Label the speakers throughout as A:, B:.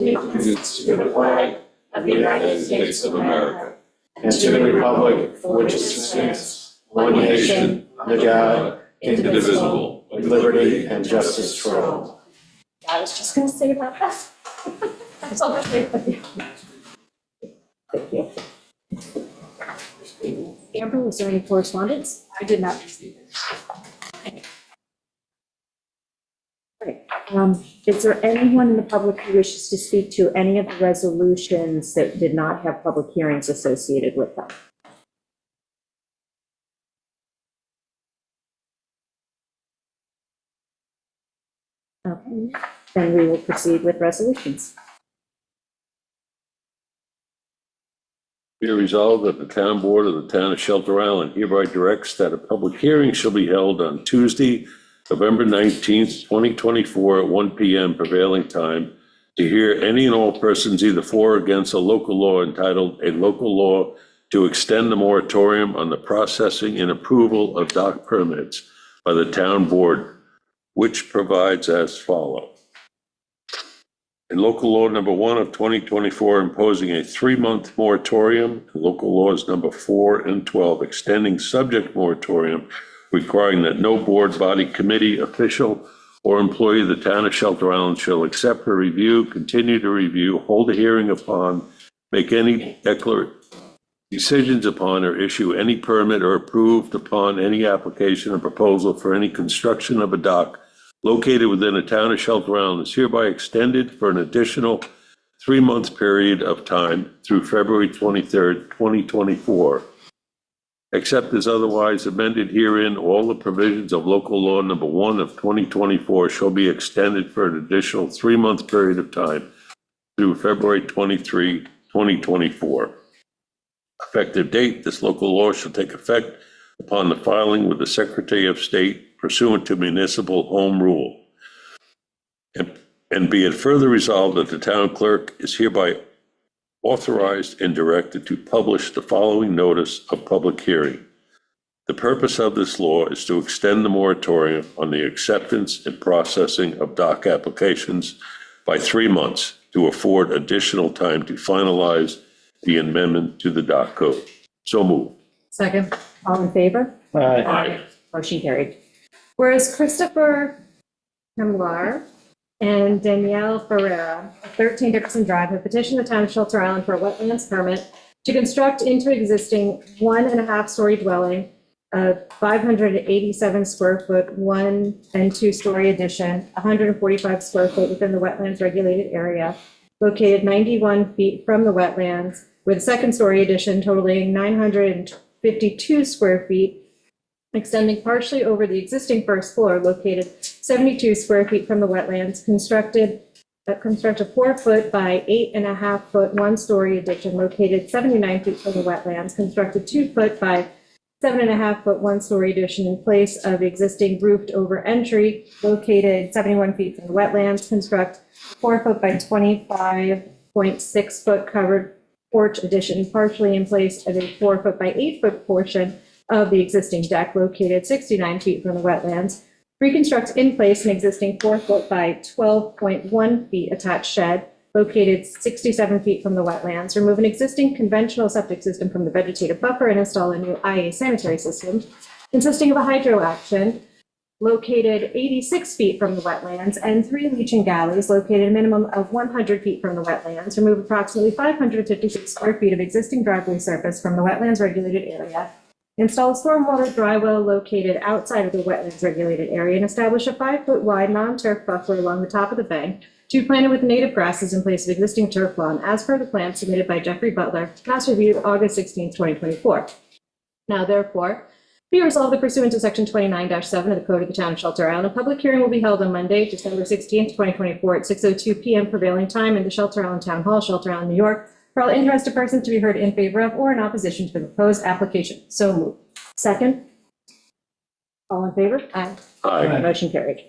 A: allegiance to the flag of the United States of America and to the republic for which it stands, one nation, under God, indivisible, with liberty and justice for all.
B: I was just going to say about that. That's all I'm saying. Thank you. Amber, was there any correspondence? I did not receive it. Right. Is there anyone in the public who wishes to speak to any of the resolutions that did not have public hearings associated with them? Okay, then we will proceed with resolutions.
C: Be it resolved that the town board of the town of Shelter Island hereby directs that a public hearing shall be held on Tuesday, November 19th, 2024 at 1 p.m. prevailing time to hear any and all persons either for or against a local law entitled a local law to extend the moratorium on the processing and approval of dock permits by the town board, which provides as follows. In local law number 1 of 2024, imposing a 3-month moratorium, and local laws number 4 and 12, extending subject moratorium, requiring that no board, body, committee, official, or employee of the town of Shelter Island shall accept or review, continue to review, hold a hearing upon, make any decisions upon, or issue any permit or approved upon any application or proposal for any construction of a dock located within the town of Shelter Island is hereby extended for an additional 3-month period of time through February 23rd, 2024. Except as otherwise amended herein, all the provisions of local law number 1 of 2024 shall be extended for an additional 3-month period of time through February 23, 2024. Effective date, this local law shall take effect upon the filing with the Secretary of State pursuant to municipal home rule. And be it further resolved that the town clerk is hereby authorized and directed to publish the following notice of public hearing. The purpose of this law is to extend the moratorium on the acceptance and processing of dock applications by 3 months to afford additional time to finalize the amendment to the dock code. So moved.
B: Second. All in favor?
A: Aye.
B: Motion carried. Whereas Christopher Hemlar and Danielle Ferreira of 13 Dickerson Drive have petitioned the town of Shelter Island for a wetlands permit to construct into existing 1.5-story dwelling, a 587 square foot 1 and 2-story addition, 145 square foot within the wetlands regulated area, located 91 feet from the wetlands, with a 2nd-story addition totaling 952 square feet, extending partially over the existing 1st floor, located 72 square feet from the wetlands, construct a 4-foot by 8.5-foot 1-story addition located 79 feet from the wetlands, construct a 2-foot by 7.5-foot 1-story addition in place of existing roofed over entry located 71 feet from the wetlands, construct 4-foot by 25.6-foot covered porch addition partially in place of a 4-foot by 8-foot portion of the existing deck located 69 feet from the wetlands, reconstruct in place an existing 4-foot by 12.1 feet attached shed located 67 feet from the wetlands, remove an existing conventional septic system from the vegetative buffer and install a new IA sanitary system consisting of a hydro action located 86 feet from the wetlands and 3 leaching galleys located a minimum of 100 feet from the wetlands, remove approximately 556 square feet of existing driveway surface from the wetlands regulated area, install a stormwater dry well located outside of the wetlands regulated area, and establish a 5-foot wide non-turf buffer along the top of the bank to be planted with native grasses in place of existing turf lawn, as per the plan submitted by Jeffrey Butler, last reviewed August 16, 2024. Now, therefore, be resolved that pursuant to Section 29-7 of the Code of the Town of Shelter Island, a public hearing will be held on Monday, December 16, 2024, at 6:02 p.m. prevailing time in the Shelter Island Town Hall, Shelter Island, New York, for all interested persons to be heard in favor of or in opposition to the proposed application. So moved. Second. All in favor? Aye.
C: Aye.
B: Motion carried.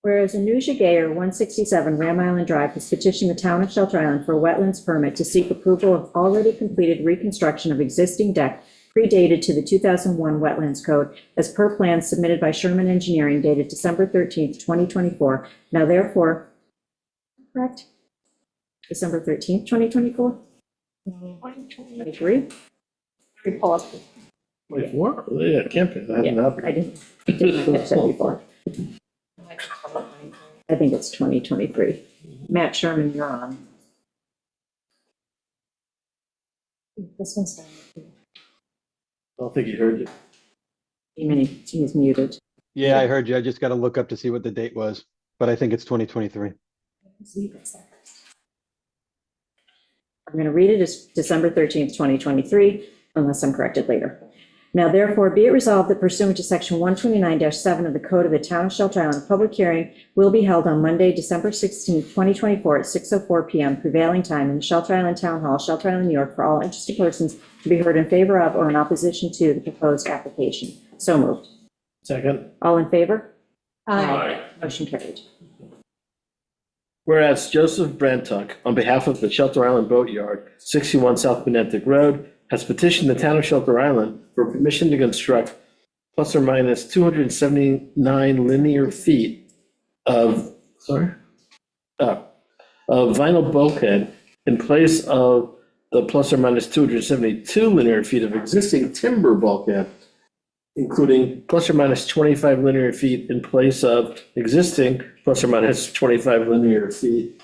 B: Whereas Anuja Gayer, 167 Ram Island Drive, has petitioned the town of Shelter Island for a wetlands permit to seek approval of already completed reconstruction of existing deck predated to the 2001 Wetlands Code as per plan submitted by Sherman Engineering dated December 13th, 2024. Now therefore, correct? December 13th, 2024? 23? Pull up.
A: 24? Yeah, it can't be. That hasn't
B: Yeah,
A: happened.
B: I didn't catch that before. I think it's 2023. Matt Sherman, you're on. This one's,
A: I don't think he heard you.
B: he's muted.
D: Yeah, I heard you. I just got to look up to see what the date was, but I think it's 2023.
B: I'm going to read it as December 13th, 2023, unless I'm corrected later. Now therefore be it resolved that pursuant to section 129-7 of the Code of the Town of Shelter Island, a public hearing will be held on Monday, December 16th, 2024 at 6:04 PM prevailing time in the Shelter Island Town Hall, Shelter Island, New York, for all interested persons to be heard in favor of or in opposition to the proposed application. So moved.
A: Second.
B: All in favor?
C: Aye.
B: Motion carried.
A: Whereas Joseph Brantuck, on behalf of the Shelter Island Boatyard, 61 South Benedict Road, has petitioned the town of Shelter Island for permission to construct plus or minus 279 linear feet of vinyl bulkhead in place of the plus or minus 272 linear feet of existing timber bulkhead, including plus or minus 25 linear feet in place of existing plus or minus 25 linear feet,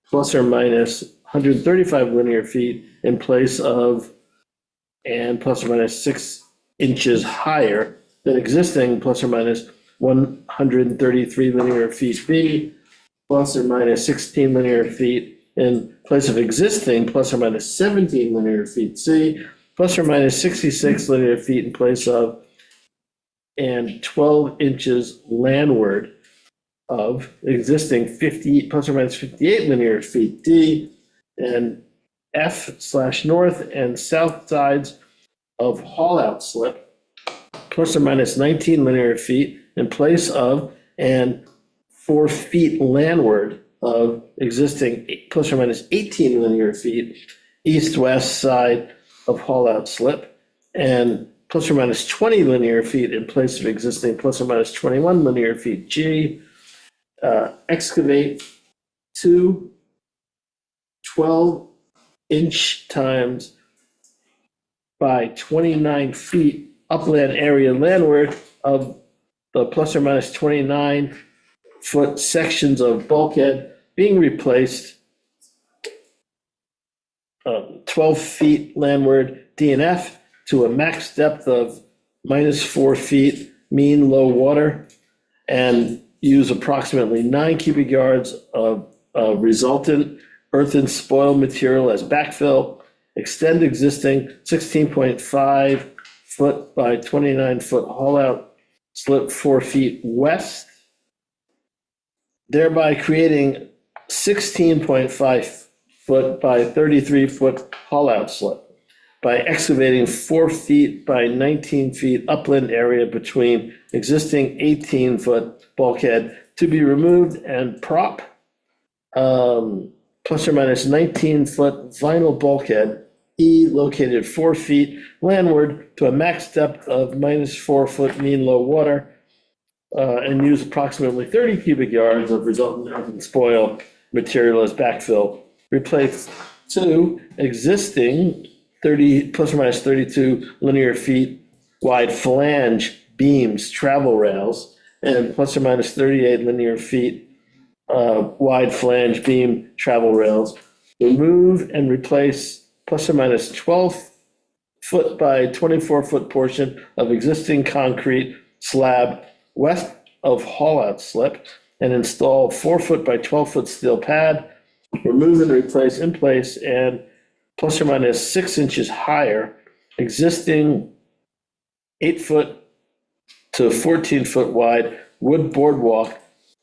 A: plus or minus 135 linear feet in place of, and plus or minus 6 inches higher than existing plus or minus 133 linear feet B, plus or minus 16 linear feet in place of existing plus or minus 17 linear feet C, plus or minus 66 linear feet in place of, and 12 inches landward of existing 50 plus or minus 58 linear feet D, and F/north and south sides of haul out slip, plus or minus 19 linear feet in place of, and 4 feet landward of existing plus or minus 18 linear feet east-west side of haul out slip, and plus or minus 20 linear feet in place of existing plus or minus 21 linear feet G. Excavate 2 12-inch times by 29 feet upland area landward of the plus or minus 29-foot sections of bulkhead being replaced, 12 feet landward DNF to a max depth of minus 4 feet mean low water, and use approximately 9 cubic yards of resultant earthen spoil material as backfill, extend existing 16.5 foot by 29 foot haul out slip 4 feet west, thereby creating 16.5 foot by 33 foot haul out slip by excavating 4 feet by 19 feet upland area between existing 18-foot bulkhead to be removed and prop plus or minus 19-foot vinyl bulkhead E located 4 feet landward to a max depth of minus 4 foot mean low water, and use approximately 30 cubic yards of resultant earthen spoil material as backfill. Replace 2 existing 30 plus or minus 32 linear feet wide flange beams, travel rails, and plus or minus 38 linear feet wide flange beam travel rails. Remove and replace plus or minus 12 foot by 24 foot portion of existing concrete slab west of haul out slip and install 4 foot by 12 foot steel pad. Remove and replace in place and plus or minus 6 inches higher existing 8 foot to 14 foot wide wood boardwalk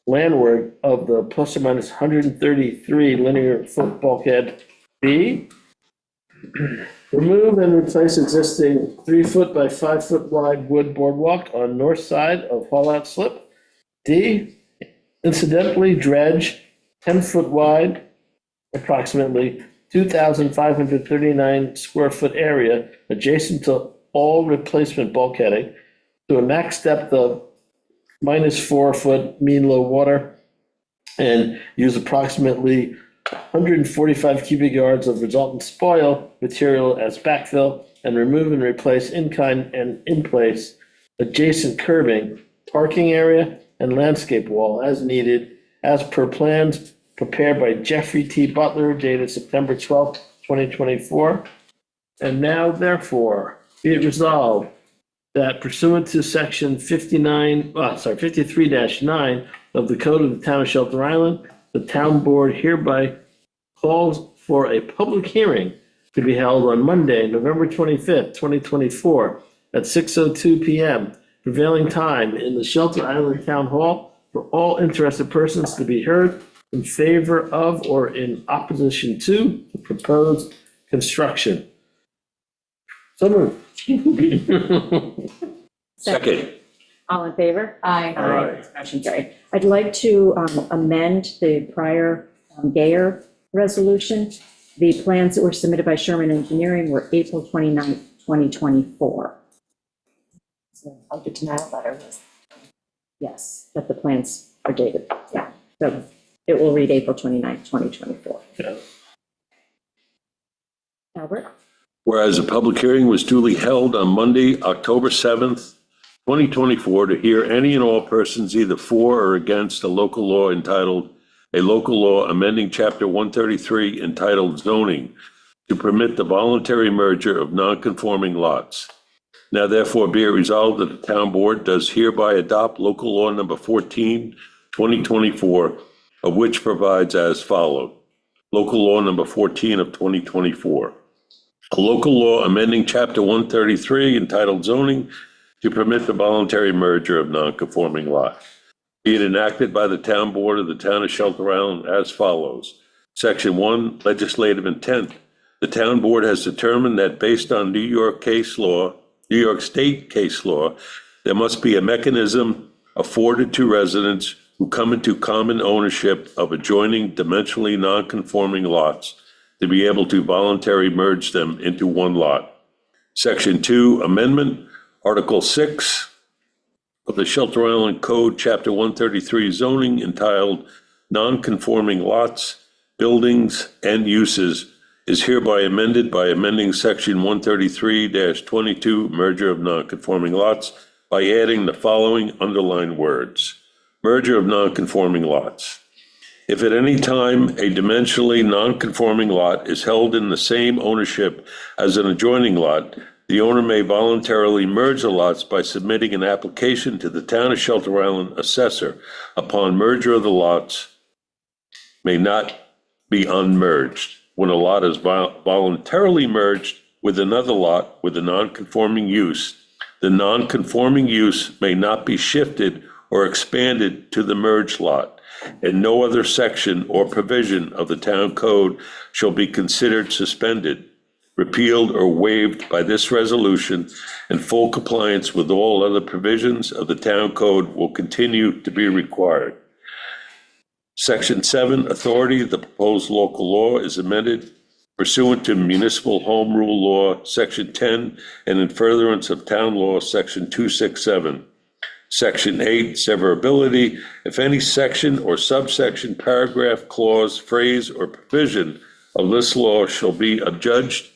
A: landward of the plus or minus 133 linear foot bulkhead B. Remove and replace existing 3 foot by 5 foot wide wood boardwalk on north side of haul out slip D. Incidentally dredge 10 foot wide, approximately 2,539 square foot area adjacent to all replacement bulkheading to a max depth of minus 4 foot mean low water
E: and use approximately 145 cubic yards of resultant spoil material as backfill and remove and replace in-kind and in-place adjacent curbing, parking area, and landscape wall as needed, as per plans prepared by Jeffrey T. Butler dated September 12th, 2024. And now therefore, be it resolved that pursuant to section 53-9 of the Code of the Town of Shelter Island, the town board hereby calls for a public hearing to be held on Monday, November 25th, 2024, at 6:02 PM, prevailing time in the Shelter Island Town Hall for all interested persons to be heard in favor of or in opposition to the proposed construction. So moved.
C: Second.
B: All in favor?
C: Aye.
B: Motion carried. I'd like to amend the prior Gayer resolution. The plans that were submitted by Sherman Engineering were April 29th, 2024. So the denial letter was, yes, but the plans are dated, yeah. So it will read April 29th, 2024.
E: Yeah.
B: Albert?
C: Whereas a public hearing was duly held on Monday, October 7th, 2024, to hear any and all persons either for or against a local law entitled, a local law amending Chapter 133 entitled zoning to permit the voluntary merger of non-conforming lots. Now therefore be it resolved that the town board does hereby adopt local law number 14, 2024, of which provides as follows. Local law number 14 of 2024. A local law amending Chapter 133 entitled zoning to permit the voluntary merger of non-conforming lots. Be it enacted by the town board of the town of Shelter Island as follows. Section 1, legislative intent. The town board has determined that based on New York State case law, there must be a mechanism afforded to residents who come into common ownership of adjoining dimensionally non-conforming lots to be able to voluntarily merge them into one lot. Section 2, amendment, Article 6 of the Shelter Island Code, Chapter 133 zoning entitled Non-Conforming Lots, Buildings, and Uses is hereby amended by amending Section 133-22 merger of non-conforming lots by adding the following underlined words. Merger of non-conforming lots. If at any time a dimensionally non-conforming lot is held in the same ownership as an adjoining lot, the owner may voluntarily merge the lots by submitting an application to the Town of Shelter Island assessor. Upon merger of the lots may not be unmerged. When a lot is voluntarily merged with another lot with a non-conforming use, the non-conforming use may not be shifted or expanded to the merged lot, and no other section or provision of the town code shall be considered suspended, repealed, or waived by this resolution, and full compliance with all other provisions of the town code will continue to be required. Section 7, authority. The proposed local law is amended pursuant to Municipal Home Rule Law, Section 10, and in furtherance of Town Law, Section 267. Section 8, severability. If any section or subsection, paragraph, clause, phrase, or provision of this law shall be adjudged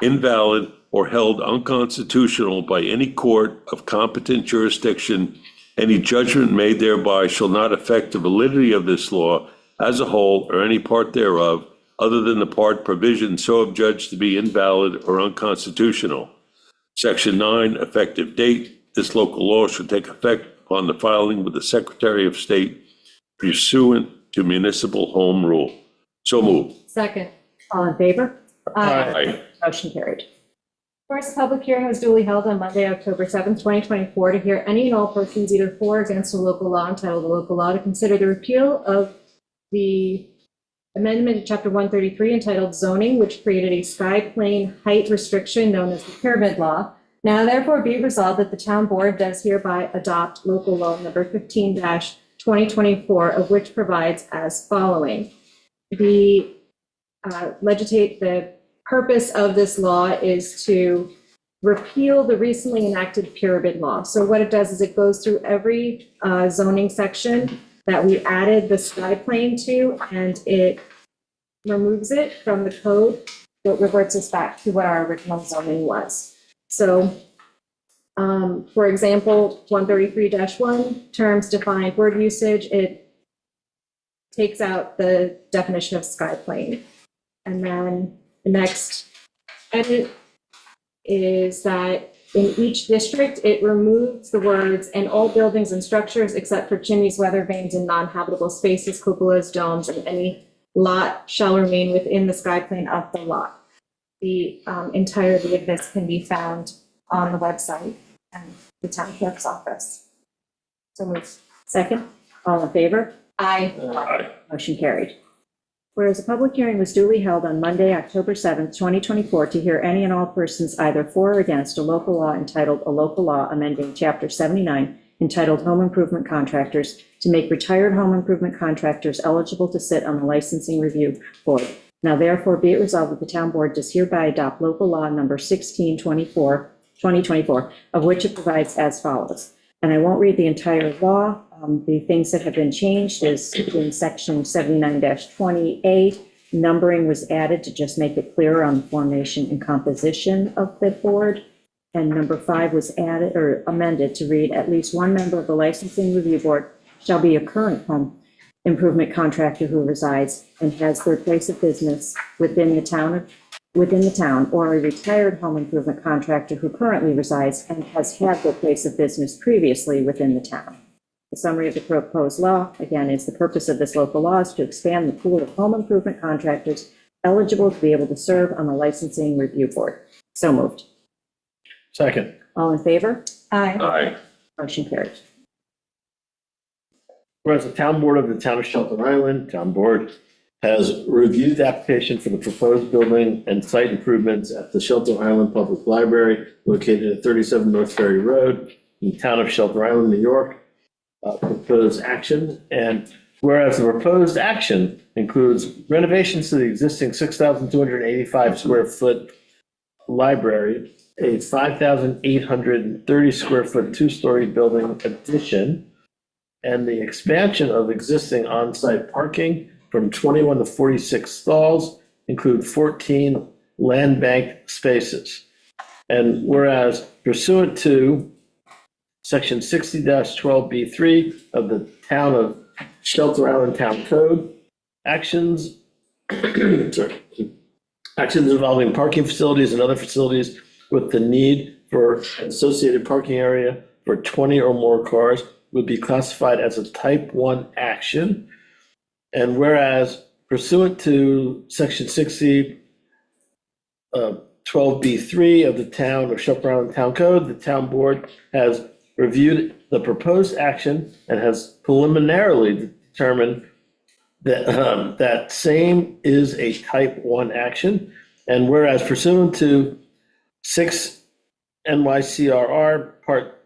C: invalid or held unconstitutional by any court of competent jurisdiction, any judgment made thereby shall not affect the validity of this law as a whole or any part thereof, other than the part provision so adjudged to be invalid or unconstitutional. Section 9, effective date. This local law shall take effect upon the filing with the Secretary of State pursuant to Municipal Home Rule. So moved.
B: Second. All in favor?
C: Aye.
B: Motion carried. First, public hearing was duly held on Monday, October 7th, 2024, to hear any and all persons either for or against a local law entitled a local law to consider the repeal of the amendment to Chapter 133 entitled zoning, which created a sky plane height restriction known as the pyramid law. Now therefore be resolved that the town board does hereby adopt local law number 15-2024, of which provides as following. The purpose of this law is to repeal the recently enacted pyramid law. So what it does is it goes through every zoning section that we added the sky plane to, and it removes it from the code, so it reverts us back to what our original zoning was. So, for example, 133-1, terms define word usage, it takes out the definition of sky plane. And then the next edit is that in each district, it removes the words "and all buildings and structures except for chimneys, weather vanes, and non-habitable spaces, cupolas, domes, and any lot shall remain within the sky plane of the lot." The entirety of this can be found on the website and the town clerk's office. So move. Second, all in favor? Aye.
C: Aye.
B: Motion carried. Whereas a public hearing was duly held on Monday, October 7th, 2024, to hear any and all persons either for or against a local law entitled, "A Local Law Amending Chapter 79, entitled Home Improvement Contractors, to make retired home improvement contractors eligible to sit on the Licensing Review Board. Now therefore be it resolved that the town board does hereby adopt local law number 1624, of which it provides as follows." And I won't read the entire law. The things that have been changed is in section 79-20A, numbering was added to just make it clearer on the formation and composition of the board. And number 5 was added or amended to read, "At least one member of the licensing review board shall be a current home improvement contractor who resides and has their place of business within the town, or a retired home improvement contractor who currently resides and has had their place of business previously within the town." The summary of the proposed law, again, is the purpose of this local law is to expand the pool of home improvement contractors eligible to be able to serve on the licensing review board. So moved.
E: Second.
B: All in favor? Aye.
C: Aye.
B: Motion carried.
E: Whereas the town board of the town of Shelter Island, town board, has reviewed the application for the proposed building and site improvements at the Shelter Island Public Library located at 37 North Ferry Road in the town of Shelter Island, New York. Proposed action, and whereas the proposed action includes renovations to the existing 6,285 square foot library, a 5,830 square foot two-story building addition, and the expansion of existing on-site parking from 21 to 46 stalls, include 14 land bank spaces. And whereas pursuant to Section 60-12B3 of the Town of Shelter Island Town Code, actions involving parking facilities and other facilities with the need for an associated parking area for 20 or more cars would be classified as a type 1 action. And whereas pursuant to Section 60-12B3 of the Town of Shelter Island Town Code, the town board has reviewed the proposed action and has preliminarily determined that that same is a type 1 action. And whereas pursuant to 6 NYCRR Part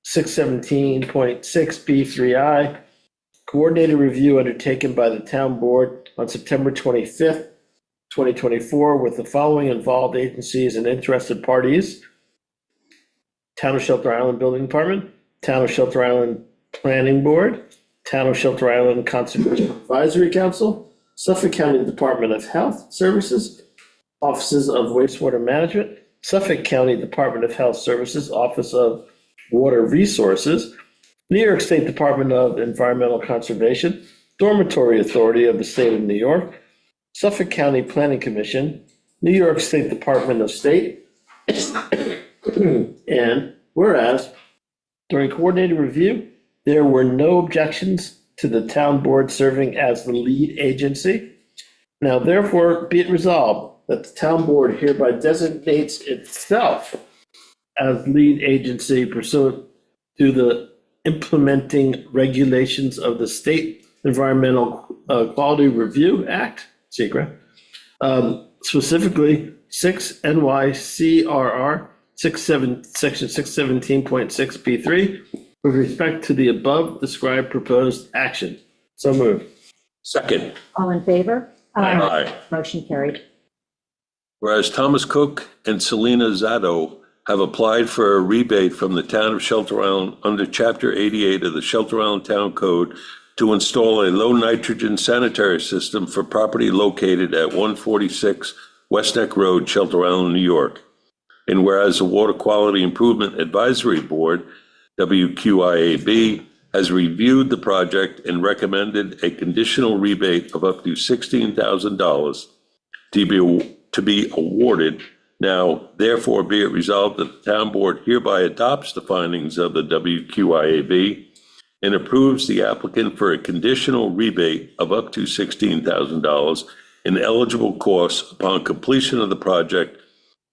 E: 617.6B3I, coordinated review undertaken by the town board on September 25th, 2024, with the following involved agencies and interested parties: Town of Shelter Island Building Department, Town of Shelter Island Planning Board, Town of Shelter Island Conservation Advisory Council, Suffolk County Department of Health Services, Offices of Wastewater Management, Suffolk County Department of Health Services, Office of Water Resources, New York State Department of Environmental Conservation, Dormitory Authority of the State of New York, Suffolk County Planning Commission, New York State Department of State, and whereas during coordinated review, there were no objections to the town board serving as the lead agency. Now therefore be it resolved that the town board hereby designates itself as lead agency pursuant to the implementing regulations of the State Environmental Quality Review Act, SECRA, specifically 6 NYCRR Section 617.6B3 with respect to the above described proposed action. So moved.
C: Second.
B: All in favor?
C: Aye.
B: Motion carried.
C: Whereas Thomas Cook and Selena Zado have applied for a rebate from the town of Shelter Island under Chapter 88 of the Shelter Island Town Code to install a low nitrogen sanitary system for property located at 146 West Neck Road, Shelter Island, New York. And whereas the Water Quality Improvement Advisory Board, WQIAB, has reviewed the project and recommended a conditional rebate of up to $16,000 to be awarded. Now, therefore, be it resolved that the town board hereby adopts the findings of the WQIAB and approves the applicant for a conditional rebate of up to $16,000 in eligible costs upon completion of the project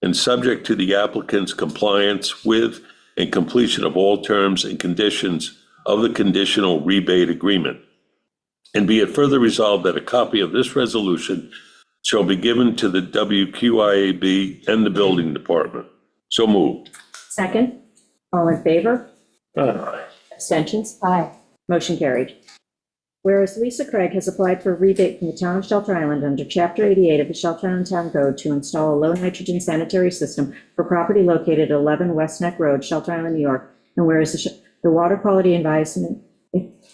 C: and subject to the applicant's compliance with and completion of all terms and conditions of the conditional rebate agreement. And be it further resolved that a copy of this resolution shall be given to the WQIAB and the building department. So moved.
B: Second. All in favor?
E: Aye.
B: Abstentions? Aye. Motion carried. Whereas Lisa Craig has applied for a rebate from the town of Shelter Island under Chapter 88 of the Shelter Island Town Code to install a low nitrogen sanitary system for property located at 11 West Neck Road, Shelter Island, New York. And whereas the Water Quality Advisement,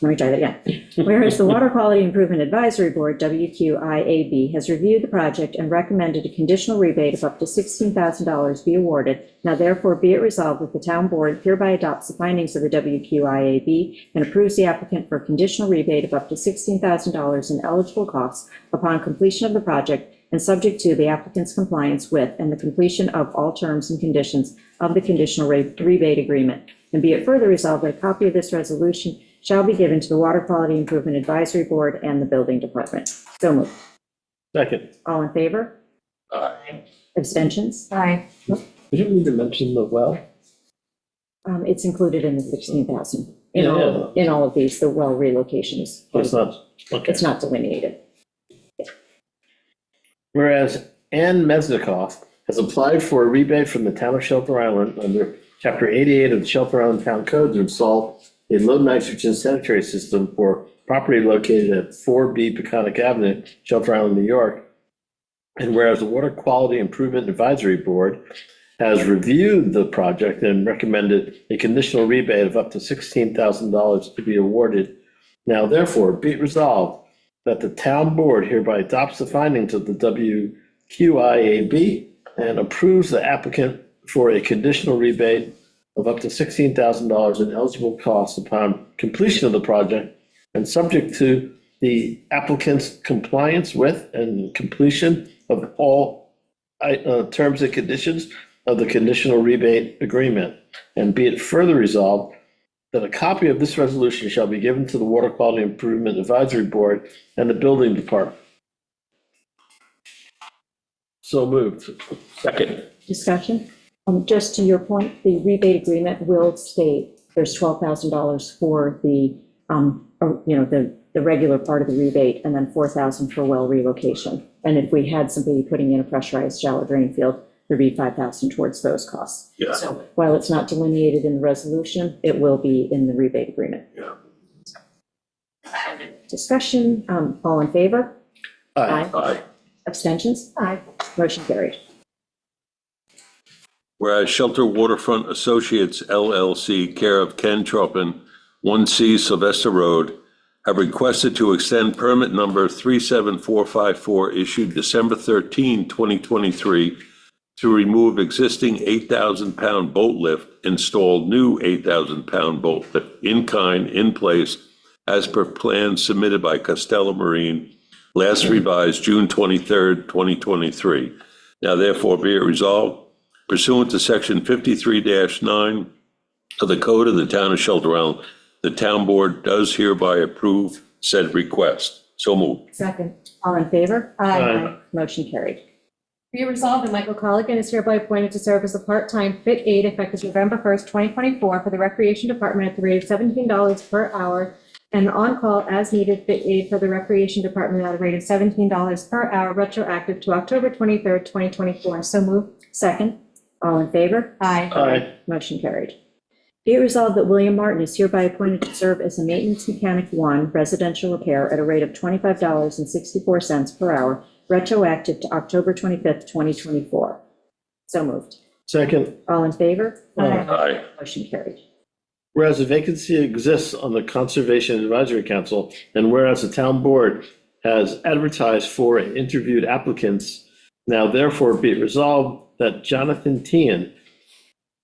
B: Whereas the Water Quality Improvement Advisory Board, WQIAB, has reviewed the project and recommended a conditional rebate of up to $16,000 be awarded. Now therefore be it resolved that the town board hereby adopts the findings of the WQIAB and approves the applicant for a conditional rebate of up to $16,000 in eligible costs upon completion of the project and subject to the applicant's compliance with and the completion of all terms and conditions of the conditional rebate agreement. And be it further resolved that a copy of this resolution shall be given to the Water Quality Improvement Advisory Board and the Building Department. So moved.
E: Second.
B: All in favor?
C: Aye.
B: Abstentions? Aye.
E: We didn't need to mention the well.
B: It's included in the 16,000.
E: Yeah,
B: In all of these, the well relocation is,
E: It's not, okay.
B: it's not delineated.
E: Whereas Ann Mesnikoff has applied for a rebate from the town of Shelter Island under Chapter 88 of the Shelter Island Town Code to install a low nitrogen sanitary system for property located at 4B Peconic Avenue, Shelter Island, New York. And whereas the Water Quality Improvement Advisory Board has reviewed the project and recommended a conditional rebate of up to $16,000 to be awarded. Now therefore be it resolved that the town board hereby adopts the findings of the WQIAB and approves the applicant for a conditional rebate of up to $16,000 in eligible costs upon completion of the project and subject to the applicant's compliance with and completion of all terms and conditions of the conditional rebate agreement. And be it further resolved that a copy of this resolution shall be given to the Water Quality Improvement Advisory Board and the Building Department. So moved.
C: Second.
B: Discussion? Just to your point, the rebate agreement will state there's $12,000 for the, the regular part of the rebate and then $4,000 for well relocation. And if we had somebody putting in a pressurized shallow drain field, there'd be $5,000 towards those costs.
C: Yeah.
B: So while it's not delineated in the resolution, it will be in the rebate agreement.
C: Yeah.
B: Discussion, all in favor?
E: Aye.
C: Aye.
B: Abstentions? Aye. Motion carried.
C: Whereas Shelter Waterfront Associates LLC, care of Ken Tropin, 1C Sylvester Road, have requested to extend permit number 37454 issued December 13, 2023, to remove existing 8,000-pound boat lift, install new 8,000-pound boat lift in kind, in place, as per plans submitted by Costello Marine, last revised June 23, 2023. Now therefore be it resolved, pursuant to section 53-9 of the Code of the Town of Shelter Island, the town board does hereby approve said request. So moved.
B: Second. All in favor?
E: Aye.
B: Motion carried. Be it resolved that Michael Colligan is hereby appointed to serve as a part-time fit aide effective November 1st, 2024 for the Recreation Department at the rate of $17 per hour and on-call as needed fit aide for the Recreation Department at a rate of $17 per hour retroactive to October 23rd, 2024. So moved. Second. All in favor? Aye.
E: Aye.
B: Motion carried. Be it resolved that William Martin is hereby appointed to serve as a maintenance mechanic 1 residential repair at a rate of $25.64 per hour, retroactive to October 25th, 2024. So moved.
E: Second.
B: All in favor?
E: Aye.
C: Aye.
B: Motion carried.
E: Whereas a vacancy exists on the Conservation Advisory Council, and whereas the town board has advertised for and interviewed applicants, now therefore be it resolved that Jonathan Tian,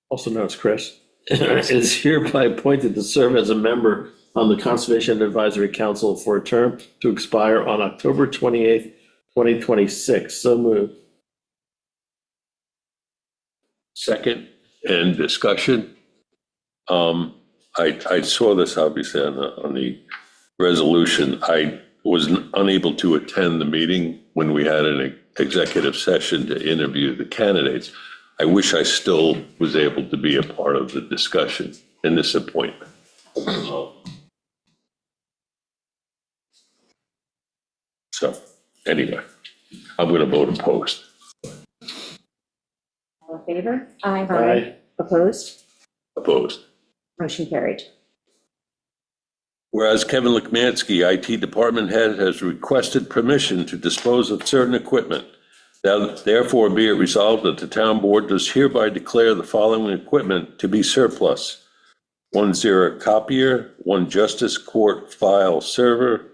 E: also known as Chris, is hereby appointed to serve as a member on the Conservation Advisory Council for a term to expire on October 28th, 2026. So moved.
C: Second, and discussion. I saw this obviously on the resolution. I was unable to attend the meeting when we had an executive session to interview the candidates. I wish I still was able to be a part of the discussion in this appointment. So, anyway, I'm going to vote opposed.
B: All in favor?
E: Aye.
B: Opposed?
C: Opposed.
B: Motion carried.
C: Whereas Kevin Lekmansky, IT Department Head, has requested permission to dispose of certain equipment. Now, therefore, be it resolved that the town board does hereby declare the following equipment to be surplus: 1 Xerox copier, 1 Justice Court file server,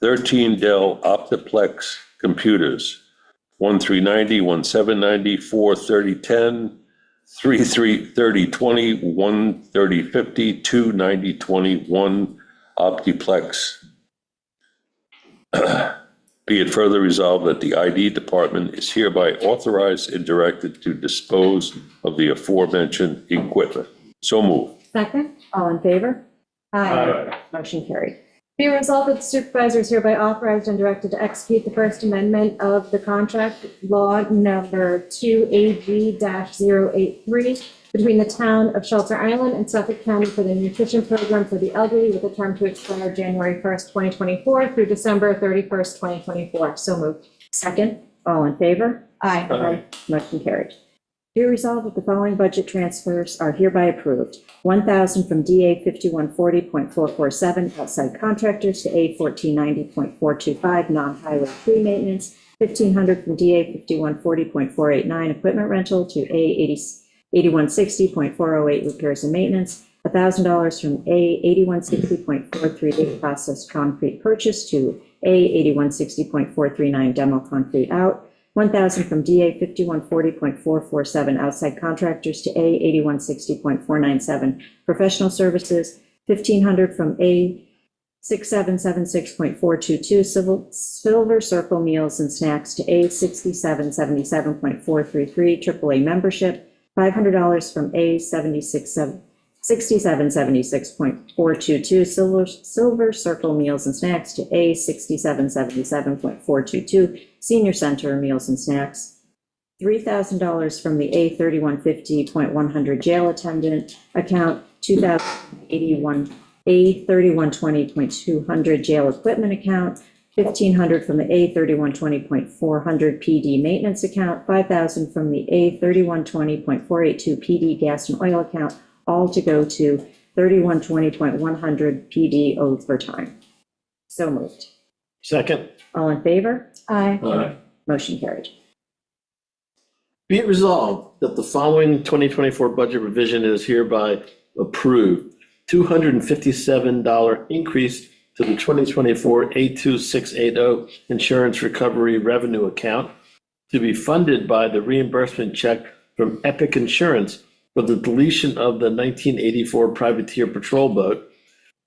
C: 13 Dell Optiplex computers, 1 390, 1 790, 4 3010, 3 3020, 1 3050, 2 9020, 1 Optiplex. Be it further resolved that the ID department is hereby authorized and directed to dispose of the aforementioned equipment. So move.
B: Second, all in favor? Motion carried. Be it resolved that the supervisor is hereby authorized and directed to execute the First Amendment of the contract law number 2AG-083 between the town of Shelter Island and Suffolk County for the nutrition program for the elderly with a term to expire January 1st, 2024 through December 31st, 2024. So moved. Second, all in favor?
E: Aye.
B: Motion carried. Be it resolved that the following budget transfers are hereby approved. 1,000 from DA 5140.447 outside contractors to A 1490.425 non-highway tree maintenance, 1,500 from DA 5140.489 equipment rental to A 8160.408 repairs and maintenance, $1,000 from A 8160.438 processed concrete purchase to A 8160.439 demo concrete out, 1,000 from DA 5140.447 outside contractors to A 8160.497 professional services, 1,500 from A 6776.422 Silver Circle meals and snacks to A 6777.433 AAA membership, $500 from A 6776.422 Silver Circle meals and snacks to A 6777.422 Senior Center meals and snacks, $3,000 from the A 3150.100 jail attendant account, $2,081 A 3120.200 jail equipment account, $1,500 from the A 3120.400 PD maintenance account, $5,000 from the A 3120.482 PD gas and oil account, all to go to 3120.100 PD overtime. So moved.
E: Second.
B: All in favor?
E: Aye.
B: Motion carried.
E: Be it resolved that the following 2024 budget revision is hereby approved. $257 increase to the 2024 A2680 insurance recovery revenue account to be funded by the reimbursement check from Epic Insurance for the deletion of the 1984 privateer patrol boat,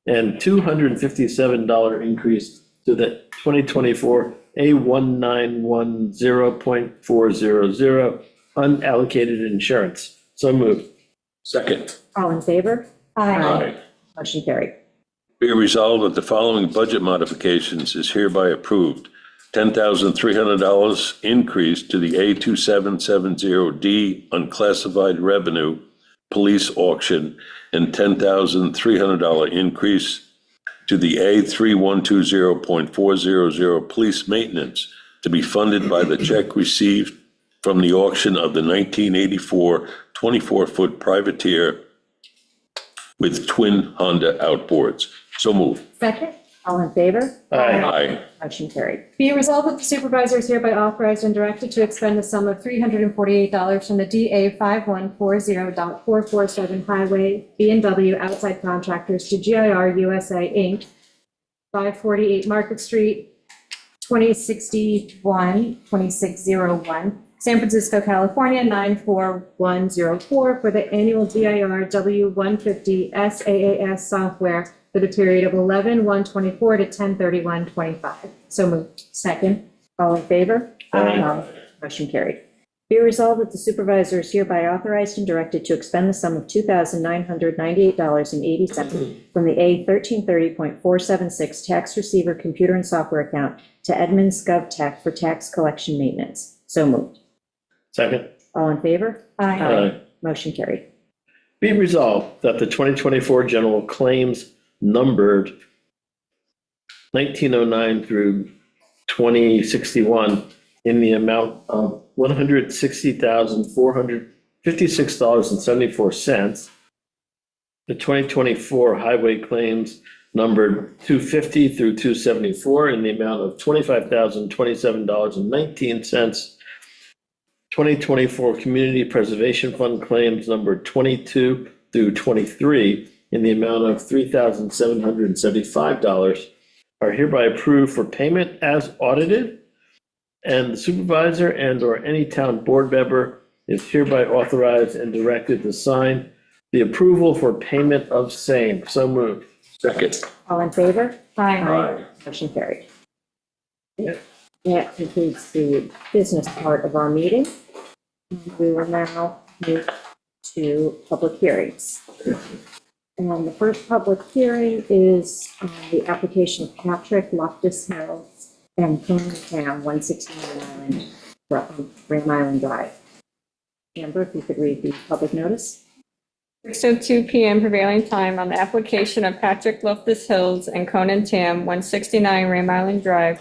E: and $257 increase to the 2024 A1910.400 unallocated insurance. So moved.
C: Second.
B: All in favor?
C: Aye.
B: Motion carried.
C: Be it resolved that the following budget modifications is hereby approved. $10,300 increase to the A2770D unclassified revenue police auction, and $10,300 increase to the A3120.400 police maintenance to be funded by the check received from the auction of the 1984 24-foot privateer with twin Honda outboards. So move.
B: Second, All in favor?
E: Aye.
C: Aye.
B: Motion carried. Be it resolved that the supervisor is hereby authorized and directed to expend the sum of $348 from the DA 5140.447 Highway B&W outside contractors to GIR USA, Inc., 548 Market Street, 2601, San Francisco, California, 94104 for the annual GIR W150 SaaS software for the period of 11/1/24 to 10/31/25. So moved. Second. All in favor?
E: Aye.
B: Motion carried. Be resolved that the supervisor is hereby authorized and directed to expend the sum of $2,998.80 from the A 1330.476 tax receiver computer and software account to Edmunds GovTech for tax collection maintenance. So moved.
E: Second.
B: All in favor?
E: Aye.
B: Motion carried.
E: Be resolved that the 2024 general claims numbered 1909 through 2061 in the amount of $160,456.74. The 2024 highway claims numbered 250 through 274 in the amount of $25,027.19. 2024 Community Preservation Fund claims numbered 22 through 23 in the amount of $3,775 are hereby approved for payment as audited, and the supervisor and/or any town board member is hereby authorized and directed to sign the approval for payment of same. So moved.
C: Second.
B: All in favor?
C: Aye.
B: Motion carried.
E: Yeah.
B: That concludes the business part of our meeting. We will now move to public hearings. And the first public hearing is on the application of Patrick Loftus Hills and Conan Town, 169 Ram Island Drive. Amber, if you could read the public notice.
F: 6:02 PM prevailing time on the application of Patrick Loftus Hills and Conan Tam, 169 Ram Island Drive,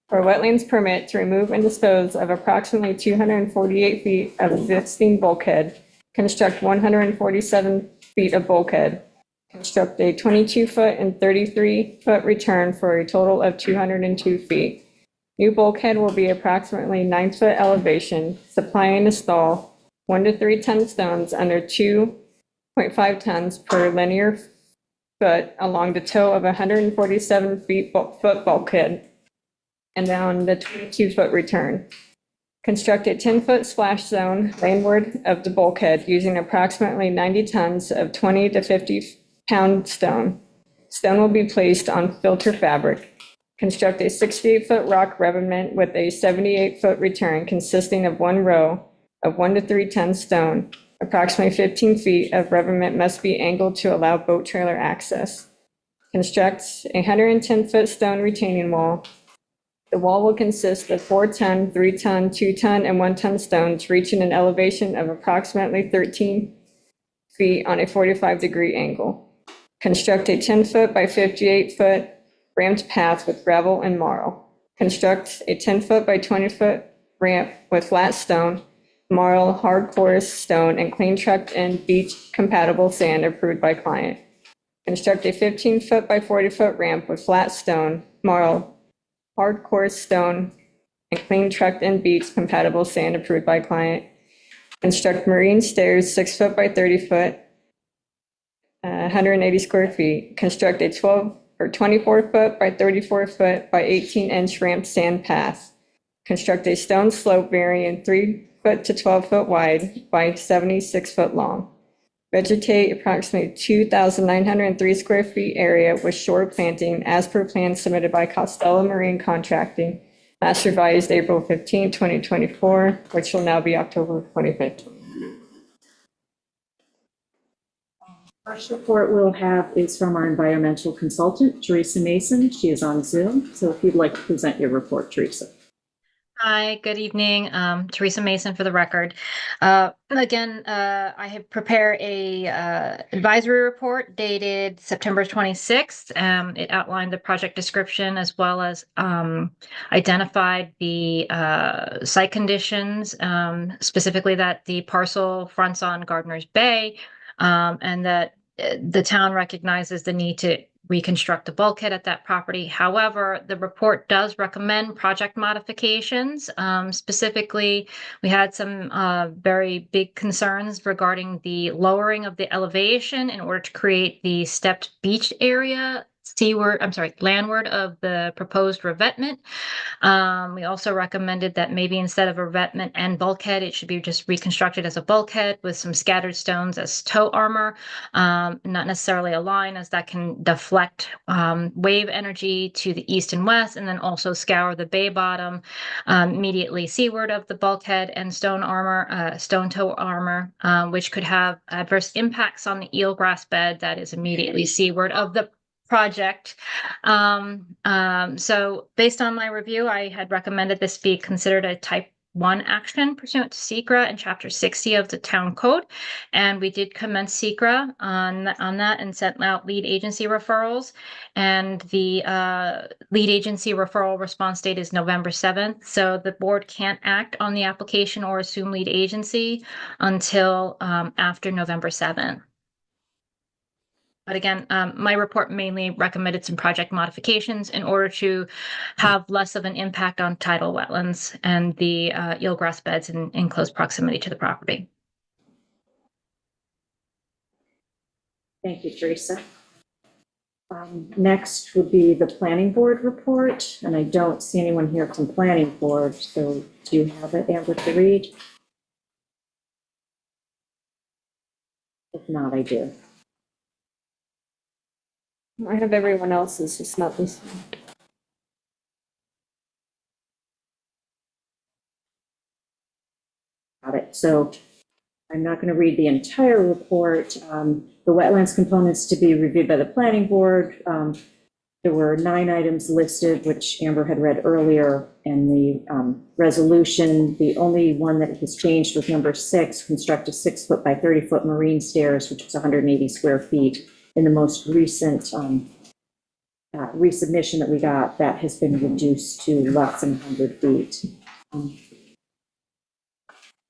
F: for a wetlands permit to remove and dispose of approximately 248 feet of existing bulkhead, construct 147 feet of bulkhead, construct a 22-foot and 33-foot return for a total of 202 feet. New bulkhead will be approximately 9-foot elevation, supplying a stall, 1 to 3 ton stones under 2.5 tons per linear foot along the toe of 147 foot bulkhead and down the 22-foot return. Construct a 10-foot splash zone landward of the bulkhead using approximately 90 tons of 20 to 50-pound stone. Stone will be placed on filter fabric. Construct a 68-foot rock revetment with a 78-foot return consisting of 1 row of 1 to 3 ton stone. Approximately 15 feet of revetment must be angled to allow boat trailer access. Construct a 110-foot stone retaining wall. The wall will consist of 4 ton, 3 ton, 2 ton, and 1 ton stones reaching an elevation of approximately 13 feet on a 45-degree angle. Construct a 10-foot by 58-foot ramped path with gravel and marl. Construct a 10-foot by 20-foot ramp with flat stone, marl, hard porous stone, and clean trucked in beach compatible sand approved by client. Construct a 15-foot by 40-foot ramp with flat stone, marl, hard coarse stone, and clean trucked in beach compatible sand approved by client. Construct marine stairs 6 foot by 30 foot, 180 square feet. Construct a 24 foot by 34 foot by 18-inch ramp sand path. Construct a stone slope varying 3 foot to 12 foot wide by 76 foot long. Vegetate approximately 2,903 square feet area with shore planting as per plan submitted by Costello Marine Contracting, last revised April 15, 2024, which will now be October 25th.
B: First report we'll have is from our environmental consultant, Teresa Mason. She is on Zoom, so if you'd like to present your report, Teresa.
G: Hi, good evening. Teresa Mason for the record. Again, I have prepared a advisory report dated September 26th. It outlined the project description as well as identified the site conditions, specifically that the parcel fronts on Gardiner's Bay, and that the town recognizes the need to reconstruct a bulkhead at that property. However, the report does recommend project modifications. Specifically, we had some very big concerns regarding the lowering of the elevation in order to create the stepped beach area landward of the proposed revetment. We also recommended that maybe instead of a revetment and bulkhead, it should be just reconstructed as a bulkhead with some scattered stones as tow armor, not necessarily a line, as that can deflect wave energy to the east and west, and then also scour the bay bottom immediately seaward of the bulkhead and stone tow armor, which could have adverse impacts on the eelgrass bed that is immediately seaward of the project. So based on my review, I had recommended this be considered a type 1 action pursuant to SECRA and Chapter 60 of the Town Code. And we did commence SECRA on that and sent out lead agency referrals. And the lead agency referral response date is November 7th. So the board can't act on the application or assume lead agency until after November 7th. But again, my report mainly recommended some project modifications in order to have less of an impact on tidal wetlands and the eelgrass beds in close proximity to the property.
B: Thank you, Teresa. Next would be the planning board report, and I don't see anyone here from planning board, so do you have it, Amber, to read? If not, I do.
F: I have everyone else's, just not this one.
B: Got it. So I'm not going to read the entire report. The wetlands components to be reviewed by the planning board. There were 9 items listed, which Amber had read earlier in the resolution. The only one that has changed was number 6, construct a 6-foot by 30-foot marine stairs, which was 180 square feet. In the most recent resubmission that we got, that has been reduced to less than 100 feet.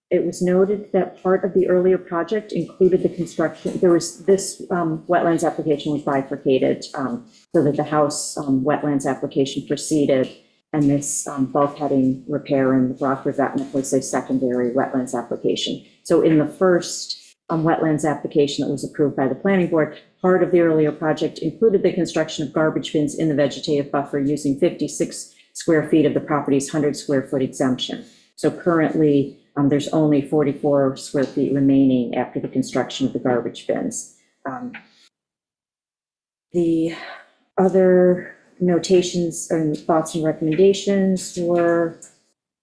B: It was noted that part of the earlier project included the construction. This wetlands application was bifurcated so that the house wetlands application proceeded, and this bulkheading repair and rock revetment was a secondary wetlands application. So in the first wetlands application that was approved by the planning board, part of the earlier project included the construction of garbage bins in the vegetative buffer using 56 square feet of the property's 100 square foot exemption. So currently, there's only 44 square feet remaining after the construction of the garbage bins. The other notations and thoughts and recommendations were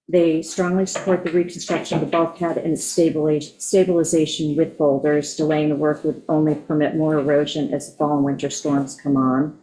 B: they strongly support the reconstruction of the bulkhead and its stabilization with boulders. Delaying the work would only permit more erosion as the fall and winter storms come on.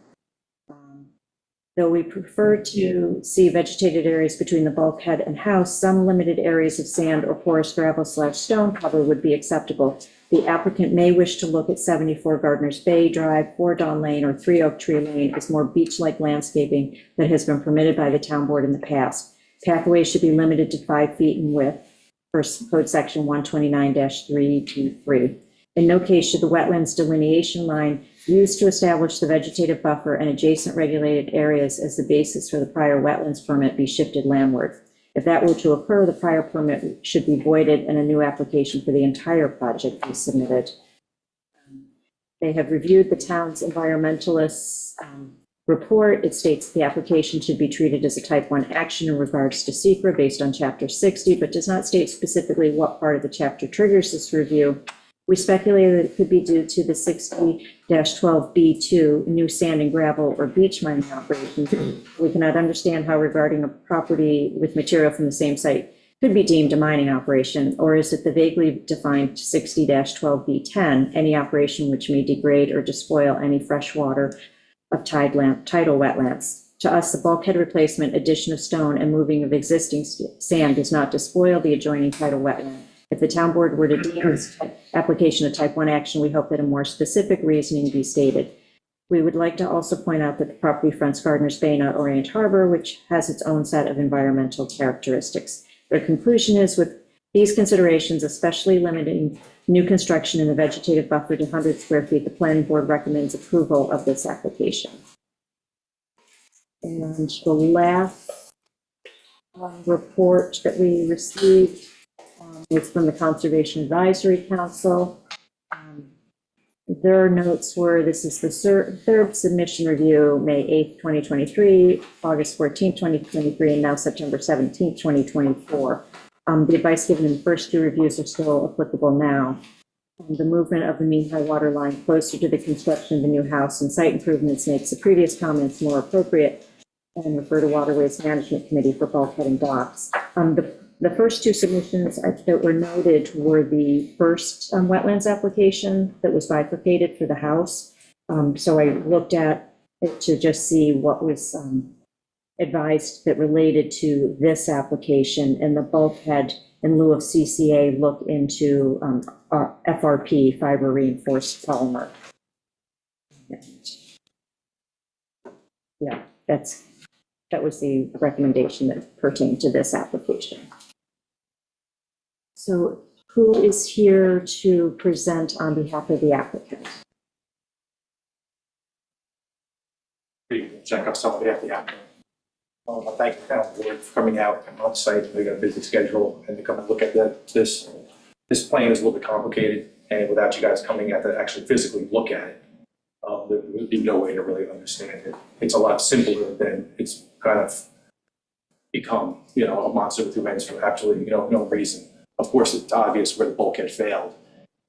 B: Though we prefer to see vegetated areas between the bulkhead and house, some limited areas of sand or porous gravel/stone cover would be acceptable. The applicant may wish to look at 74 Gardner's Bay Drive, 4 Dawn Lane, or 3 Oak Tree Lane as more beach-like landscaping that has been permitted by the town board in the past. Pathways should be limited to 5 feet in width per code section 129-323. In no case should the wetlands delineation line used to establish the vegetative buffer and adjacent regulated areas as the basis for the prior wetlands permit be shifted landward. If that were to occur, the prior permit should be voided and a new application for the entire project be submitted. They have reviewed the town's environmentalists' report. It states the application should be treated as a type 1 action in regards to SECRA based on Chapter 60, but does not state specifically what part of the chapter triggers this review. We speculated that it could be due to the 60-12B2, new sand and gravel or beach mining operations. We cannot understand how regarding a property with material from the same site could be deemed a mining operation, or is it the vaguely defined 60-12B10, any operation which may degrade or despoil any fresh water of tidal wetlands. To us, the bulkhead replacement, addition of stone, and moving of existing sand does not despoil the adjoining tidal wetland. If the town board were to deem this application a type 1 action, we hope that a more specific reasoning be stated. We would like to also point out that the property fronts Gardner's Bay, not Orient Harbor, which has its own set of environmental characteristics. Their conclusion is with These considerations, especially limiting new construction in the vegetative buffer to 100 square feet, the planning board recommends approval of this application. And the last report that we received is from the Conservation Advisory Council. Their notes were, this is the third submission review, May 8th, 2023, August 14th, 2023, and now September 17th, 2024. The advice given in the first two reviews are still applicable now. The movement of the mean high water line closer to the construction of the new house and site improvements makes the previous comments more appropriate, and refer to Waterways Management Committee for bulkhead and docks. The first two submissions that were noted were the first wetlands application that was bifurcated for the house. So I looked at it to just see what was advised that related to this application, and the bulkhead in lieu of CCA look into FRP, fiber reinforced polymer. Yeah, that was the recommendation that pertained to this application. So who is here to present on behalf of the applicant?
H: Check up some of the applicant. I thank the town board for coming out on site. We got a busy schedule, and to come and look at this. This plan is a little bit complicated, and without you guys coming out to actually physically look at it, there would be no way to really understand it. It's a lot simpler than it's kind of become, a monster with two heads for absolutely, no reason. Of course, it's obvious where the bulkhead failed,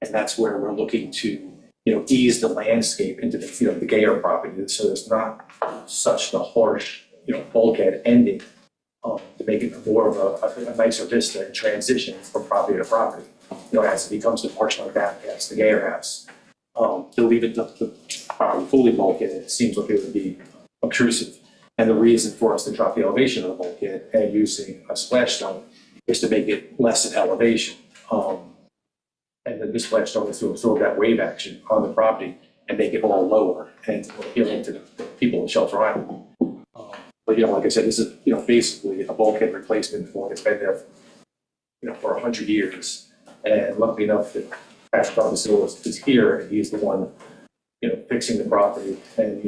H: and that's where we're looking to, ease the landscape into the, the Gayer property, so there's not such the harsh, bulkhead ending, to make it more of a nicer vista and transition from property to property. As it becomes the portion of that, that's the Gayer house. To leave it the property fully bulkhead, it seems like it would be obtrusive. And the reason for us to drop the elevation of the bulkhead and using a splash stone is to make it less in elevation. And then this splash stone is to absorb that wave action on the property and make it all lower and appealing to the people in Shelter Island. But like I said, this is basically a bulkhead replacement for it's been there, for 100 years. And luckily enough that Patrick Thomasville is here, and he's the one, fixing the property and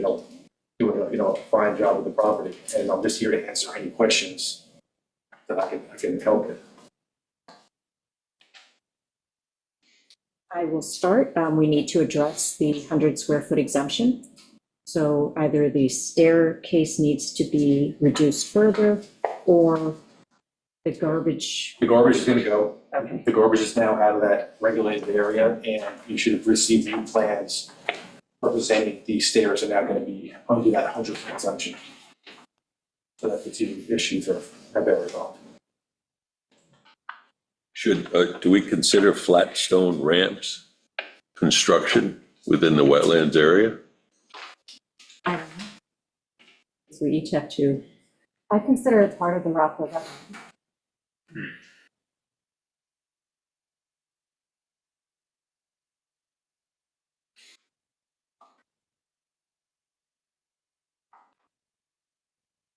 H: doing a fine job with the property. And I'm just here to answer any questions that I can help with.
B: I will start. We need to address the 100 square foot exemption. So either the staircase needs to be reduced further, or the garbage.
H: The garbage is going to go.
B: Okay.
H: The garbage is now out of that regulated area, and you should have received new plans representing these stairs are now going to be under that 100 exemption. So that the two issues have been resolved.
C: Do we consider flat stone ramps construction within the wetlands area?
B: I don't know. So we each have to. I consider it part of the Rockland wetland.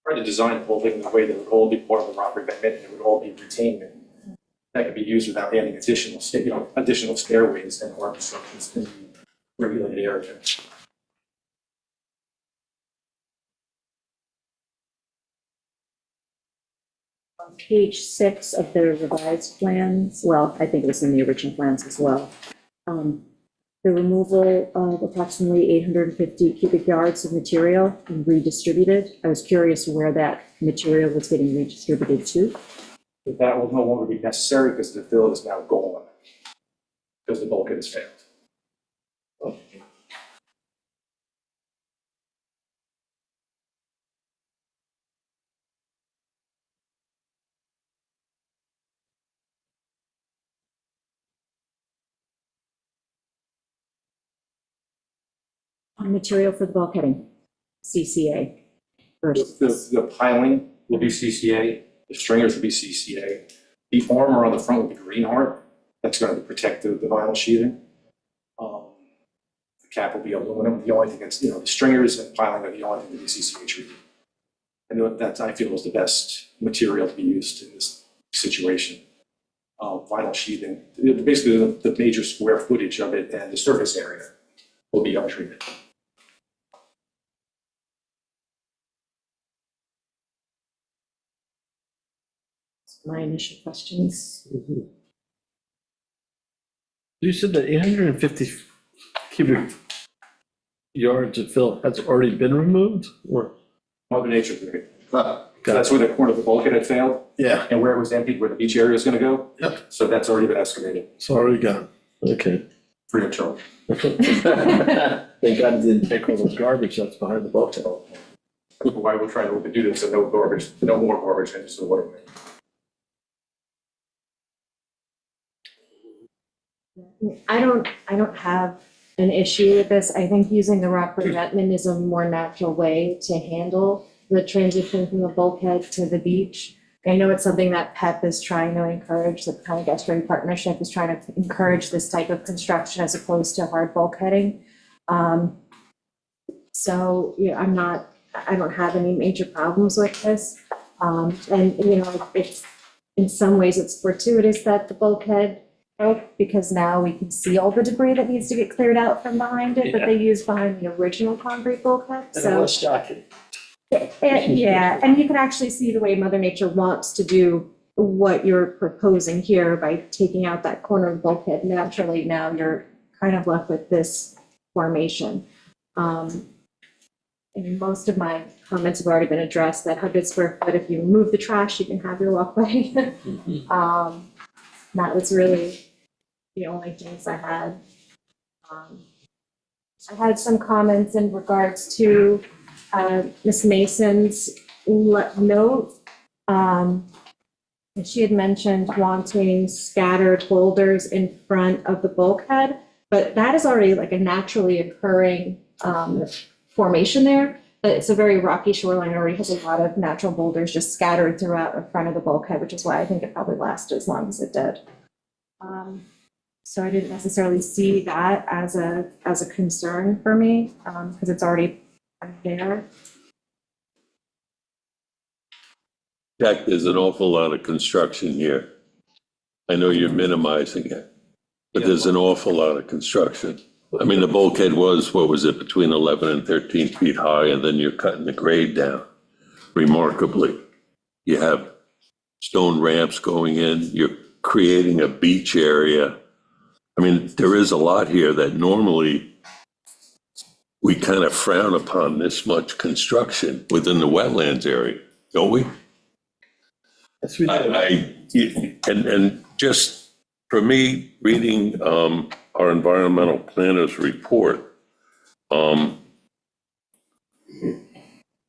H: Try to design the whole thing in a way that would all be part of the property amendment, and it would all be retained. That could be used without adding additional stairways and or obstructions in the regulated area.
B: On page 6 of the revised plans, well, I think it was in the original plans as well, the removal of approximately 850 cubic yards of material and redistributed. I was curious where that material was getting redistributed to.
H: But that will no longer be necessary because the fill is now gone, because the bulkhead has failed.
B: Material for the bulkheading, CCA.
H: The piling will be CCA, the stringers will be CCA. The armor on the front will be green heart. That's going to protect the vinyl sheathing. The cap will be aluminum. The only thing that's, the stringers and piling are the only thing to be CCA treated. And that I feel is the best material to be used in this situation. vinyl sheathing. Basically, the major square footage of it and the surface area will be untreated.
B: My initial questions.
E: You said that 850 cubic yards of fill has already been removed, or?
H: Mother Nature did it. That's where the corner of the bulkhead had failed,
E: Yeah,
H: and where it was emptied, where the beach area is gonna go.
E: Yep.
H: So that's already been excavated,
E: it's already gone. Okay.
H: free of charge.
E: Thank God it didn't take all the garbage that's behind the bulkhead.
H: Why we're trying to do this, so no garbage, no more garbage into the waterway.
B: I don't have an issue with this. I think using the rock revetment is a more natural way to handle the transition from the bulkhead to the beach. I know it's something that PEP is trying to encourage, the Pelican Estuary Partnership is trying to encourage this type of construction as opposed to hard bulkheading. So, yeah, I don't have any major problems with this. And, you know, it's, in some ways, it's fortuitous that the bulkhead broke, because now we can see all the debris that needs to get cleared out from behind it that they used behind the original concrete bulkhead,
E: And it
B: so.
E: was shocking.
B: Yeah, and you can actually see the way Mother Nature wants to do what you're proposing here by taking out that corner of the bulkhead. Naturally, now you're kind of left with this formation. And most of my comments have already been addressed, that 100 square foot, if you remove the trash, you can have your walkway. That was really the only things I had. I had some comments in regards to Ms. Mason's note. And she had mentioned wanting scattered boulders in front of the bulkhead, but that is already like a naturally occurring formation there. But it's a very rocky shoreline, already has a lot of natural boulders just scattered throughout in front of the bulkhead, which is why I think it probably lasted as long as it did. So I didn't necessarily see that as a concern for me, because it's already there.
C: Jack, there's an awful lot of construction here. I know you're minimizing it, but there's an awful lot of construction. I mean, the bulkhead was, what was it, between 11 and 13 feet high, and then you're cutting the grade down remarkably. You have stone ramps going in, you're creating a beach area. I mean, there is a lot here that normally we kind of frown upon this much construction within the wetlands area, don't we?
E: Yes, we did.
C: And just for me, reading our environmental planner's report, the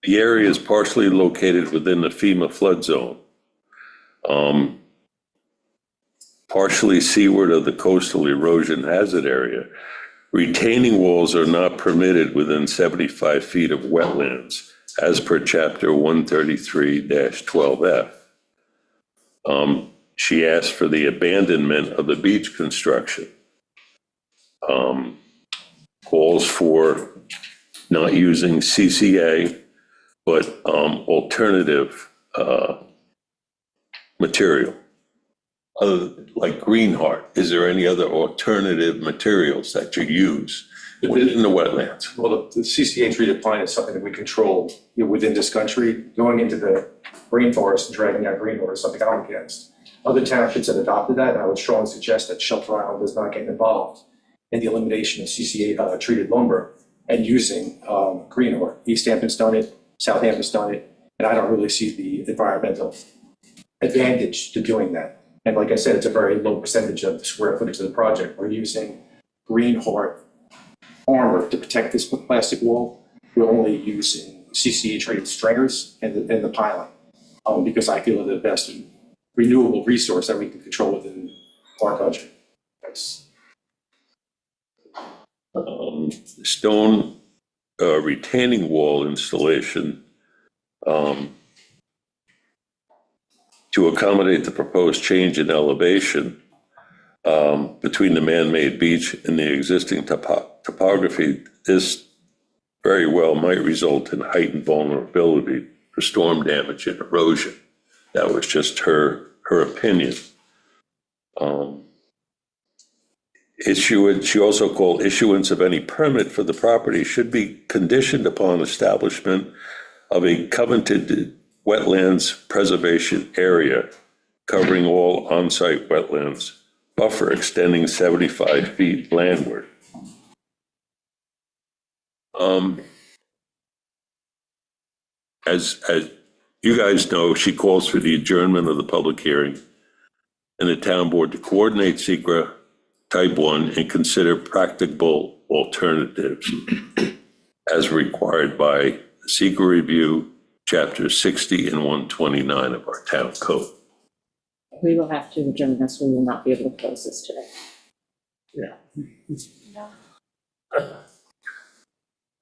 C: area is partially located within the FEMA flood zone, partially seaward of the coastal erosion hazard area. Retaining walls are not permitted within 75 feet of wetlands, as per chapter 133-12F. She asked for the abandonment of the beach construction. Calls for not using CCA, but alternative material. Like Greenheart, is there any other alternative materials that you use within the wetlands?
H: Well, the CCA treated pine is something that we control within this country. Going into the rainforest and dragging out greenwood is something I'm against. Other townships have adopted that, and I would strongly suggest that Shelter Island does not get involved in the elimination of CCA treated lumber and using greenwood. East Hampton's done it, Southampton's done it, and I don't really see the environmental advantage to doing that. And like I said, it's a very low percentage of the square footage of the project. We're using Greenheart armor to protect this plastic wall. We're only using CCA treated stringers and the piling, because I feel they're the best renewable resource that we can control within our budget.
C: Stone retaining wall installation to accommodate the proposed change in elevation between the man-made beach and the existing topography. This very well might result in heightened vulnerability for storm damage and erosion. That was just her opinion. Issuance, she also called issuance of any permit for the property should be conditioned upon establishment of a covenanted wetlands preservation area covering all on-site wetlands, buffer extending 75 feet landward. As you guys know, she calls for the adjournment of the public hearing and the town board to coordinate SECRA type 1 and consider practicable alternatives as required by the SECRA review, chapter 60 and 129 of our town code.
I: We will have to adjourn this. We will not be able to close this today.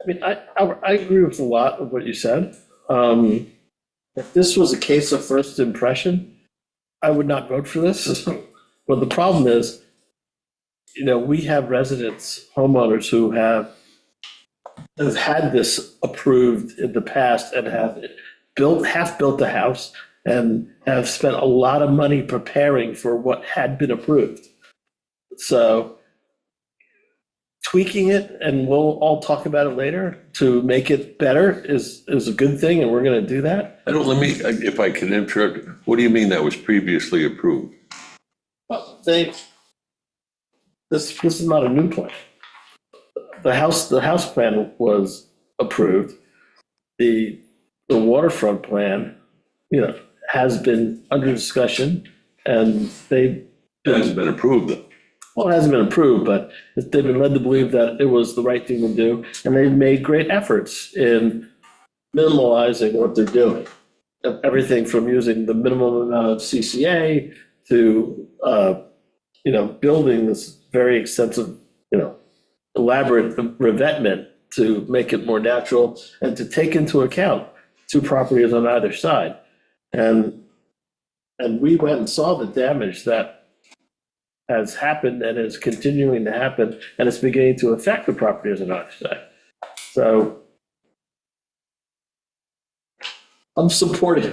E: I mean, I agree with a lot of what you said. If this was a case of first impression, I would not vote for this. But the problem is, you know, we have residents, homeowners who have had this approved in the past and have built a house and have spent a lot of money preparing for what had been approved. So tweaking it, and we'll all talk about it later, to make it better is a good thing, and we're gonna do that.
C: Let me, if I can interrupt, what do you mean that was previously approved?
E: This is not a new plan. The house plan was approved. The waterfront plan, you know, has been under discussion, and
C: It hasn't been approved though.
E: well, it hasn't been approved, but they've been led to believe that it was the right thing to do, and they've made great efforts in minimalizing what they're doing. Everything from using the minimum amount of CCA to, you know, building this very extensive, you know, elaborate revetment to make it more natural and to take into account two properties on either side. And we went and saw the damage that has happened and is continuing to happen, and it's beginning to affect the properties on either side. So I'm in support of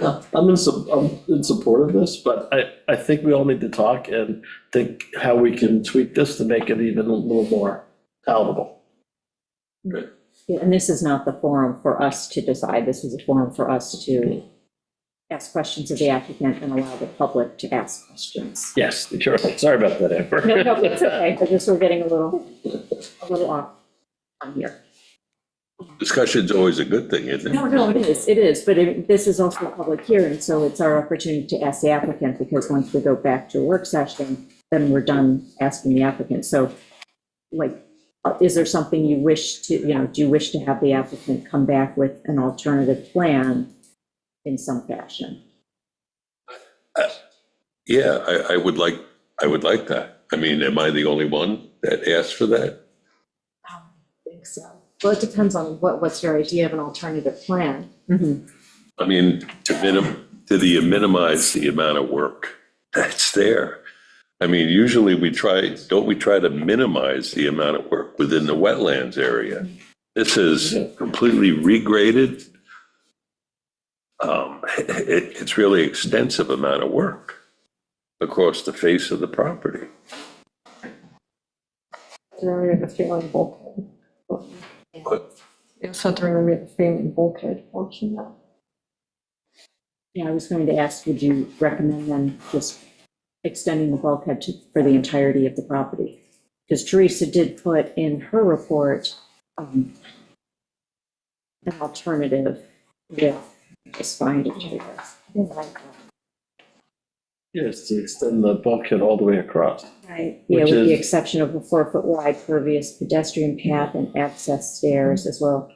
E: this, but I think we all need to talk and think how we can tweak this to make it even a little more palatable.
I: Yeah, and this is not the forum for us to decide. This is a forum for us to ask questions of the applicant and allow the public to ask questions.
E: Yes, sure. Sorry about that, Amber.
I: No, it's okay. I just, we're getting a little off on here.
C: Discussion's always a good thing, isn't it?
I: No, it is, but this is also a public hearing, so it's our opportunity to ask the applicant, because once we go back to a work session, then we're done asking the applicant. So, like, is there something you wish to, you know, do you wish to have the applicant come back with an alternative plan in some fashion?
C: Yeah, I would like that. I mean, am I the only one that asked for that?
I: I don't think so.
B: Well, it depends on what's your idea of an alternative plan.
C: I mean, to minimize the amount of work that's there. I mean, usually don't we try to minimize the amount of work within the wetlands area? This is completely regraded. It's really extensive amount of work across the face of the property.
F: Remember the failing bulkhead. You also have to remember the failing bulkhead portion now.
I: Yeah, I was going to ask, would you recommend then just extending the bulkhead for the entirety of the property? Because Teresa did put in her report an alternative with, just find it here.
E: Yes, to extend the bulkhead all the way across.
I: Right, yeah,
E: Which
I: with the
E: is-
I: exception of a 4-foot wide pervious pedestrian path and access stairs as well.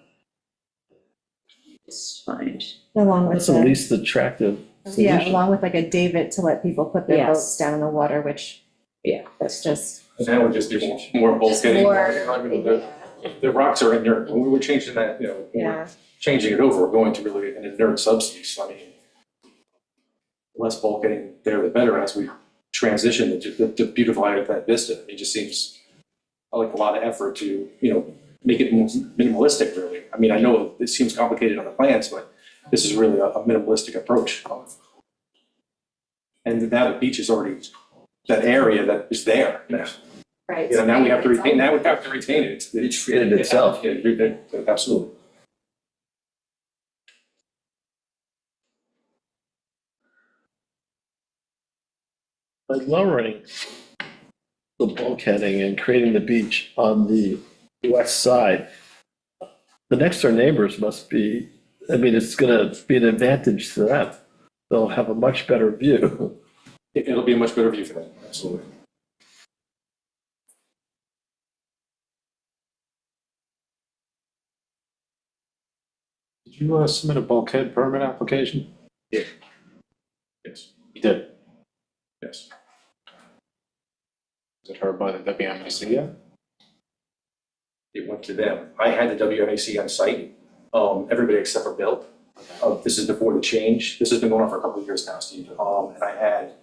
I: Just find,
B: Along with
E: That's the
B: the,
E: least attractive
B: yeah,
E: solution.
B: along with like a davit to let people put their
I: Yes.
B: boats down in the water, which,
I: yeah,
B: that's just.
H: And that would just be more bulkheading.
B: More-
H: The rocks are inert. When we were changing that, you know, when we're
B: Yeah,
H: changing it over, we're going to really an inert substance. I mean, less bulkheading there, the better as we transition to beautify that vista. It just seems like a lot of effort to, you know, make it more minimalistic, really. I mean, I know it seems complicated on the plans, but this is really a minimalistic approach. And now the beach is already that area that is there now.
B: Right.
H: You know, now we have to retain it.
E: It's created itself.
H: Yeah, absolutely.
E: By lowering the bulkheading and creating the beach on the west side, the next door neighbors must be, I mean, it's gonna be an advantage to them. They'll have a much better view.
H: It'll be a much better view for them, absolutely.
A: Did you submit a bulkhead permit application?
H: Yes,
A: You did.
H: yes.
A: Is it heard by the WMAC yet?
H: It went to them. I had the WMAC on site, everybody except for Bill. This is before the change. This has been going on for a couple of years now, Steve. And I had,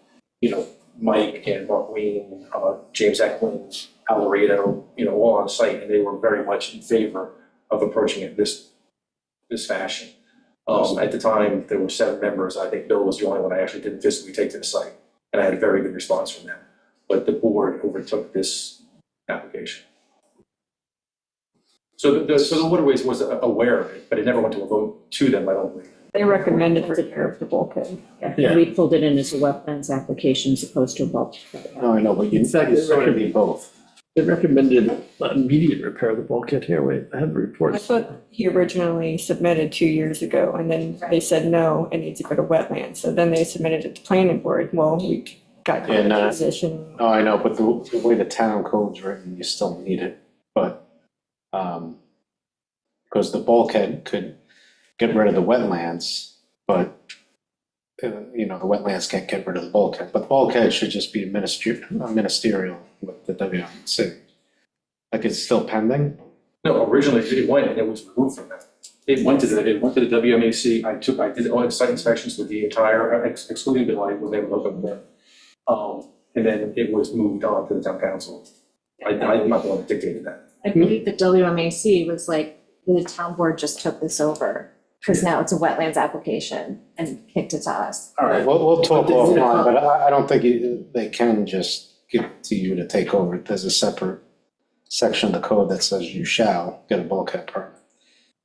H: you know, Mike and Mark Ween, James Eklund, Al Laredo, you know, all on site, and they were very much in favor of approaching it this fashion. At the time, there were 7 members. I think Bill was the only one I actually didn't physically take to the site, and I had a very good response from them. But the board overtook this application. So the Waterways was aware of it, but it never went to a vote to them, I don't believe.
F: They recommended repair of the bulkhead.
E: Yeah.
I: We pulled it in as a wetlands application as opposed to a bulk.
A: No, I know, but you,
E: In fact,
A: you
E: it's
A: sort of
E: already-
A: need both.
E: They recommended immediate repair of the bulkhead here. Wait, I have the
F: I
E: reports.
F: thought he originally submitted 2 years ago, and then they said, no, it needs to go to wetlands. So then they submitted it to planning board. Well, we got
A: Yeah, no.
F: position.
A: No, I know, but the way the town code's written, you still need it, but, because the bulkhead could get rid of the wetlands, but, you know, the wetlands can't get rid of the bulkhead, but the bulkhead should just be ministerial with the WMC. Like, it's still pending?
H: No, originally it went and it was removed from that. It went to the WMAC. I did all the site inspections with the entire, excluding Bill, when they were looking there. And then it was moved on to the town council. I'm not the one that dictated that.
B: I believe the WMAC was like, the town board just took this over, because now it's a wetlands application and kicked it to us.
A: All right, we'll talk offline, but I don't think they can just give it to you to take over. There's a separate section of the code that says you shall get a bulkhead permit.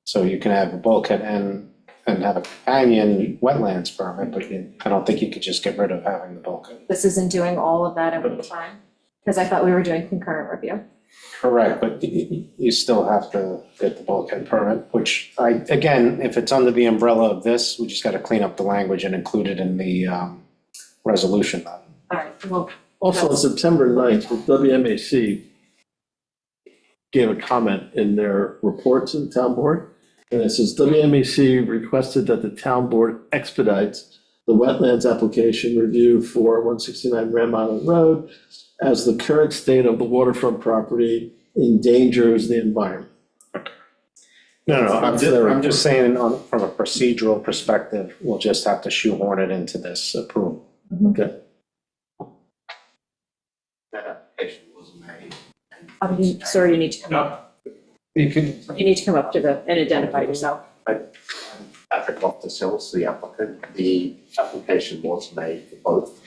A: So you can have a bulkhead and have a companion wetlands permit, but I don't think you could just get rid of having the bulkhead.
B: This isn't doing all of that at one time, because I thought we were doing concurrent review.
A: Correct, but you still have to get the bulkhead permit, which again, if it's under the umbrella of this, we just gotta clean up the language and include it in the resolution.
B: All right, well,
E: Also, on September 9th, the WMAC gave a comment in their report to the town board. And it says, WMAC requested that the town board expedites the wetlands application review for 169 Ram Island Road, as the current state of the waterfront property endangers the environment.
A: No,
E: That's their
A: I'm just saying from a procedural perspective, we'll just have to shoehorn it into this approval.
E: Okay.
J: That application was made.
B: sorry, you need to come up,
A: You can,
B: you need to come up to and identify yourself.
J: Patrick Loftus-Hills, the applicant, the application was made for both,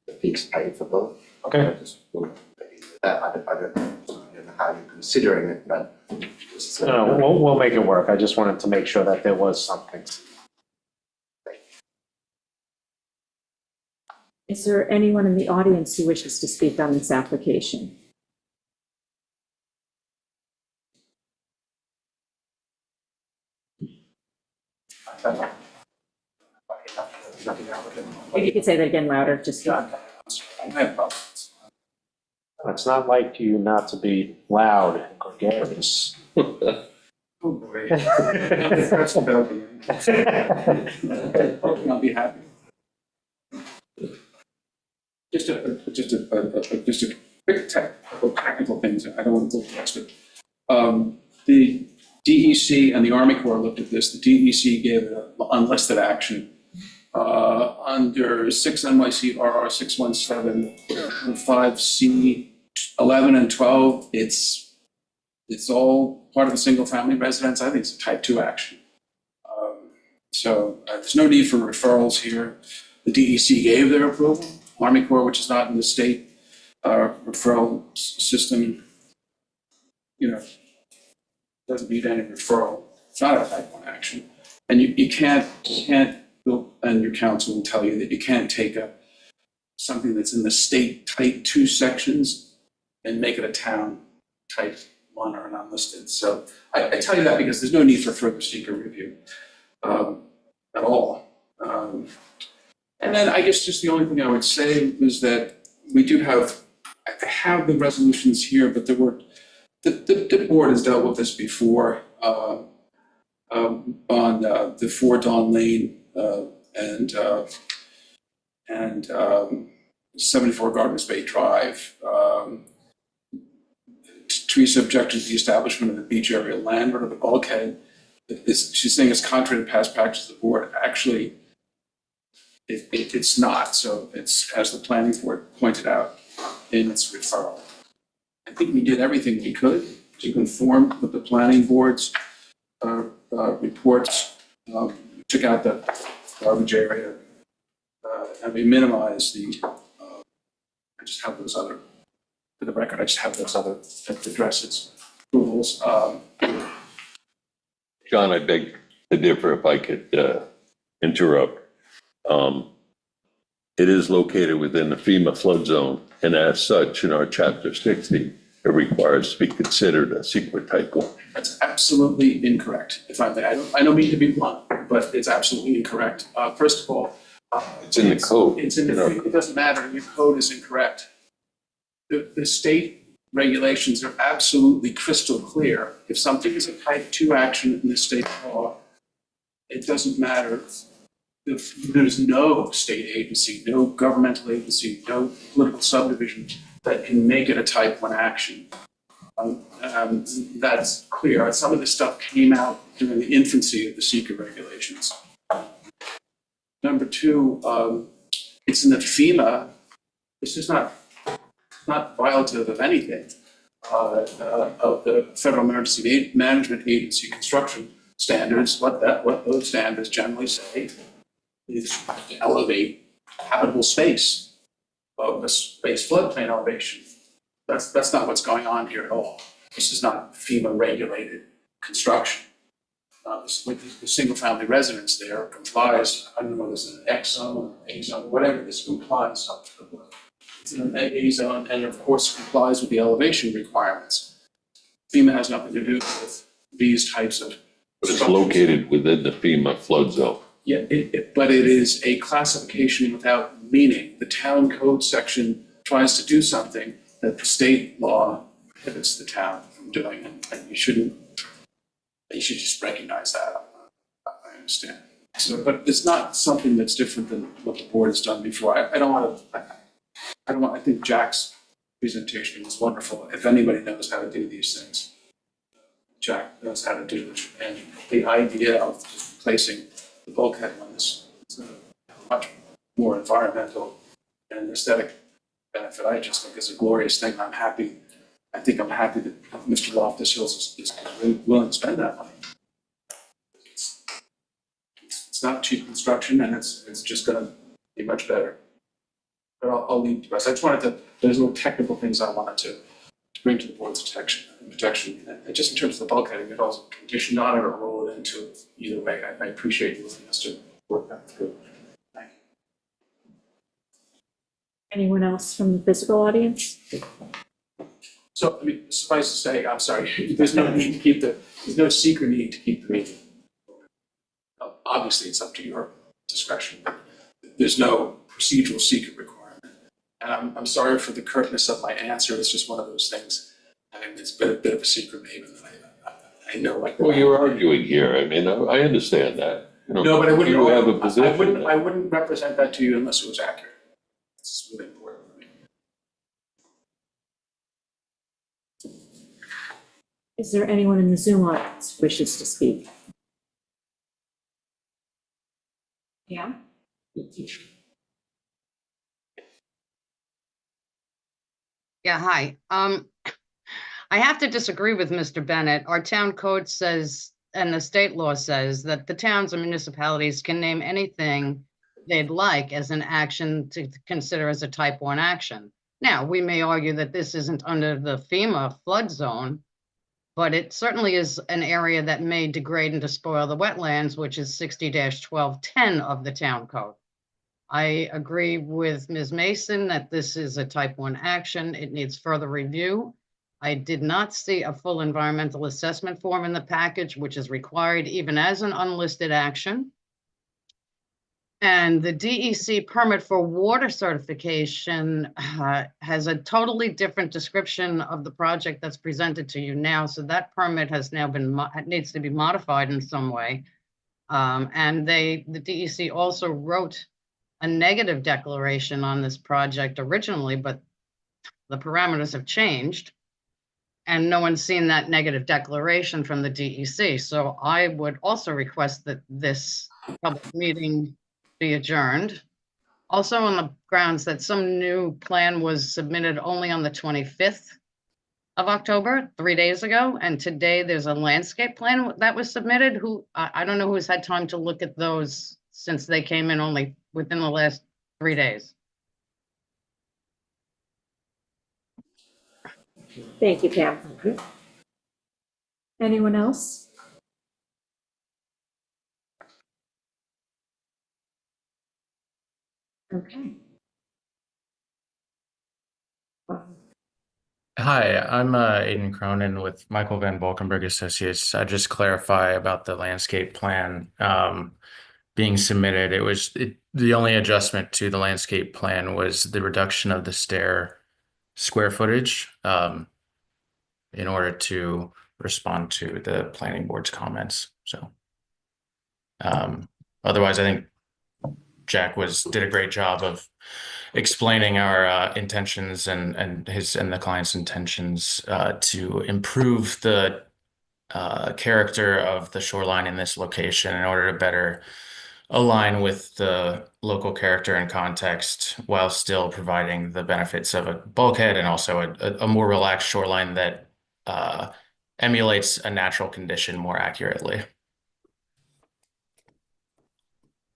J: the fees paid for both.
A: okay.
J: I just wouldn't be that, I don't know how you're considering it, but.
A: No, we'll make it work. I just wanted to make sure that there was something.
I: Is there anyone in the audience who wishes to speak on this application? If you could say that again louder, just.
A: It's not like you not to be loud and gregarious.
H: Oh, boy. That's about the end. I'll be happy. Just a quick technical things. I don't want to go past it. The DEC and the Army Corps looked at this. The DEC gave it an unlisted action. Under 6 NYC RR 617, 5C 11 and 12, it's all part of a single family residence. I think it's a type 2 action. So there's no need for referrals here. The DEC gave their approval. Army Corps, which is not in the state,
K: referral system, doesn't need any referral. It's not a type 1 action. And you can't, and your counsel will tell you that you can't take something that's in the state type 2 sections and make it a town type 1 or an unlisted. So I tell you that because there's no need for further seeker review at all. And then I guess just the only thing I would say was that we do have, I have the resolutions here, but there were, the board has dealt with this before on the 4 Dawn Lane and 74 Gardens Bay Drive. Teresa objected to the establishment of the beach area landward of the bulkhead. She's saying it's contrary to past practice of the board. Actually, it's not. So it's, as the planning board pointed out in its referral. I think we did everything we could to conform with the planning board's reports. We took out the garbage area and we minimized the, I just have those other, for the record, I just have those other addresses, approvals.
C: John, I beg to differ if I could interrupt. It is located within the FEMA flood zone, and as such, in our chapter 60, it requires to be considered a secret type 1.
K: That's absolutely incorrect. If I may, I don't mean to be blunt, but it's absolutely incorrect. First of all,
C: It's in the code.
K: It's in the, it doesn't matter, your code is incorrect. The state regulations are absolutely crystal clear. If something is a type 2 action in the state law, it doesn't matter. There's no state agency, no governmental agency, no political subdivision that can make it a type 1 action. That's clear. Some of this stuff came out during the infancy of the seeker regulations. Number 2, it's in the FEMA. This is not violative of anything of the Federal Emergency Management Agency construction standards. What those standards generally say is to elevate habitable space of the space floodplain elevation. That's not what's going on here at all. This is not FEMA regulated construction. The single family residence there complies, I don't know whether it's an X zone or A zone, whatever this complies. It's in an A zone and of course complies with the elevation requirements. FEMA has nothing to do with these types of.
C: But it's located within the FEMA flood zone.
K: Yeah, but it is a classification without meaning. The town code section tries to do something that the state law prohibits the town from doing, and you should just recognize that. I understand. So, but it's not something that's different than what the board has done before. I think Jack's presentation was wonderful. If anybody knows how to do these things, Jack knows how to do it. And the idea of just replacing the bulkhead on this is a much more environmental and aesthetic benefit. I just think it's a glorious thing. I'm happy that Mr. Loftus Hills is willing to spend that money. It's not cheap construction and it's just gonna be much better. But I'll leave the rest. I just wanted to, there's little technical things I wanted to bring to the board's protection. And just in terms of the bulkheading, it also conditioned on it or roll it into it. Either way, I appreciate you willingness to work that through. Thank you.
I: Anyone else from the physical audience?
K: So, I mean, suffice to say, I'm sorry, there's no need to keep there's no secret need to keep the meeting. Obviously, it's up to your discretion, but there's no procedural secret requirement. And I'm sorry for the curtness of my answer. It's just one of those things. I mean, it's been a bit of a secret maven that I know. Like,
C: Well, you're arguing here. I mean, I understand that. You know,
K: no, but I wouldn't.
C: You have a position.
K: I wouldn't represent that to you unless it was accurate. It's really important for me.
I: Is there anyone in the Zoom audience who wishes to speak? Yeah?
L: Yeah, hi. I have to disagree with Mr. Bennett. Our town code says, and the state law says, that the towns and municipalities can name anything they'd like as an action to consider as a type 1 action. Now, we may argue that this isn't under the FEMA flood zone, but it certainly is an area that may degrade and despoil the wetlands, which is 60-1210 of the town code. I agree with Ms. Mason that this is a type 1 action. It needs further review. I did not see a full environmental assessment form in the package, which is required even as an unlisted action. And the DEC permit for water certification has a totally different description of the project that's presented to you now. So that permit has now been, needs to be modified in some way. And the DEC also wrote a negative declaration on this project originally, but the parameters have changed. And no one's seen that negative declaration from the DEC. So I would also request that this public meeting be adjourned. Also on the grounds that some new plan was submitted only on the 25th of October, 3 days ago. And today there's a landscape plan that was submitted. I don't know who's had time to look at those since they came in only within the last 3 days.
I: Thank you, Pam.
B: Anyone else?
I: Okay.
M: Hi, I'm Aiden Cronin with Michael Van Valkenburg Associates. I just clarify about the landscape plan being submitted. The only adjustment to the landscape plan was the reduction of the stair square footage in order to respond to the planning board's comments. So otherwise, I think Jack did a great job of explaining our intentions and the client's intentions to improve the character of the shoreline in this location in order to better align with the local character and context while still providing the benefits of a bulkhead and also a more relaxed shoreline that emulates a natural condition more accurately.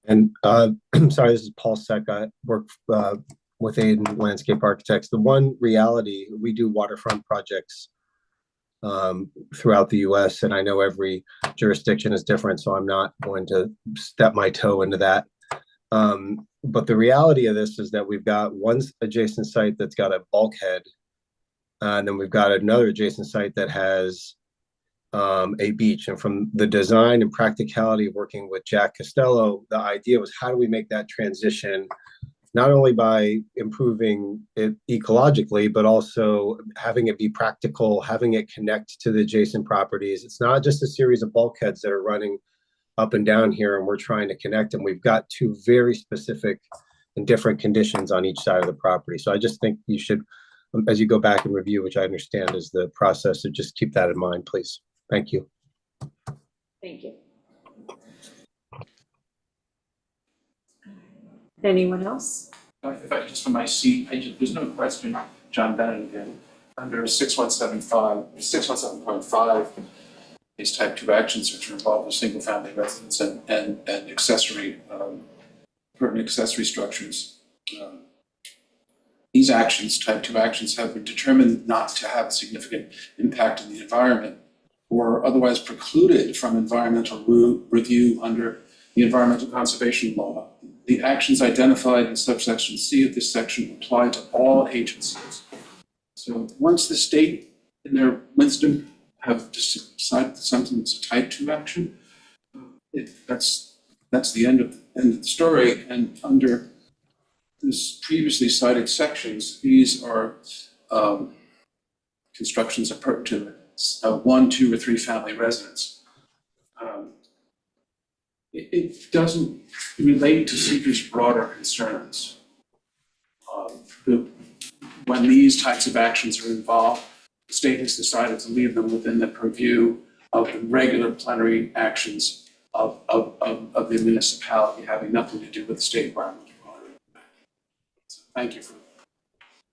N: And sorry, this is Paul Seck. I work with Aiden Landscape Architects. The one reality, we do waterfront projects throughout the US, and I know every jurisdiction is different, so I'm not going to step my toe into that. But the reality of this is that we've got one adjacent site that's got a bulkhead, and then we've got another adjacent site that has a beach. And from the design and practicality of working with Jack Costello, the idea was how do we make that transition not only by improving it ecologically, but also having it be practical, having it connect to the adjacent properties. It's not just a series of bulkheads that are running up and down here and we're trying to connect them. We've got two very specific and different conditions on each side of the property. So I just think you should, as you go back and review, which I understand is the process, so just keep that in mind, please. Thank you.
I: Thank you. Anyone else?
K: If I just from my seat, there's no question, John Bennett again, under 6175, these type 2 actions which involve a single family residence and accessory, permanent accessory structures. These actions, type 2 actions, have been determined not to have a significant impact on the environment or otherwise precluded from environmental review under the Environmental Conservation Law. The actions identified in subsection C of this section apply to all agencies. So once the state, in their wisdom, have decided that something is a type 2 action, that's the end of the story. And under this previously cited sections, these are constructions appropriate to 1, 2, or 3 family residence. It doesn't relate to seekers' broader concerns. When these types of actions are involved, the state has decided to leave them within the purview of the regular plenary actions of the municipality, having nothing to do with the state environmental quality. So thank you for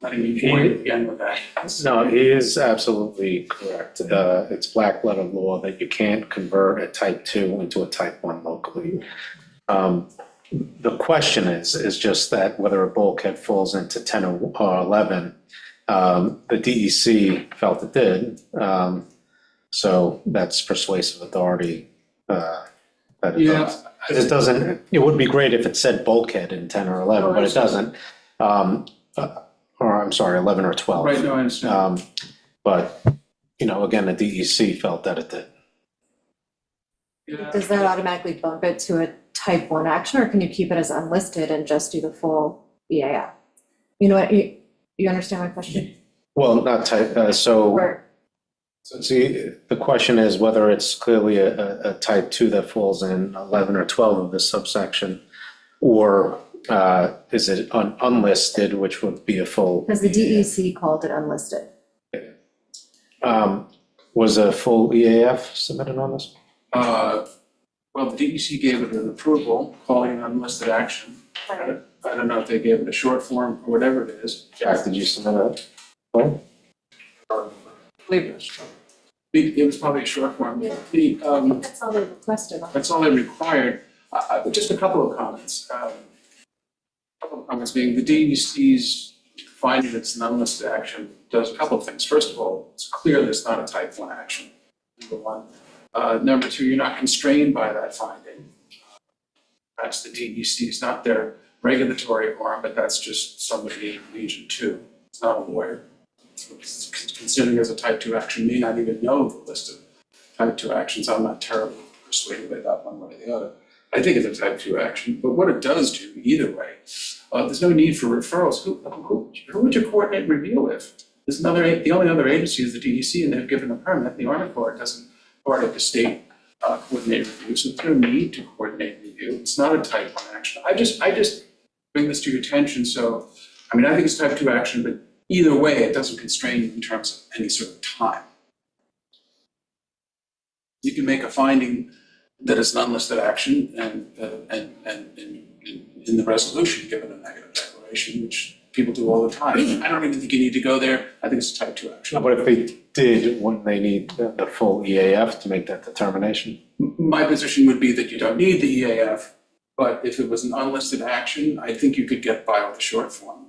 K: letting me begin with that.
J: No, he is absolutely correct. It's black letter law that you can't convert a type 2 into a type 1 locally.
A: the question is just that whether a bulkhead falls into 10 or 11. The DEC felt it did. So that's persuasive authority that it does. It doesn't, it would be great if it said bulkhead in 10 or 11, but it doesn't. Or I'm sorry, 11 or 12.
K: Right, no, I understand.
A: But, you know, again, the DEC felt that it did.
K: Yeah.
B: Does that automatically bump it to a type 1 action, or can you keep it as unlisted and just do the full EAF? You know what, you understand my question?
A: Well, not type, so.
B: Or-
A: So see, the question is whether it's clearly a type 2 that falls in 11 or 12 of this subsection, or is it unlisted, which would be a full.
B: Because the DEC called it unlisted.
A: Was a full EAF submitted on this?
K: Well, the DEC gave it an approval, calling it unlisted action. I don't know if they gave it a short form or whatever it is.
A: Jack, did you submit a full?
K: It was probably a short form.
B: That's all they requested.
K: That's all they required. Just a couple of comments. Couple of comments being the DEC's finding it's an unlisted action does a couple of things. First of all, it's clear that it's not a type 1 action, number one. Number two, you're not constrained by that finding. That's the DEC, it's not their regulatory arm, but that's just somebody in Region 2. It's not a lawyer. It's considering as a type 2 action, may not even know the list of type 2 actions. I'm not terribly persuaded by that one way or the other. I think it's a type 2 action, but what it does do, either way, there's no need for referrals. Who would you coordinate review with? There's the only other agency is the DEC, and they've given a permit. The Army Corps doesn't part of the state coordinate review, so there's no need to coordinate review. It's not a type 1 action. I just bring this to your attention. So, I mean, I think it's type 2 action, but either way, it doesn't constrain you in terms of any sort of time. You can make a finding that it's an unlisted action and in the resolution, given a negative declaration, which people do all the time. I don't even think you need to go there. I think it's a type 2 action.
A: No, but if they did, wouldn't they need the full EAF to make that determination?
K: My position would be that you don't need the EAF, but if it was an unlisted action, I think you could get by with the short form.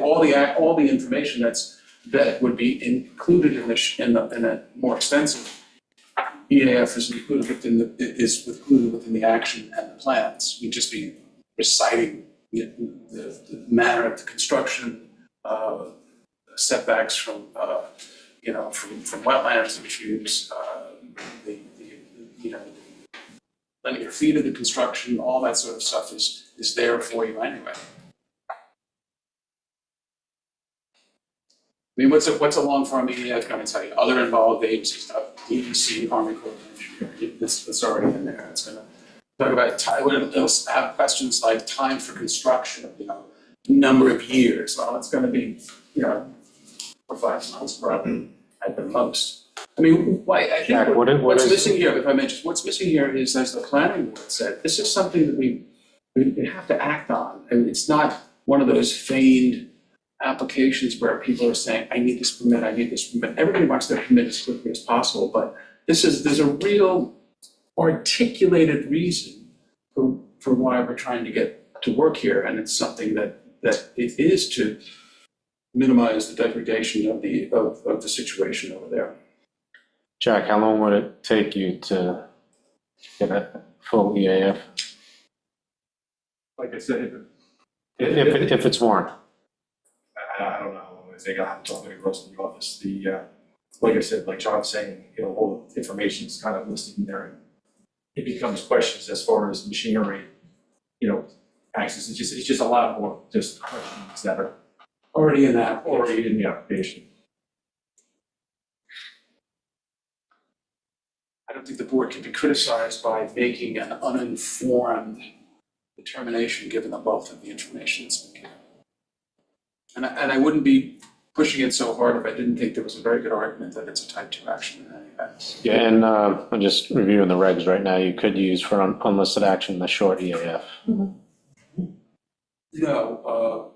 K: All the information that would be included in a more extensive EAF is included within the action and the plans. You'd just be reciting the manner of the construction, setbacks from wetlands issues, linear feet of the construction, all that sort of stuff is there for you anyway. I mean, what's a long form EAF going to tell you? Other involved agencies, DEC, Army Corps of Engineers, it's already in there. It's going to talk about time. It'll have questions like time for construction, number of years. Well, it's going to be, 4 or 5 months probably at the most. I mean, I think what's missing here, if I may just, what's missing here is, as the planning board said, this is something that we have to act on. I mean, it's not one of those feigned applications where people are saying, I need this permit, I need this permit. Everybody wants their permit as quickly as possible, but there's a real articulated reason for why we're trying to get to work here, and it's something that it is to minimize the degradation of the situation over there.
A: Jack, how long would it take you to get a full EAF?
H: Like I said,
A: If it's warrant?
H: I don't know how long it's taking. I have to talk to the girls in the office. Like I said, like John's saying, all the information is kind of listed in there. And it becomes questions as far as machinery, access. It's just a lot more just questions that are
K: Already in that.
H: already in the application.
K: I don't think the board can be criticized by making an uninformed determination given the bulk of the information that's been given. And I wouldn't be pushing it so hard if I didn't think there was a very good argument that it's a type 2 action in any event.
A: Yeah, and I'm just reviewing the regs right now. You could use for unlisted action the short EAF.
K: No.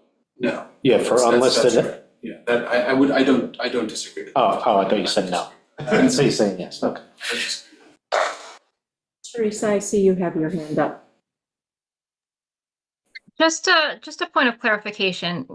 A: Yeah, for unlisted.
K: Right. Yeah, that I don't disagree with that.
A: Oh, I thought you said no. So you're saying yes, okay.
B: Teresa, I see you have your hand up.
G: Just a point of clarification.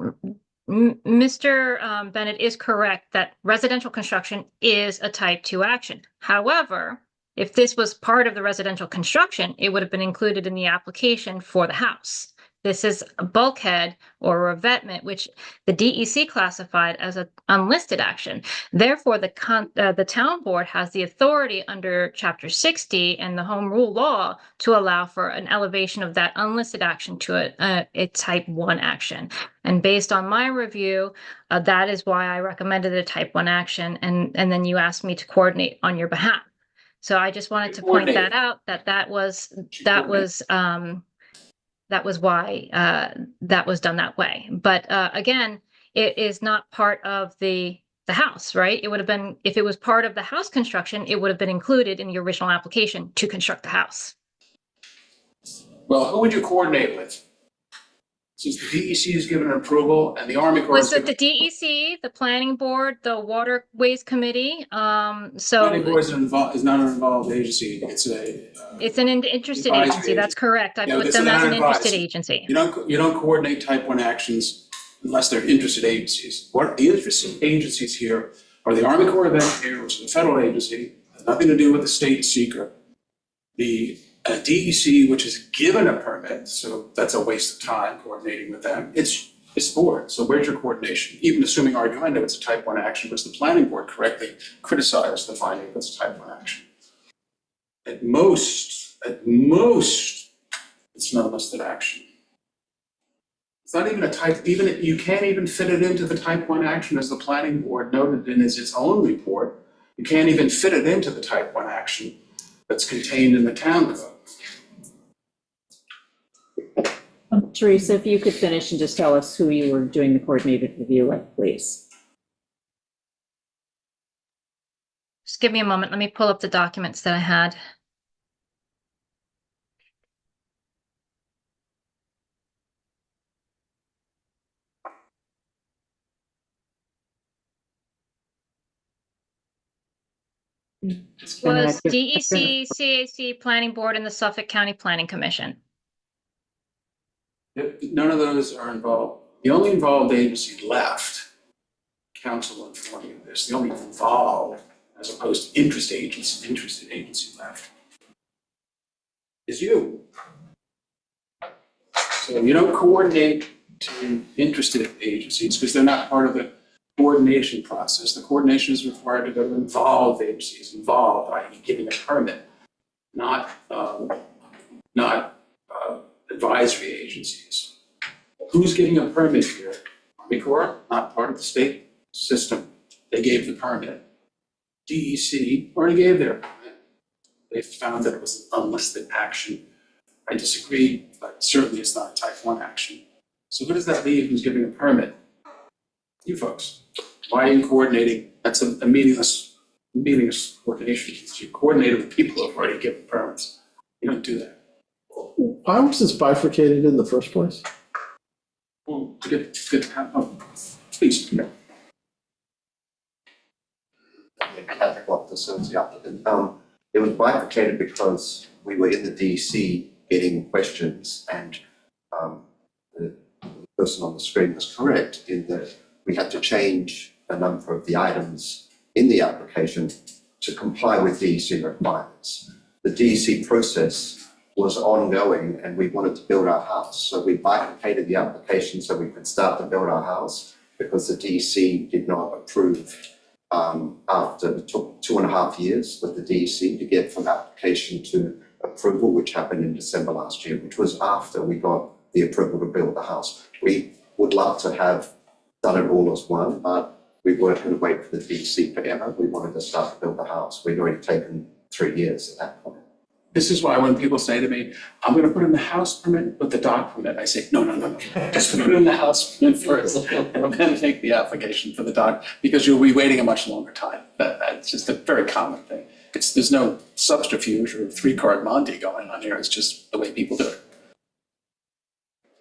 G: Mr. Bennett is correct that residential construction is a type 2 action. However, if this was part of the residential construction, it would have been included in the application for the house. This is a bulkhead or a revetment, which the DEC classified as an unlisted action. Therefore, the town board has the authority under Chapter 60 and the home rule law to allow for an elevation of that unlisted action to a type 1 action. And based on my review, that is why I recommended a type 1 action. And then you asked me to coordinate on your behalf. So I just wanted to point that out, that was why that was done that way. But again, it is not part of the house, right? It would have been, if it was part of the house construction, it would have been included in the original application to construct the house.
K: Well, who would you coordinate with? Since the DEC has given an approval and the Army Corps.
G: Was with the DEC, the planning board, the waterways committee, so.
K: Planning board is not an involved agency, it's
G: It's an interested
K: advisory
G: agency, that's correct. I
K: Yeah,
G: put
K: this
G: them
K: is
G: as
K: not
G: an interested
K: advisory.
G: agency.
K: You don't coordinate type 1 actions unless they're interested agencies. What the interested agencies here are the Army Corps of Engineers, which is a federal agency, has nothing to do with the state seeker. The DEC, which is given a permit, so that's a waste of time coordinating with them. It's board, so where's your coordination? Even assuming arguendo, it's a type 1 action, which the planning board correctly criticized the finding that it's a type 1 action. At most, it's not listed action. It's not even a type, you can't even fit it into the type 1 action as the planning board noted in its own report. You can't even fit it into the type 1 action that's contained in the town code.
I: Teresa, if you could finish and just tell us who you were doing the coordinated review with, please.
G: Just give me a moment, let me pull up the documents that I had. Was DEC, CAC, Planning Board, and the Suffolk County Planning Commission.
K: None of those are involved. The only involved agency left, council informed you of this, the only involved, as opposed to interested agency left, is you. So you don't coordinate to interested agencies because they're not part of the coordination process. The coordination is required to go to involved agencies, i.e. giving a permit, not advisory agencies. Who's getting a permit here? Army Corps, not part of the state system. They gave the permit. DEC already gave their permit. They found that it was an unlisted action. I disagree, but certainly it's not a type 1 action. So who does that leave who's giving a permit? You folks. Why are you coordinating? That's a meaningless coordination. You coordinate with people who have already given permits. You don't do that.
E: Why was this bifurcated in the first place?
K: Well, please.
J: Patrick Loftus, the applicant. It was bifurcated because we were in the DEC getting questions, and the person on the screen was correct in that we had to change a number of the items in the application to comply with DEC requirements. The DEC process was ongoing and we wanted to build our house. So we bifurcated the application so we could start to build our house because the DEC did not approve after it took 2.5 years with the DEC to get from application to approval, which happened in December last year, which was after we got the approval to build the house. We would love to have done it all as one, but we weren't going to wait for the DEC forever. We wanted to start to build the house. We'd already taken 3 years at that point.
K: This is why when people say to me, I'm going to put in the house permit with the dock permit, I say, no. Just put in the house permit first and then take the application for the dock because you'll be waiting a much longer time. That's just a very common thing. There's no subterfuge or 3-card Monte going on here. It's just the way people do it.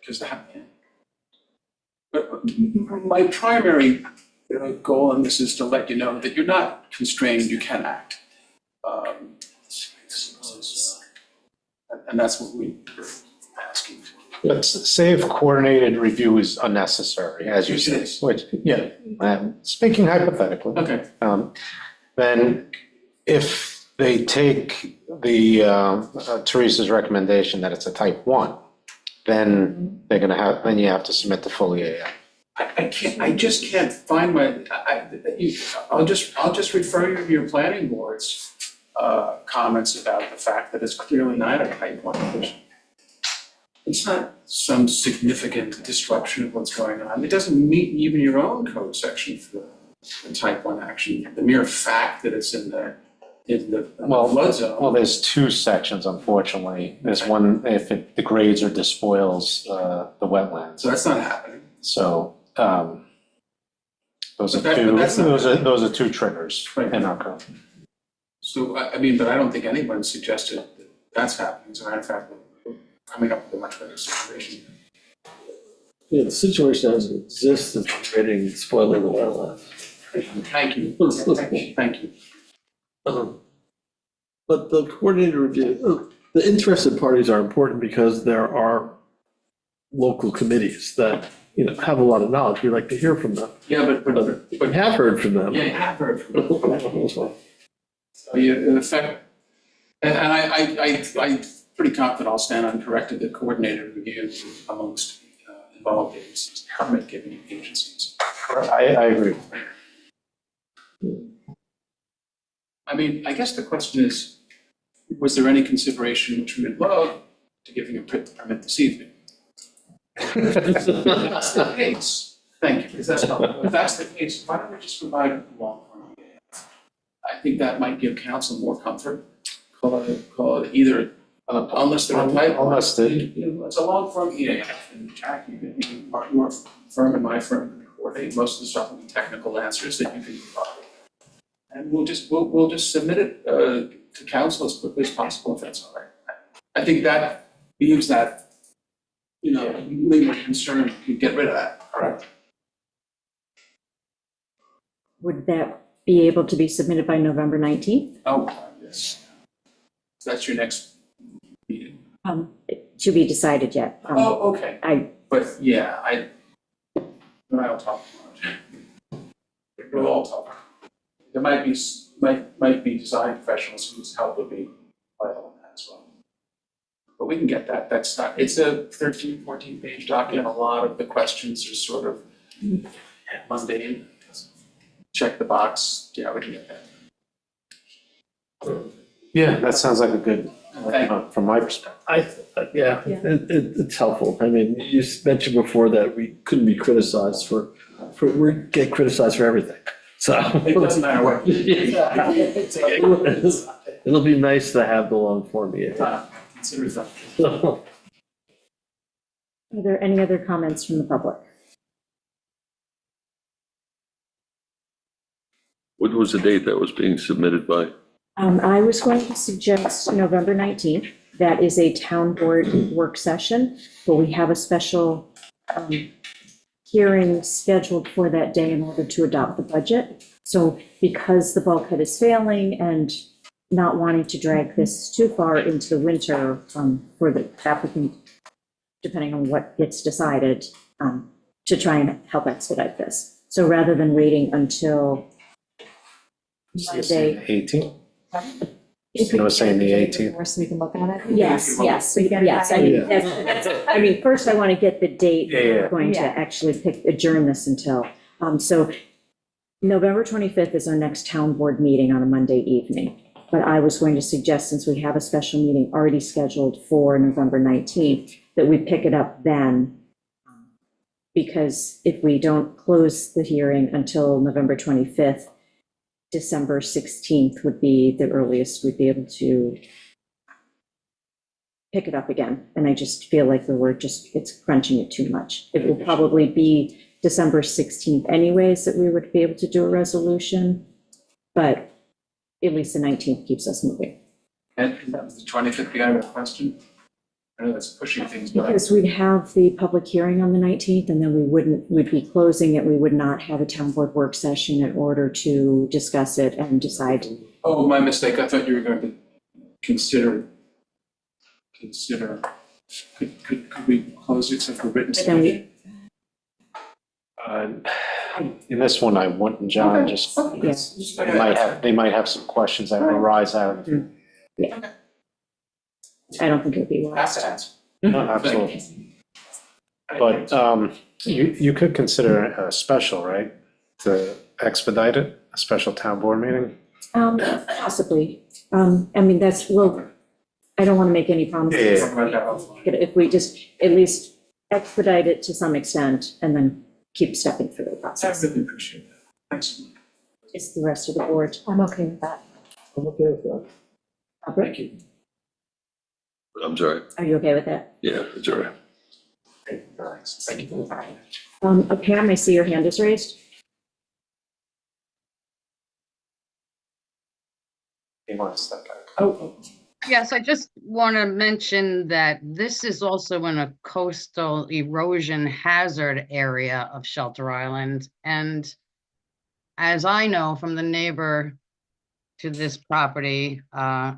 K: Because but my primary goal in this is to let you know that you're not constrained, you can act. And that's what we're asking for.
A: But say if coordinated review is unnecessary, as you
K: Which
A: said,
K: is?
A: which, yeah, speaking hypothetically.
K: Okay.
A: Then if they take the, Teresa's recommendation that it's a type 1, then they're gonna have, then you have to submit the full EAF.
K: I just can't find I'll just refer you to your planning board's comments about the fact that it's clearly not a type 1 condition. It's not some significant disruption of what's going on. It doesn't meet even your own code section for the type 1 action. The mere fact that it's in the flood zone.
A: Well, there's 2 sections, unfortunately. There's one, if it degrades or despoils, the wetlands.
K: So that's not happening.
A: So, those
K: But
A: are
K: that's not-
A: those are 2 triggers in our code.
K: So, I mean, but I don't think anyone suggested that that's happening. As a matter of fact, we're coming up with a much better situation.
E: Yeah, the situation as it exists is creating, spoiling the wetlands.
K: Thank you. Thank you.
E: But the coordinated review, the interested parties are important because there are local committees that, have a lot of knowledge. We like to hear from them.
K: Yeah, but
E: We have heard from them.
K: yeah, you have heard from them. So you, in effect, and I'm pretty confident I'll stand uncorrected that coordinated review amongst involved agencies, permit-giving agencies.
A: I agree.
K: I mean, I guess the question is, was there any consideration which we would love to giving a permit this evening? If that's the case, thank you, because that's helpful. If that's the case, why don't we just provide a long form EAF? I think that might give council more comfort. Call it either, unless they're type.
A: Unless the-
K: It's a long form EAF, and Jack, your firm and my firm can coordinate. Most of the stuff will be technical answers that you can provide. And we'll just submit it to council as quickly as possible, if that's all right. I think that leaves that, legal concern, you get rid of that, correct?
I: Would that be able to be submitted by November 19th?
K: Oh, yes. That's your next meeting.
I: To be decided yet.
K: Oh, okay. But yeah, I'll talk about it. We'll all talk. There might be design professionals whose help would be vital in that as well. But we can get that. That's not, it's a 13, 14-page document. A lot of the questions are sort of mundane. Check the box. Yeah, we can get that.
A: Yeah, that sounds like a good, from my perspective.
E: It's helpful. I mean, you mentioned before that we couldn't be criticized we get criticized for everything. So.
K: It doesn't matter what.
E: It'll be nice to have the long form EAF.
K: Consider that.
I: Are there any other comments from the public?
C: What was the date that was being submitted by?
I: I was going to suggest November 19th. That is a town board work session, but we have a special hearing scheduled for that day in order to adopt the budget. So because the bulkhead is failing and not wanting to drag this too far into the winter for the applicant, depending on what gets decided, to try and help expedite this. So rather than waiting until Monday.
A: 18th? I was saying the 18th.
B: So we can look at it?
I: Yes.
B: We get it
I: Yes,
B: by-
I: I mean, first I want to get the date
A: Yeah.
I: we're going to
B: Yeah.
I: actually adjourn this until. So November 25th is our next town board meeting on a Monday evening. But I was going to suggest, since we have a special meeting already scheduled for November 19th, that we pick it up then. Because if we don't close the hearing until November 25th, December 16th would be the earliest we'd be able to pick it up again. And I just feel like it's crunching it too much. It will probably be December 16th anyways that we would be able to do a resolution, but at least the 19th keeps us moving.
K: And that was the 25th, you have a question? I know that's pushing things back.
I: Because we'd have the public hearing on the 19th, and then we'd be closing it. We would not have a town board work session in order to discuss it and decide.
K: Oh, my mistake. I thought you were going to consider Could we close it so for written
I: But then
K: submission?
A: In this one, I wouldn't, John,
K: Okay.
A: just,
I: Yeah.
A: they might have some questions that arise out.
I: I don't think it would be wise.
A: No, absolutely. But, you could consider a special, right? To expedite it, a special town board meeting?
I: Possibly. I mean, I don't want to make any promises. If we just at least expedite it to some extent and then keep stepping through the
K: I
I: process.
K: really appreciate that. Thanks.
I: It's the rest of the board.
B: I'm okay with that.
E: I'm okay with that.
I: Albert,
K: Thank you.
C: I'm sorry.
I: are you okay with that?
C: Yeah, it's all right.
K: Thank you.
I: Pam, I see your hand is raised.
A: He wants that guy.
L: Oh, yes, I just want to mention that this is also in a coastal erosion hazard area of Shelter Island. And as I know from the neighbor to this property,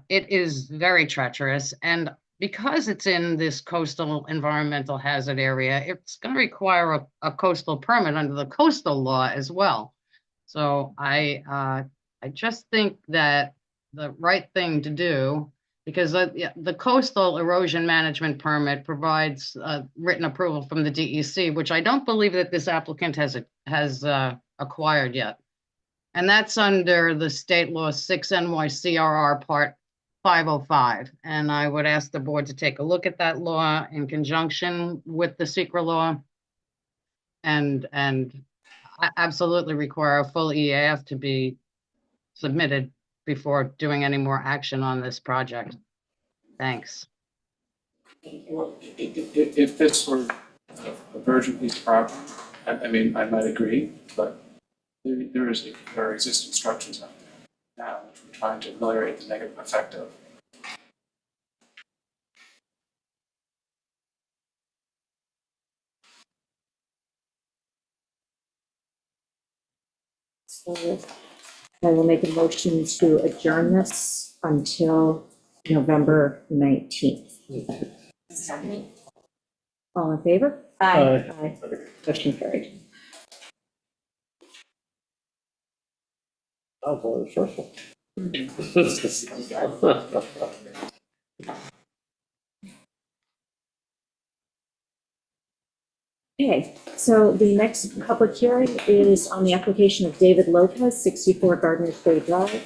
L: it is very treacherous. And because it's in this coastal environmental hazard area, it's going to require a coastal permit under the coastal law as well. So I just think that the right thing to do, because the coastal erosion management permit provides written approval from the DEC, which I don't believe that this applicant has acquired yet. And that's under the state law 6 NYCRR Part 505. And I would ask the board to take a look at that law in conjunction with the secret law. And absolutely require a full EAF to be submitted before doing any more action on this project. Thanks.
K: If this were a virgin piece of property, I mean, I might agree, but there are existing structures out there now, which we're trying to ameliorate the negative effect of.
I: So I will make a motion to adjourn this until November 19th. All in favor?
E: Aye.
I: Aye. Motion carried.
E: I'll vote the first one.
I: Okay, so the next public hearing is on the application of David Lopez, 64 Gardner's Bay Drive.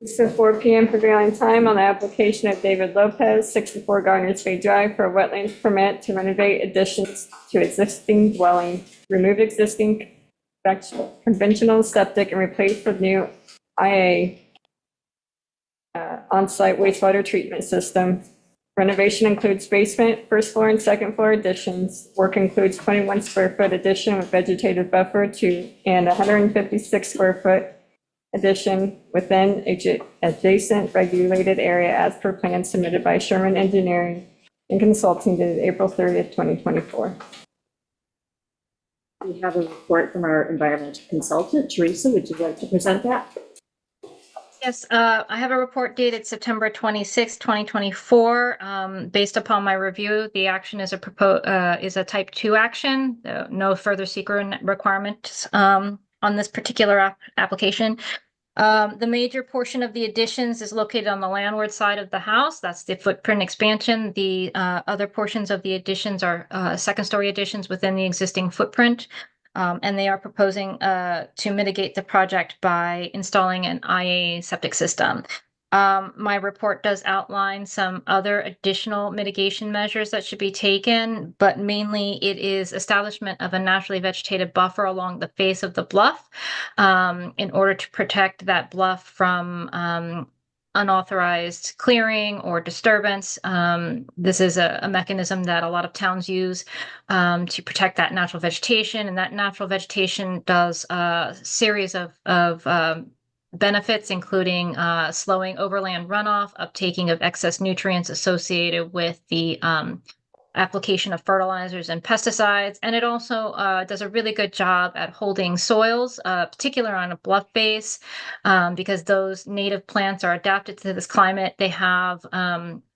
F: So 4 PM prevailing time on the application of David Lopez, 64 Garners Bay Drive, for a wetlands permit to renovate additions to existing dwelling, remove existing conventional septic and replace with new IA on-site wastewater treatment system. Renovation includes basement, first floor and second floor additions. Work includes 21 square foot addition with vegetative buffer and 156 square foot addition within adjacent regulated area as per plan submitted by Sherman Engineering and Consulting dated April 30th, 2024.
I: We have a report from our environmental consultant. Teresa, would you like to present that?
G: Yes, I have a report dated September 26, 2024. Based upon my review, the action is a type 2 action. No further seeker requirements on this particular application. The major portion of the additions is located on the landward side of the house. That's the footprint expansion. The other portions of the additions are second-story additions within the existing footprint. And they are proposing to mitigate the project by installing an IA septic system. My report does outline some other additional mitigation measures that should be taken, but mainly it is establishment of a naturally vegetated buffer along the face of the bluff in order to protect that bluff from unauthorized clearing or disturbance. This is a mechanism that a lot of towns use to protect that natural vegetation, and that natural vegetation does a series of benefits, including slowing overland runoff, uptaking of excess nutrients associated with the application of fertilizers and pesticides. And it also does a really good job at holding soils, particularly on a bluff base, because those native plants are adapted to this climate. They have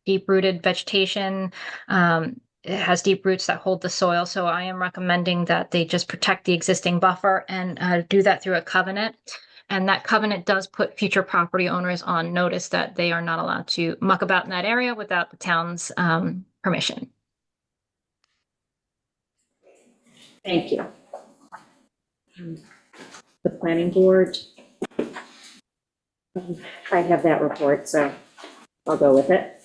G: deep-rooted vegetation. It has deep roots that hold the soil. So I am recommending that they just protect the existing buffer and do that through a covenant. And that covenant does put future property owners on notice that they are not allowed to muck about in that area without the town's permission.
I: Thank you. The planning board. I have that report, so I'll go with it.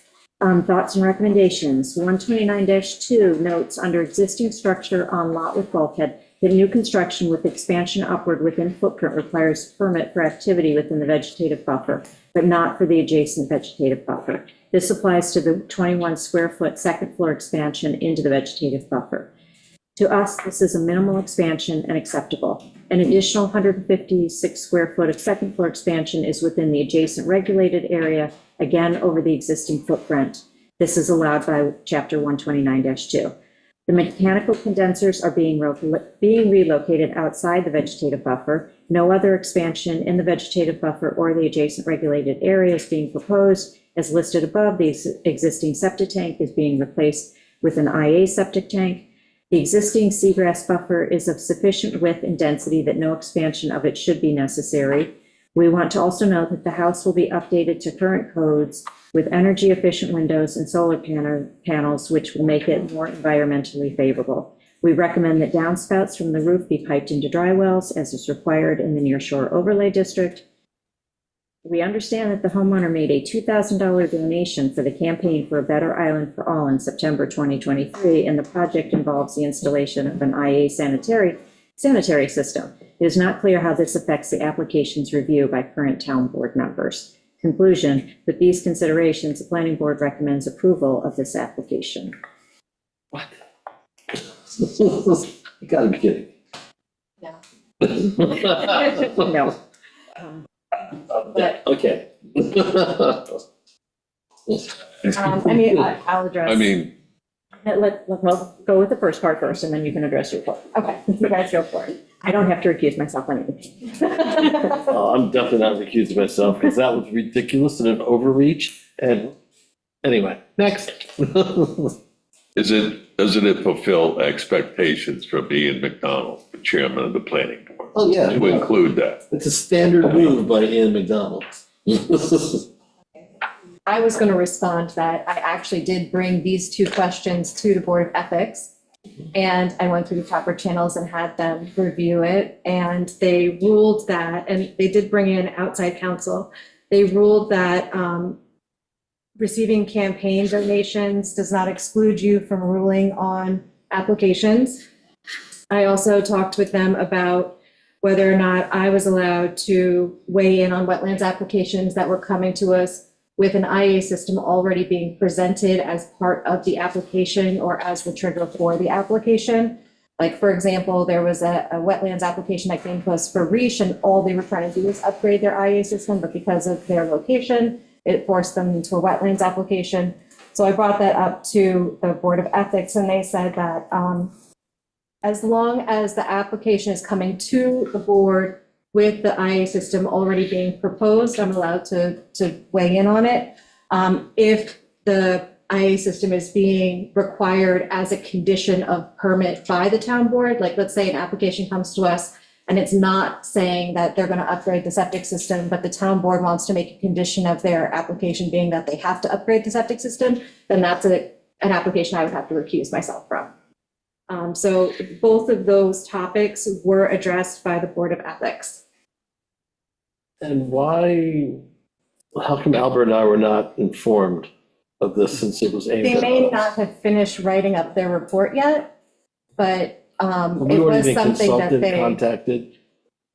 I: Thoughts and recommendations. 129-2 notes under existing structure on lot with bulkhead that new construction with expansion upward within footprint requires permit for activity within the vegetative buffer, but not for the adjacent vegetative buffer. This applies to the 21 square foot second floor expansion into the vegetative buffer. To us, this is a minimal expansion and acceptable. An additional 156 square foot of second floor expansion is within the adjacent regulated area, again over the existing footprint. This is allowed by Chapter 129-2. The mechanical condensers are being relocated outside the vegetative buffer. No other expansion in the vegetative buffer or the adjacent regulated area is being proposed. As listed above, the existing septic tank is being replaced with an IA septic tank. The existing seagrass buffer is of sufficient width and density that no expansion of it should be necessary. We want to also note that the house will be updated to current codes with energy efficient windows and solar panels, which will make it more environmentally favorable. We recommend that downspouts from the roof be piped into dry wells as is required in the nearshore overlay district. We understand that the homeowner made a $2,000 donation for the campaign for a better island for all in September 2023, and the project involves the installation of an IA sanitary system. It is not clear how this affects the application's review by current town board members. Conclusion, with these considerations, the planning board recommends approval of this application.
E: What? You gotta be kidding.
I: No.
E: Okay.
B: I mean, I'll address.
C: I mean,
B: Well, go with the first part first, and then you can address your part. Okay, you guys go for it.
I: I don't have to recuse myself on anything.
E: Oh, I'm definitely not recusing myself because that was ridiculous and an overreach. And anyway, next.
C: doesn't it fulfill expectations from Ian McDonald, the chairman of the planning board?
E: Oh, yeah.
C: To include that.
E: It's a standard move by Ian McDonald.
B: I was going to respond to that. I actually did bring these two questions to the Board of Ethics, and I went through the proper channels and had them review it, and they ruled that, and they did bring in outside counsel, they ruled that receiving campaign donations does not exclude you from ruling on applications. I also talked with them about whether or not I was allowed to weigh in on wetlands applications that were coming to us with an IA system already being presented as part of the application or as the trigger for the application. Like, for example, there was a wetlands application that came to us for Reach, and all they were trying to do was upgrade their IA system, but because of their location, it forced them into a wetlands application. So I brought that up to the Board of Ethics, and they said that as long as the application is coming to the board with the IA system already being proposed, I'm allowed to weigh in on it. If the IA system is being required as a condition of permit by the town board, like let's say an application comes to us and it's not saying that they're going to upgrade the septic system, but the town board wants to make a condition of their application being that they have to upgrade the septic system, then that's an application I would have to recuse myself from. So both of those topics were addressed by the Board of Ethics.
E: And how come Albert and I were not informed of this since it was aimed
B: They
E: at
B: may
E: us?
B: not have finished writing up their report yet, but
E: We
B: it
E: weren't
B: was
E: even
B: something that
E: consulted,
B: they,
E: contacted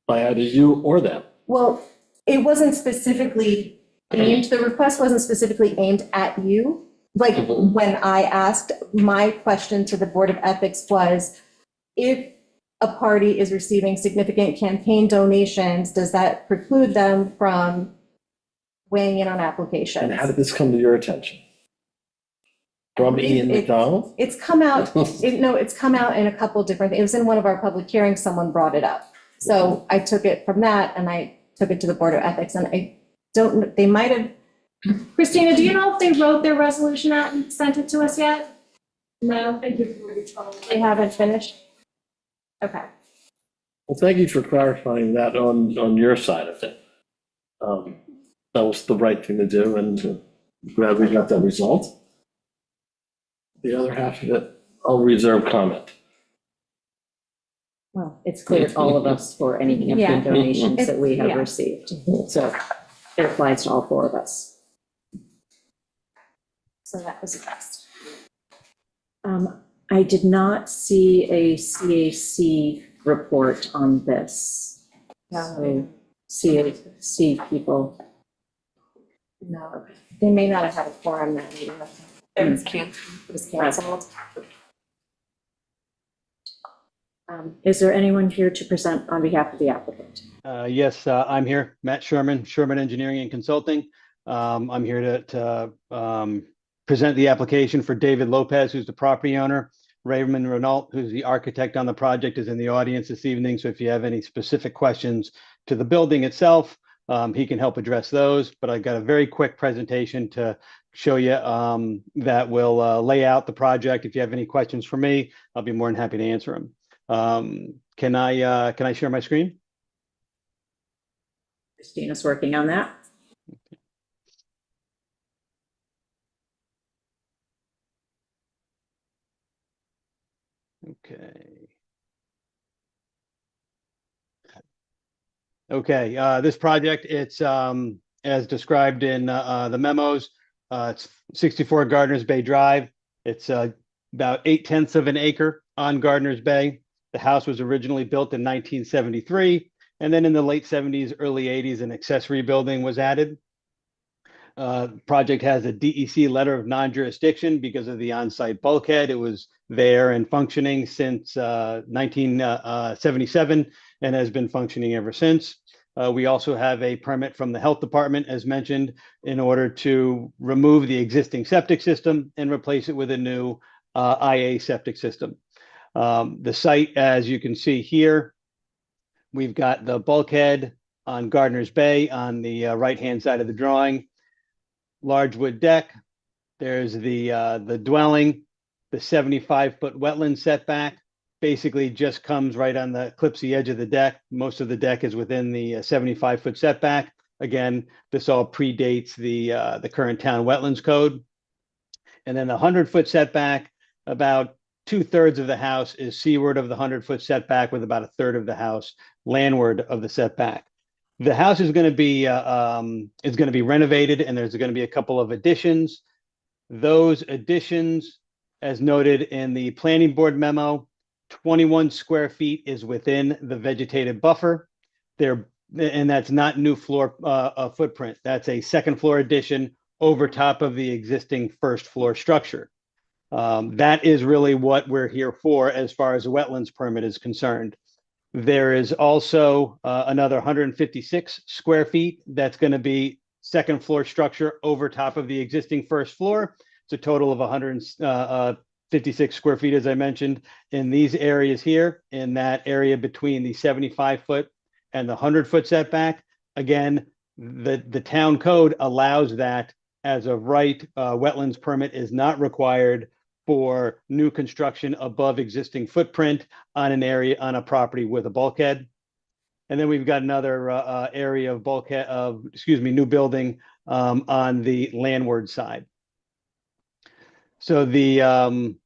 E: by either you or them.
B: well, it wasn't specifically aimed, the request wasn't specifically aimed at you. Like, when I asked, my question to the Board of Ethics was, if a party is receiving significant campaign donations, does that preclude them from weighing in on applications?
E: And how did this come to your attention? From Ian McDonald?
B: It's come out, it's come out in a couple different, it was in one of our public hearings, someone brought it up. So I took it from that and I took it to the Board of Ethics, and they might have Christina, do you know if they wrote their resolution out and sent it to us yet? No, they haven't finished? Okay.
E: Well, thank you for clarifying that on your side of it. That was the right thing to do, and glad we got that result. The other half of it, I'll reserve comment.
I: Well, it's cleared all of us for any
B: Yeah.
I: campaign donations that we have
B: Yeah.
I: received. So it applies to all four of us.
B: So that was the best.
I: I did not see a CAC report on this. So CAC people.
B: No, they may not have had a forum that meeting. It was canceled.
I: Is there anyone here to present on behalf of the applicant?
D: Yes, I'm here, Matt Sherman, Sherman Engineering and Consulting. I'm here to present the application for David Lopez, who's the property owner. Raymond Renault, who's the architect on the project, is in the audience this evening. So if you have any specific questions to the building itself, he can help address those. But I've got a very quick presentation to show you that will lay out the project. If you have any questions for me, I'll be more than happy to answer them. Can I share my screen?
I: Christina's working on that.
D: Okay. Okay, this project, it's as described in the memos. It's 64 Gardner's Bay Drive. It's about 0.8 of an acre on Gardner's Bay. The house was originally built in 1973, and then in the late 70s, early 80s, an accessory building was added. Project has a DEC letter of non-jurisdiction because of the on-site bulkhead. It was there and functioning since 1977 and has been functioning ever since. We also have a permit from the health department, as mentioned, in order to remove the existing septic system and replace it with a new IA septic system. The site, as you can see here, we've got the bulkhead on Gardner's Bay on the right-hand side of the drawing. Large wood deck. There's the dwelling. The 75-foot wetland setback basically just comes right on the clips the edge of the deck. Most of the deck is within the 75-foot setback. Again, this all predates the current town wetlands code. And then the 100-foot setback, about 2/3 of the house is seaward of the 100-foot setback, with about 1/3 of the house landward of the setback. The house is going to be renovated, and there's going to be a couple of additions. Those additions, as noted in the planning board memo, 21 square feet is within the vegetative buffer. And that's not new floor footprint. That's a second floor addition over top of the existing first floor structure. That is really what we're here for as far as a wetlands permit is concerned. There is also another 156 square feet that's going to be second floor structure over top of the existing first floor. It's a total of 156 square feet, as I mentioned, in these areas here, in that area between the 75-foot and the 100-foot setback. Again, the town code allows that as a right. Wetlands permit is not required for new construction above existing footprint on an area on a property with a bulkhead. And then we've got another area of bulkhead new building on the landward side. So the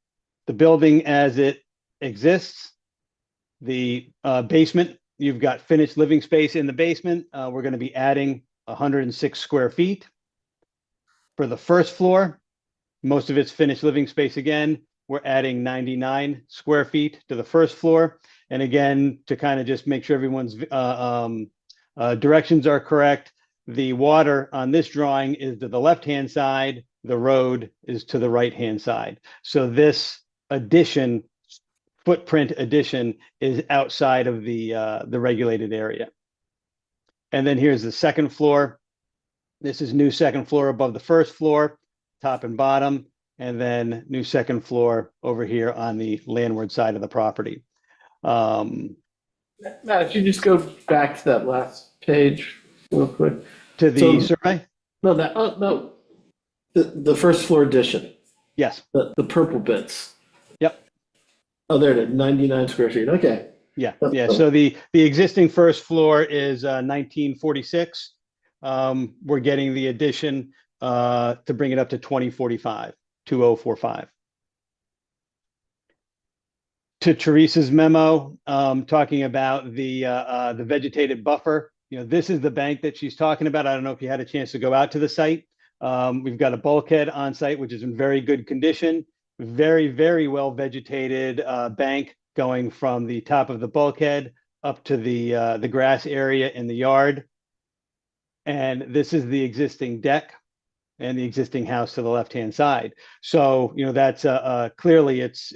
D: building as it exists, the basement, you've got finished living space in the basement. We're going to be adding 106 square feet. For the first floor, most of it's finished living space again. We're adding 99 square feet to the first floor. And again, to kind of just make sure everyone's directions are correct, the water on this drawing is to the left-hand side, the road is to the right-hand side. So this addition, footprint addition, is outside of the regulated area. And then here's the second floor. This is new second floor above the first floor, top and bottom, and then new second floor over here on the landward side of the property.
E: Matt, if you just go back to that last page real quick.
D: To the survey?
E: No, that, oh, no. The first floor addition,
D: Yes,
E: the purple bits.
D: Yep.
E: Oh, there it is, 99 square feet, okay.
D: yeah. So the existing first floor is 1946. We're getting the addition to bring it up to 2045. To Teresa's memo, talking about the vegetated buffer. This is the bank that she's talking about. I don't know if you had a chance to go out to the site. We've got a bulkhead on site, which is in very good condition. Very, very well vegetated bank going from the top of the bulkhead up to the grass area in the yard. And this is the existing deck and the existing house to the left-hand side. So, that's clearly it's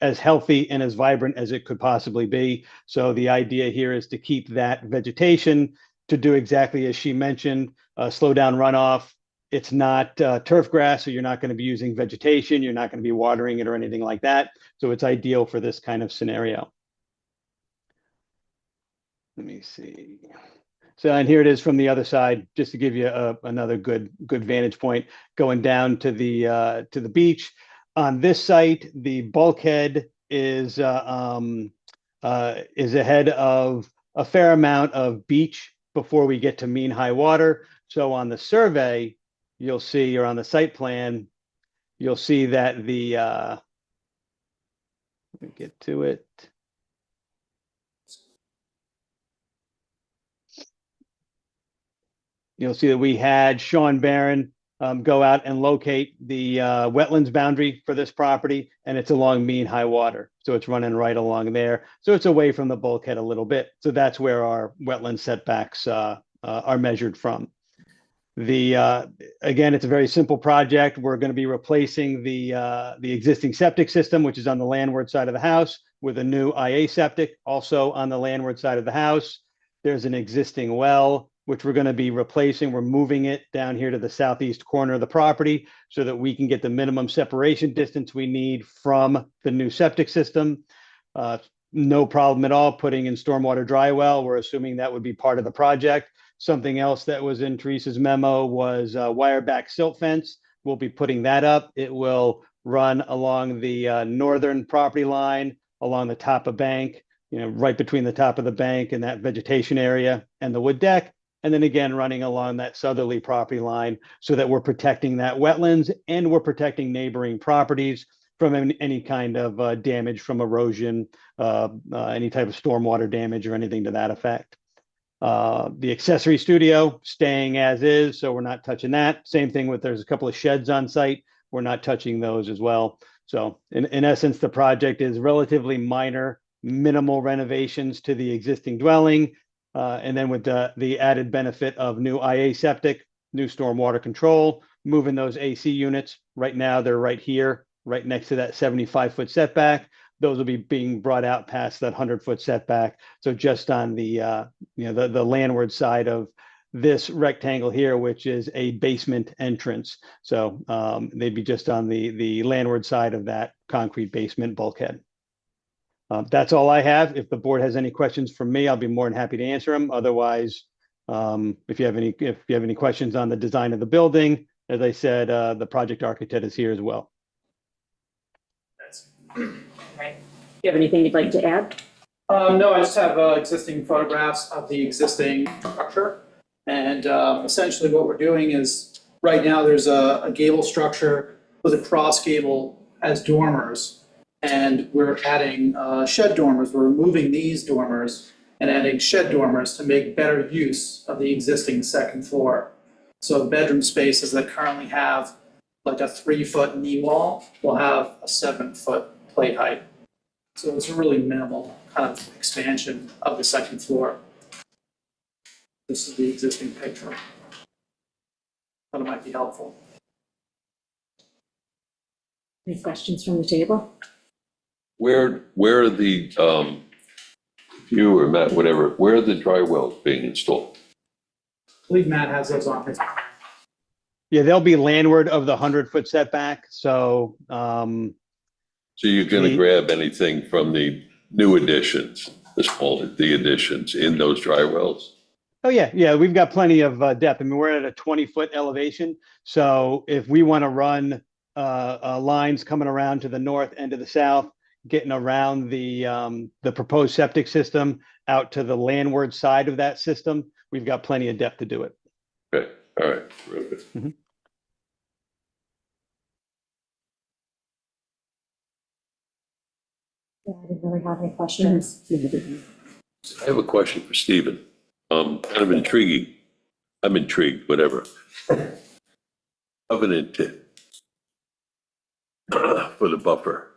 D: as healthy and as vibrant as it could possibly be. So the idea here is to keep that vegetation, to do exactly as she mentioned, slow down runoff. It's not turf grass, so you're not going to be using vegetation. You're not going to be watering it or anything like that. So it's ideal for this kind of scenario. Let me see. So, and here it is from the other side, just to give you another good vantage point, going down to the beach. On this site, the bulkhead is ahead of a fair amount of beach before we get to mean high water. So on the survey, you'll see, or on the site plan, you'll see that the let me get to it. You'll see that we had Sean Barron go out and locate the wetlands boundary for this property, and it's along mean high water. So it's running right along there. So it's away from the bulkhead a little bit. So that's where our wetland setbacks are measured from. Again, it's a very simple project. We're going to be replacing the existing septic system, which is on the landward side of the house, with a new IA septic, also on the landward side of the house. There's an existing well, which we're going to be replacing. We're moving it down here to the southeast corner of the property so that we can get the minimum separation distance we need from the new septic system. No problem at all putting in stormwater dry well. We're assuming that would be part of the project. Something else that was in Teresa's memo was wire back silt fence. We'll be putting that up. It will run along the northern property line, along the top of bank, right between the top of the bank and that vegetation area and the wood deck. And then again, running along that southerly property line so that we're protecting that wetlands and we're protecting neighboring properties from any kind of damage from erosion, any type of stormwater damage or anything to that effect. The accessory studio staying as is, so we're not touching that. Same thing with, there's a couple of sheds on site. We're not touching those as well. So in essence, the project is relatively minor, minimal renovations to the existing dwelling. And then with the added benefit of new IA septic, new stormwater control, moving those AC units. Right now, they're right here, right next to that 75-foot setback. Those will be being brought out past that 100-foot setback. So just on the the landward side of this rectangle here, which is a basement entrance. So they'd be just on the landward side of that concrete basement bulkhead. That's all I have. If the board has any questions for me, I'll be more than happy to answer them. Otherwise, if you have any questions on the design of the building, as I said, the project architect is here as well.
I: Right. Do you have anything you'd like to add?
H: No, I just have existing photographs of the existing structure. And essentially what we're doing is, right now there's a gable structure with a cross gable as dormers. And we're adding shed dormers. We're removing these dormers and adding shed dormers to make better use of the existing second floor. So the bedroom spaces that currently have like a 3-foot knee wall will have a 7-foot plate height. So it's a really minimal kind of expansion of the second floor. This is the existing picture. Thought it might be helpful.
I: Any questions from the table?
C: Where are the, you or Matt, whatever, where are the dry wells being installed?
H: I believe Matt has those on his.
D: Yeah, they'll be landward of the 100-foot setback. So,
C: So you're going to grab anything from the new additions, the additions in those dry wells?
D: Oh, yeah, we've got plenty of depth. I mean, we're at a 20-foot elevation. So if we want to run lines coming around to the north and to the south, getting around the proposed septic system out to the landward side of that system, we've got plenty of depth to do it.
C: Okay, all right, terrific.
B: Yeah, I didn't really have any questions.
C: I have a question for Stephen. Kind of intriguing. I'm intrigued, whatever. Covenant for the buffer.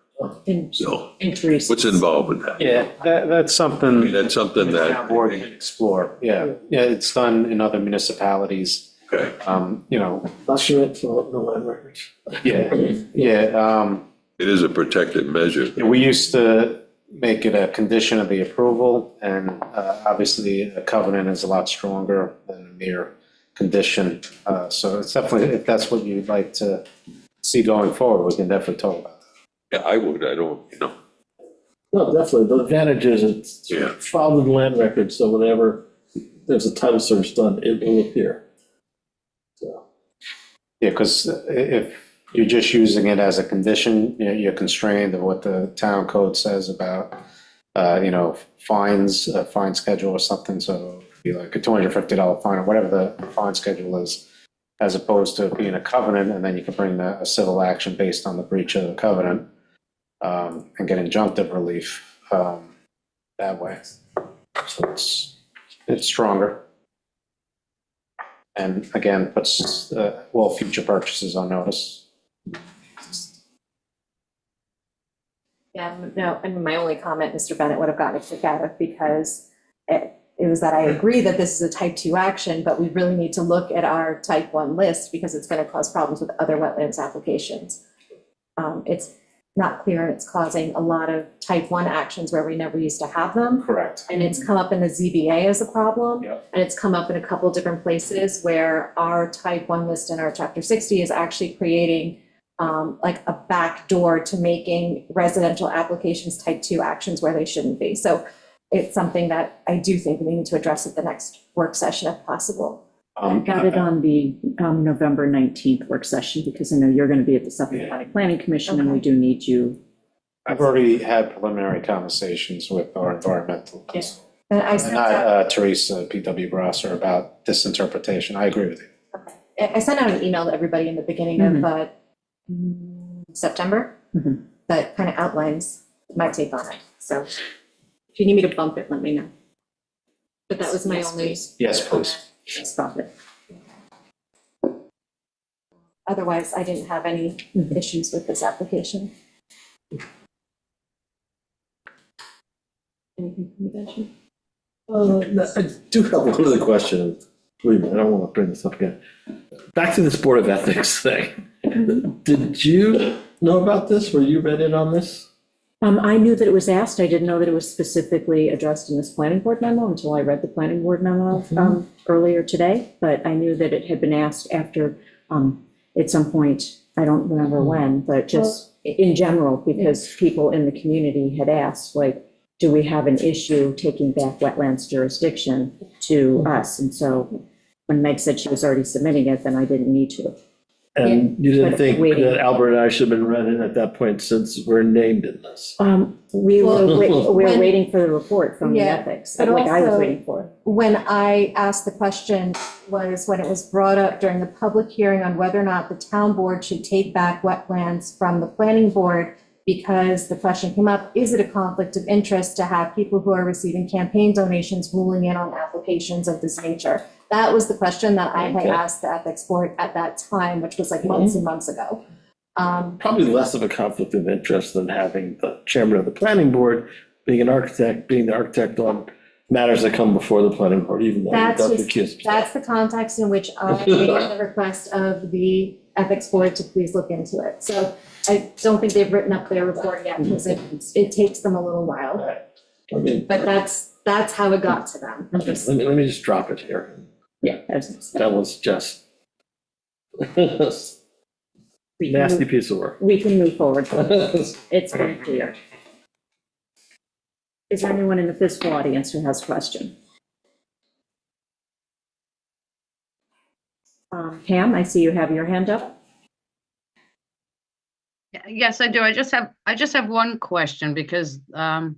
C: So
I: Increase.
C: what's involved with that?
A: Yeah, that's
C: I mean,
A: something
C: that's something
A: the
C: that.
A: board can explore. Yeah, it's done in other municipalities.
C: Okay,
E: Not sure it's all the land records.
A: yeah.
C: it is a protected measure.
A: We used to make it a condition of the approval, and obviously a covenant is a lot stronger than a mere condition. So it's definitely, if that's what you'd like to see going forward, we can definitely talk about that.
C: Yeah, I would, I don't,
E: No, definitely. The advantage is it's
C: Yeah.
E: filed in the land records, so whenever there's a title search done, it will appear. So,
A: Yeah, because if you're just using it as a condition, you're constrained of what the town code says about, fines, a fine schedule or something, so it'd be like a $250 fine or whatever the fine schedule is, as opposed to being a covenant, and then you can bring a civil action based on the breach of the covenant, and get injunctive relief, that way. So it's stronger. And again, puts, future purchases on notice.
B: Yeah, no, and my only comment, Mr. Bennett would have gotten a kick out of, because it was that I agree that this is a type 2 action, but we really need to look at our type 1 list, because it's going to cause problems with other wetlands applications. It's not clear, and it's causing a lot of type 1 actions where we never used to have them.
A: Correct.
B: And it's come up in the ZBA as a problem.
A: Yep.
B: And it's come up in a couple different places where our type 1 list in our chapter 60 is actually creating like a back door to making residential applications type 2 actions where they shouldn't be. So it's something that I do think we need to address at the next work session if possible.
I: I got it on the November 19th work session, because I know you're going to be at the Suffolk County Planning Commission, and we do need you.
A: I've already had preliminary conversations with our environmental consultant.
B: And I sent
A: Not
B: out,
A: Teresa, PW Grosser, about this interpretation. I agree with you.
B: I sent out an email to everybody in the beginning of September that kind of outlines my take on it. So if you need me to bump it, let me know. But that was my only.
A: Yes, please.
B: Stop it. Otherwise, I didn't have any issues with this application. Anything from you, Benjamin?
E: I do have one other question. Wait a minute, I don't want to bring this up again. Back to this Board of Ethics thing. Did you know about this? Were you read in on this?
I: I knew that it was asked. I didn't know that it was specifically addressed in this planning board memo until I read the planning board memo earlier today. But I knew that it had been asked after, at some point, I don't remember when, but just in general, because people in the community had asked, like, do we have an issue taking back wetlands jurisdiction to us? And so when Meg said she was already submitting it, then I didn't need to.
E: And you didn't
I: But
E: think
I: waiting.
E: that Albert and I should have been read in at that point, since we're named in this?
I: We were
B: when-
I: waiting for the report from the
B: Yeah,
I: ethics,
B: but
I: like I was
B: also-
I: waiting for.
B: When I asked the question was when it was brought up during the public hearing on whether or not the town board should take back wetlands from the planning board, because the question came up, is it a conflict of interest to have people who are receiving campaign donations ruling in on applications of this nature? That was the question that I had asked the ethics board at that time, which was like months and months ago.
E: Probably less of a conflict of interest than having the chairman of the planning board being an architect, being the architect on matters that come before the planning board, even though he
B: That's
E: does
B: just,
E: accuse.
B: that's the context in which I made the request of the ethics board to please look into it. So I don't think they've written up their report yet, because it takes them a little while.
E: I mean,
B: But that's how it got to them.
E: let me just drop it here.
I: Yeah.
E: That was just
I: We can
E: nasty
I: move-
E: piece of work.
I: We can move forward. It's very clear. Is there anyone in the fiscal audience who has a question? Pam, I see you have your hand up.
L: Yes, I do. I just have one question because the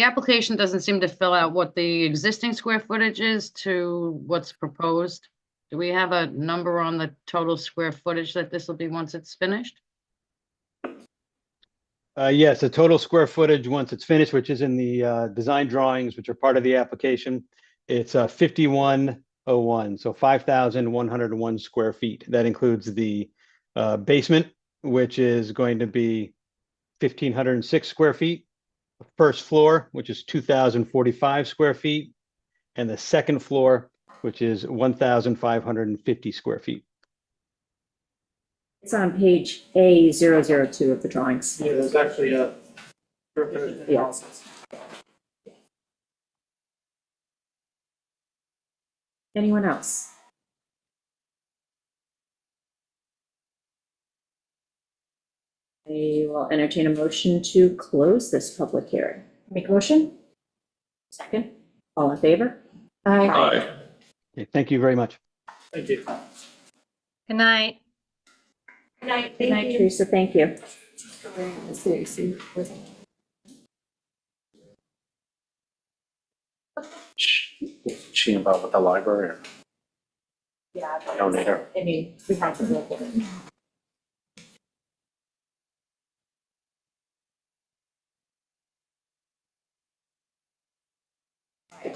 L: application doesn't seem to fill out what the existing square footage is to what's proposed. Do we have a number on the total square footage that this will be once it's finished?
D: Yes, the total square footage, once it's finished, which is in the design drawings, which are part of the application, it's 5101, so 5,101 square feet. That includes the basement, which is going to be 1,506 square feet, first floor, which is 2,045 square feet, and the second floor, which is 1,550 square feet.
I: It's on page A002 of the drawings.
H: Yeah, there's actually a.
I: Yeah. Anyone else? I will entertain a motion to close this public hearing.
B: Make a motion?
I: Second, all in favor?
C: Aye.
D: Okay, thank you very much.
H: Thank you.
G: Good night.
B: Good night.
I: Good night, Teresa, thank you.
K: She involved with the library or?
B: Yeah.
K: Donator.
B: I mean, we have to look at it.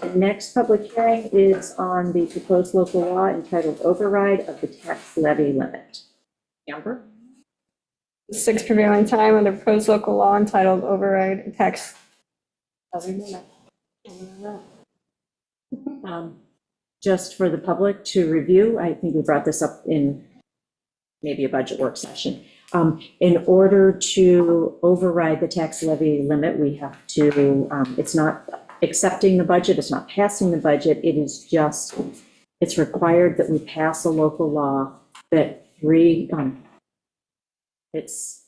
I: The next public hearing is on the proposed local law entitled Override of the Tax Levy Limit. Amber?
F: 6 prevailing time on the proposed local law entitled Override Tax.
I: Just for the public to review, I think we brought this up in maybe a budget work session. In order to override the tax levy limit, we have to, it's not accepting the budget, it's not passing the budget, it is just, it's required that we pass a local law that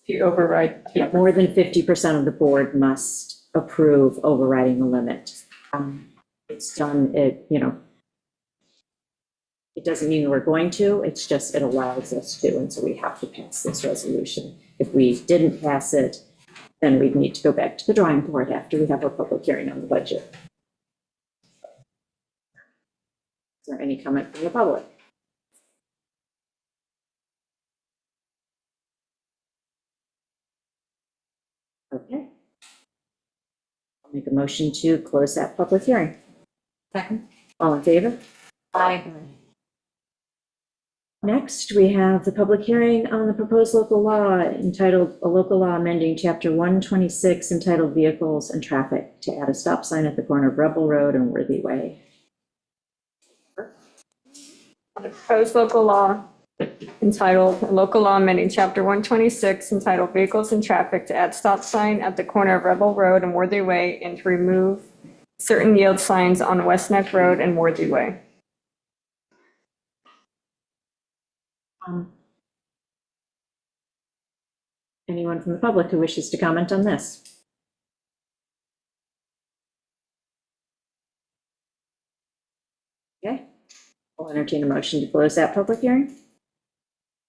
F: You override.
I: more than 50% of the board must approve overriding the limit. It's done, it doesn't mean we're going to, it's just, it allows us to, and so we have to pass this resolution. If we didn't pass it, then we'd need to go back to the drawing board after we have our public hearing on the budget. Is there any comment from the public? Okay. I'll make a motion to close that public hearing.
B: Second.
I: All in favor?
B: Aye.
I: Next, we have the public hearing on the proposed local law entitled, a local law amending chapter 126 entitled Vehicles and Traffic to add a stop sign at the corner of Rebel Road and Worthy Way.
F: The proposed local law entitled, a local law amending chapter 126 entitled Vehicles and Traffic to add stop sign at the corner of Rebel Road and Worthy Way and to remove certain yield signs on West Neck Road and Worthy Way.
I: Anyone from the public who wishes to comment on this? Okay, I'll entertain a motion to close that public hearing.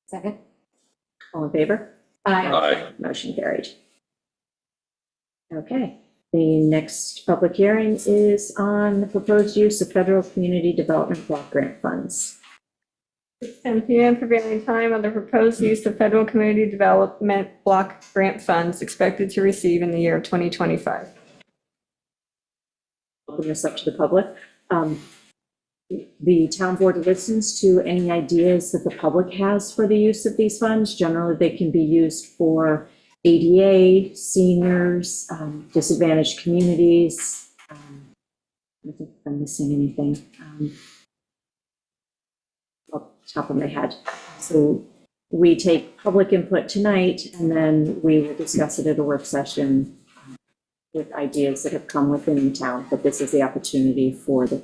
B: Second.
I: All in favor?
C: Aye.
I: Motion carried. Okay, the next public hearing is on the proposed use of federal community development block grant funds.
F: 10 p.m. prevailing time on the proposed use of federal community development block grant funds expected to receive in the year of 2025.
I: Open this up to the public. The town board listens to any ideas that the public has for the use of these funds. Generally, they can be used for ADA, seniors, disadvantaged communities. I don't think I'm missing anything off the top of my head. So we take public input tonight, and then we will discuss it at a work session with ideas that have come within the town, but this is the opportunity for the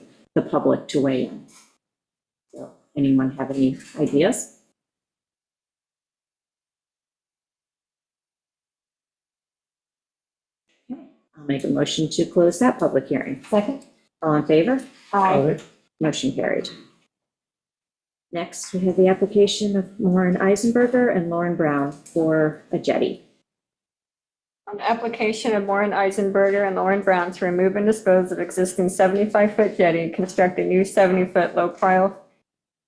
I: public to weigh in. So anyone have any ideas? Okay, I'll make a motion to close that public hearing.
B: Second.
I: All in favor?
B: Aye.
I: Motion carried. Next, we have the application of Lauren Eisenberger and Lauren Brown for a jetty.
F: On the application of Warren Eisenberger and Lauren Brown to remove and dispose of existing 75-foot jetty, construct a new 70-foot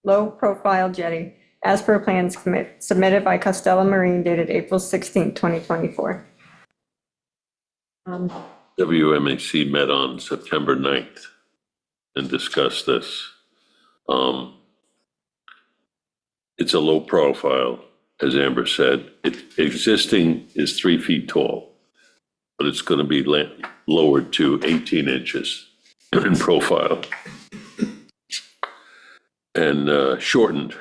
F: low-profile jetty as per plans submitted by Costello Marine dated April 16, 2024.
C: WMAC met on September 9th and discussed this. It's a low profile, as Amber said. Existing is 3 feet tall, but it's going to be lowered to 18 inches in profile and shortened.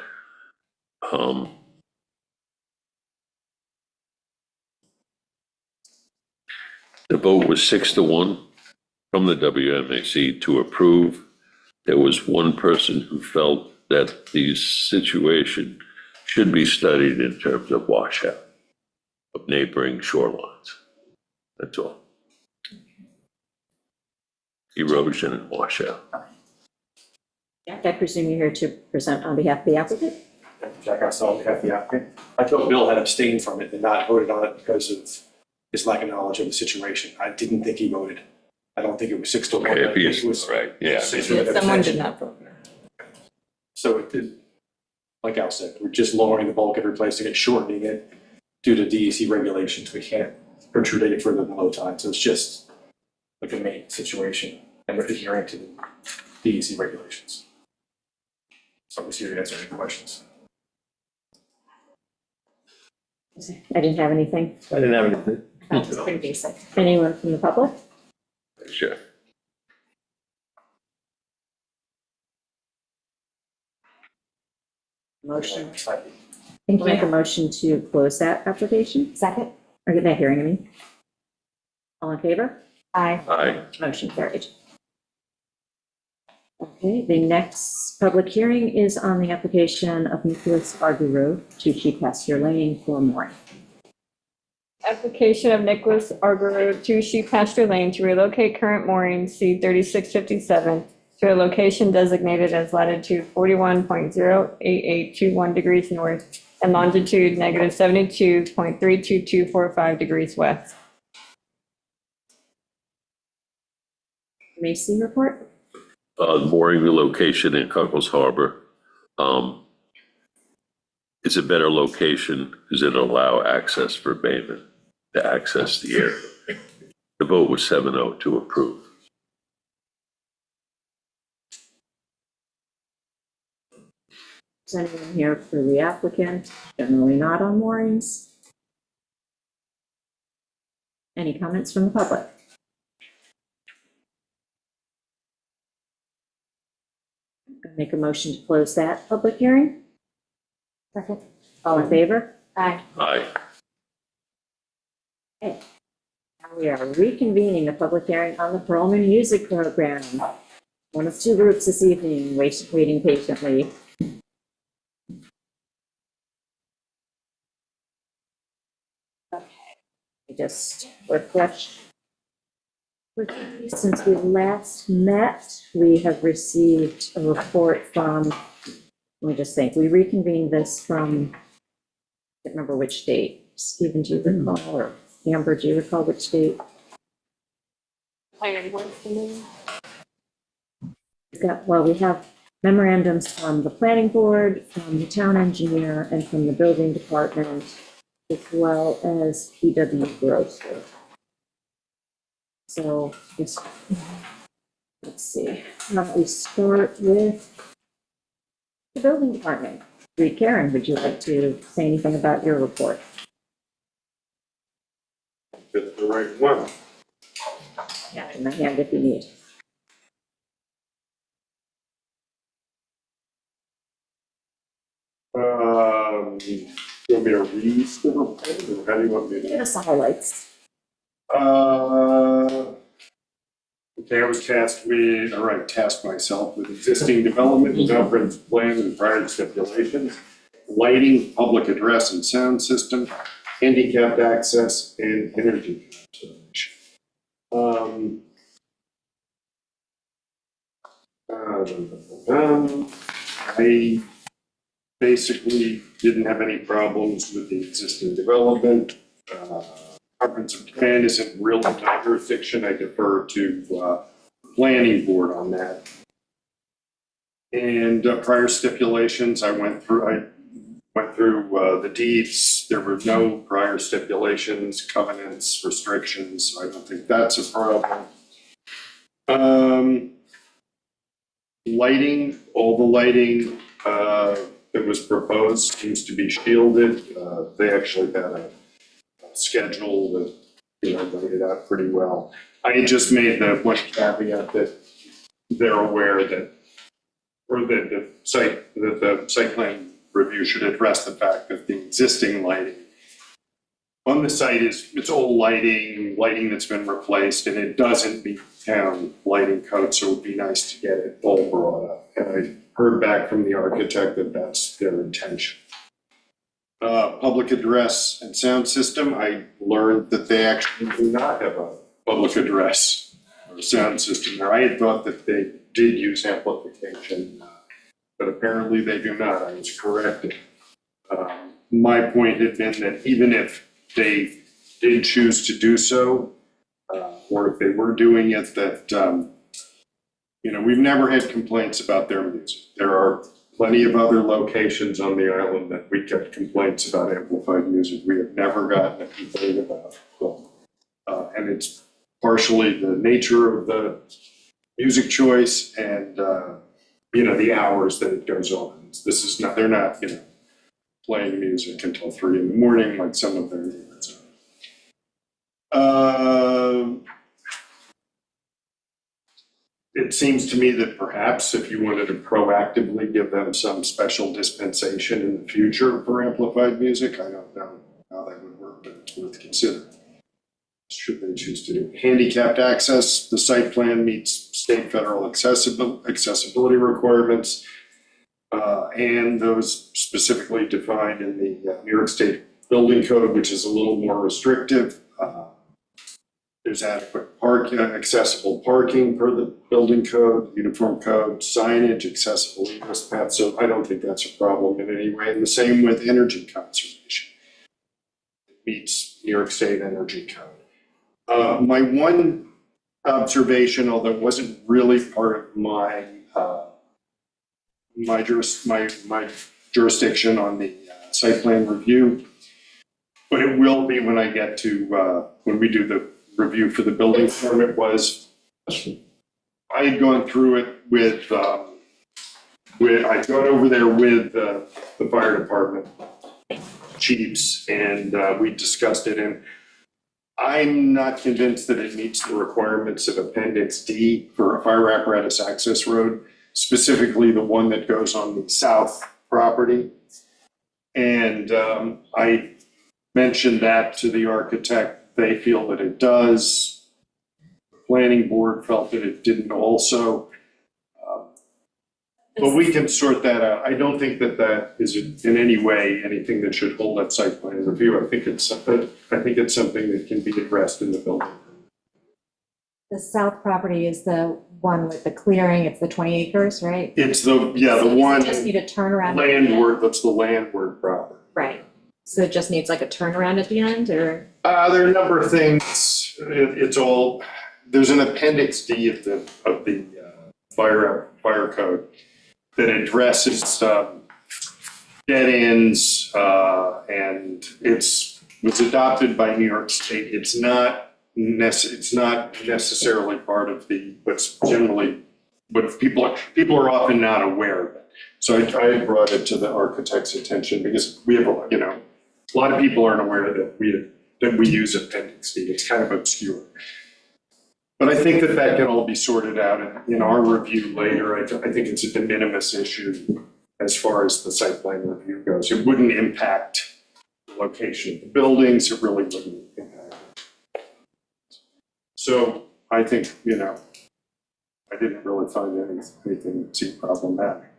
C: The vote was 6-1 from the WMAC to approve. There was one person who felt that the situation should be studied in terms of washout of neighboring shorelines. That's all. Erosion and washout.
I: Jack, I presume you're here to present on behalf of the applicant?
H: Jack Russell on behalf of the applicant. I thought Bill had abstained from it and not voted on it because of his lack of knowledge of the situation. I didn't think he voted. I don't think it was 6-1.
C: Okay,
H: I
C: if
H: think it
C: he's
H: was
C: right, yeah.
H: 6
F: Someone did
H: abstention.
F: not vote.
H: So it did, like Al said, we're just lowering the bulkhead, replacing it, shortening it due to DEC regulations. We can't protrude any further than low tide. So it's just like a main situation and we're adhering to the DEC regulations. So I'm just here to answer any questions.
I: I didn't have anything.
E: I didn't have anything.
I: That was pretty basic. Anyone from the public?
C: Sure.
I: Motion. I think you make a motion to close that application. Second. Or that hearing, I mean. All in favor? Aye.
C: Aye.
I: Motion carried. Okay, the next public hearing is on the application of Nicholas Argy Road, 2 Sheep Pasture Lane for mooring.
F: Application of Nicholas Arger, 2 Sheep Pasture Lane, to relocate current mooring C-3657 to a location designated as latitude 41.08821 degrees north and longitude negative 72.32245 degrees west.
I: Macy report?
C: Mooring relocation in Cuckoos Harbor. It's a better location because it'll allow access for Bayman to access the area. The vote was 7-0 to approve.
I: Is anyone here for the applicant? Generally not on moorings. Any comments from the public? Make a motion to close that public hearing. Second. All in favor? Aye.
C: Aye.
I: Okay. Now we are reconvening the public hearing on the Perlman Music Program. One of 2 groups this evening, waiting patiently. Okay. Just refresh. Since we last met, we have received a report from, let me just think, we reconvened this from, I can't remember which date. Stephen, do you recall, or Amber, do you recall which date?
F: Planning board meeting.
I: We have memorandums from the planning board, from the town engineer, and from the building department, as well as PW Grosser. So let's see, why don't we start with the building department? Karen, would you like to say anything about your report?
O: Get the right one.
I: Yeah, in my hand if you need.
O: You want me to read the report, or how do you want me to?
I: Give us the highlights.
O: Okay, I was tasked myself with existing development, comprehensive plan and prior stipulations, lighting, public address and sound system, handicapped access, and energy conservation. I basically didn't have any problems with the existing development. Comprehensive plan isn't really my jurisdiction. I defer to planning board on that. And prior stipulations, I went through the deeds. There were no prior stipulations, covenants, restrictions, so I don't think that's a problem. Lighting, all the lighting that was proposed seems to be shielded. They actually had a schedule that, laid it out pretty well. I just made the one caveat that they're aware that, or that the site plan review should address the fact that the existing lighting on the site it's old lighting that's been replaced, and it doesn't meet town lighting code, so it would be nice to get it all brought up. And I heard back from the architect that that's their intention. Public address and sound system, I learned that they actually do not have a public address or sound system there. I had thought that they did use amplification, but apparently they do not. I was corrected. My point had been that even if they did choose to do so, or if they were doing it, that, we've never had complaints about their music. There are plenty of other locations on the island that we get complaints about amplified music. We have never gotten a complaint about them. And it's partially the nature of the music choice and, the hours that it goes on. They're not, playing music until 3 a.m. like some of their neighbors are. It seems to me that perhaps if you wanted to proactively give them some special dispensation in the future for amplified music, I don't know how that would work, but it's worth considering. Should they choose to do handicapped access, the site plan meets state federal accessibility requirements, and those specifically defined in the New York State Building Code, which is a little more restrictive. There's adequate accessible parking per the building code, uniform code, signage, accessible egress paths. So I don't think that's a problem in any way. And the same with energy conservation. It meets New York State Energy Code. My one observation, although it wasn't really part of my jurisdiction on the site plan review, but it will be when I get to when we do the review for the building permit, was I had gone through it with I'd gone over there with the fire department chiefs, and we discussed it, and I'm not convinced that it meets the requirements of Appendix D for a fire apparatus access road, specifically the one that goes on the south property. And I mentioned that to the architect. They feel that it does. The planning board felt that it didn't also. But we can sort that out. I don't think that is in any way anything that should hold up site plan review. I think it's something that can be addressed in the building.
B: The south property is the one with the clearing, it's the 20 acres, right?
O: It's the one.
B: You just need a turnaround.
O: Landward, that's the landward property.
B: Right. So it just needs like a turnaround at the end, or?
O: There are a number of things. It's all, there's an Appendix D of the fire code that addresses dead ends, and was adopted by New York State. It's not necessarily part of what's generally, but people are often not aware of it. So I brought it to the architect's attention because we have a lot of people aren't aware that we use Appendix D. It's kind of obscure. But I think that can all be sorted out in our review later. I think it's a de minimis issue as far as the site plan review goes. It wouldn't impact the location of the buildings. It really wouldn't impact it. So I think, I didn't really find anything that seemed problematic.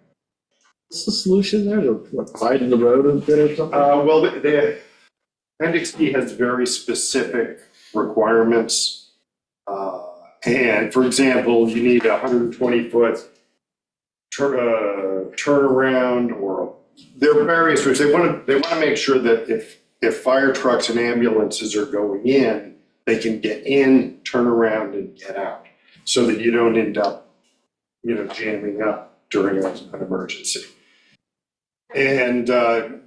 E: What's the solution there? To widen the road a bit or something?
O: Well, the Appendix D has very specific requirements. And for example, you need a 120-foot turnaround or there are various ways. They want to make sure that if fire trucks and ambulances are going in, they can get in, turn around and get out so that you don't end up, jamming up during an emergency. And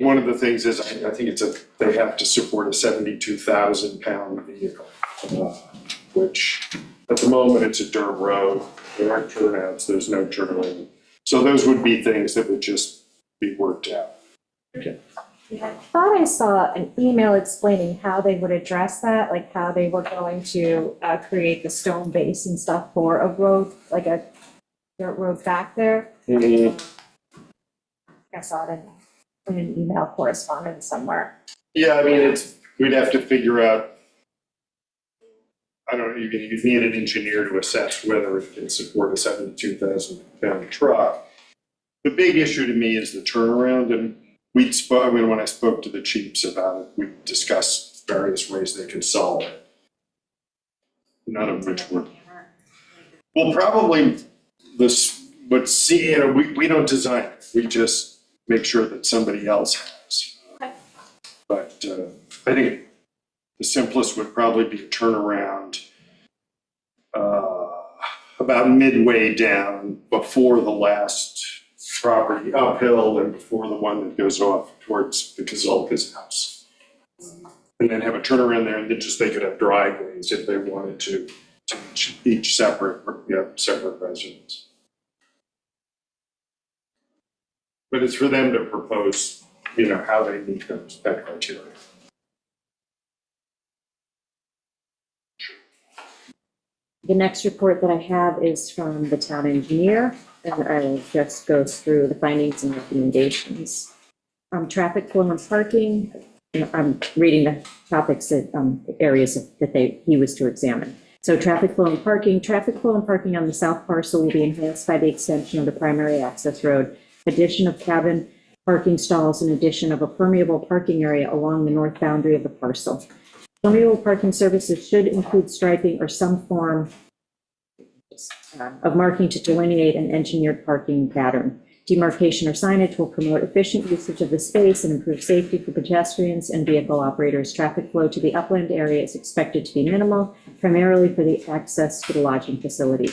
O: one of the things is, I think they have to support a 72,000-pound vehicle, which at the moment it's a dirt road. There aren't turnouts, there's no turning. So those would be things that would just be worked out.
B: Yeah, I thought I saw an email explaining how they would address that, like how they were going to create the stone base and stuff for a road, like a dirt road back there. I saw it in an email correspondence somewhere.
O: Yeah, I mean, we'd have to figure out, I don't know, you'd need an engineer to assess whether it can support a 72,000-pound truck. The big issue to me is the turnaround, and when I spoke to the chiefs about it, we discussed various ways they could solve it. None of which were. Well, probably we don't design it. We just make sure that somebody else has. But I think the simplest would probably be a turnaround about midway down before the last property uphill and before the one that goes off towards the Kazulka's house. And then have a turnaround there, and then they could have driveways if they wanted to each separate residence. But it's for them to propose, how they meet that criteria.
I: The next report that I have is from the town engineer, and I will just go through the findings and recommendations. Traffic flow and parking, I'm reading the topics that, areas that he was to examine. So traffic flow and parking on the south parcel will be enhanced by the extension of the primary access road, addition of cabin parking stalls, and addition of a permeable parking area along the north boundary of the parcel. Permeable parking services should include striping or some form of marking to delineate an engineered parking pattern. Demarcation or signage will promote efficient usage of the space and improve safety for pedestrians and vehicle operators. Traffic flow to the upland area is expected to be minimal, primarily for the access to the lodging facility.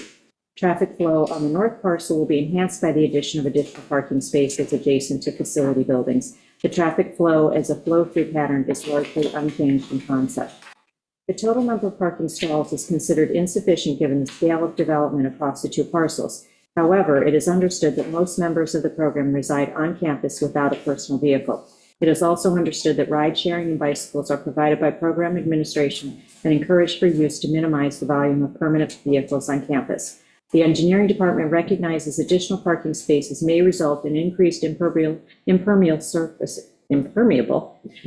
I: Traffic flow on the north parcel will be enhanced by the addition of additional parking spaces adjacent to facility buildings. The traffic flow as a flow-through pattern is largely unchanged in concept. The total number of parking stalls is considered insufficient given the scale of development across the two parcels. However, it is understood that most members of the program reside on campus without a personal vehicle. It is also understood that ride sharing and bicycles are provided by program administration and encouraged for use to minimize the volume of permanent vehicles on campus. The engineering department recognizes additional parking spaces may result in increased impermeable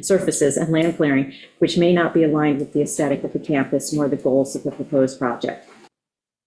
I: surfaces and land clearing, which may not be aligned with the aesthetic of the campus nor the goals of the proposed project.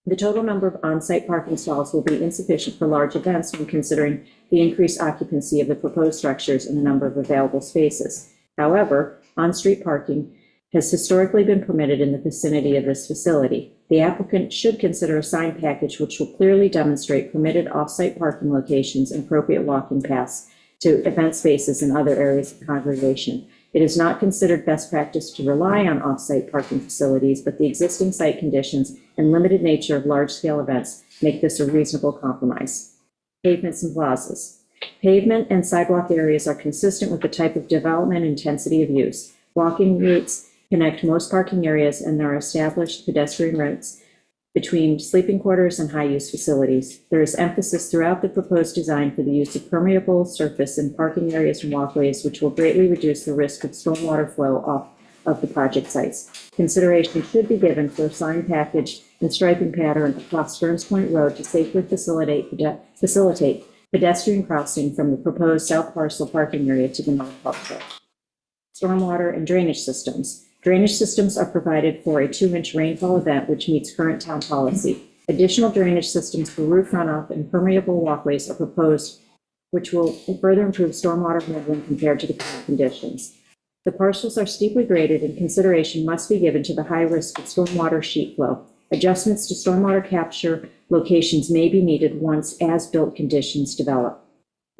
I: The total number of on-site parking stalls will be insufficient for large events when considering the increased occupancy of the proposed structures and the number of available spaces. However, on-street parking has historically been permitted in the vicinity of this facility. The applicant should consider a sign package which will clearly demonstrate permitted off-site parking locations and appropriate walking paths to event spaces and other areas of congregation. It is not considered best practice to rely on off-site parking facilities, but the existing site conditions and limited nature of large-scale events make this a reasonable compromise. Pavements and plazas. Pavement and sidewalk areas are consistent with the type of development intensity of use. Walking routes connect most parking areas, and there are established pedestrian routes between sleeping quarters and high-use facilities. There is emphasis throughout the proposed design for the use of permeable surface in parking areas and walkways, which will greatly reduce the risk of stormwater flow off of the project sites. Consideration should be given for a sign package and striping pattern across Stearns Point Road to safely facilitate pedestrian crossing from the proposed south parcel parking area to the north parcel. Stormwater and drainage systems. Drainage systems are provided for a 2-inch rainfall event, which meets current town policy. Additional drainage systems for roof runoff and permeable walkways are proposed, which will further improve stormwater handling compared to the current conditions. The parcels are steeply graded, and consideration must be given to the high risk of stormwater sheet flow. Adjustments to stormwater capture locations may be needed once as-built conditions develop.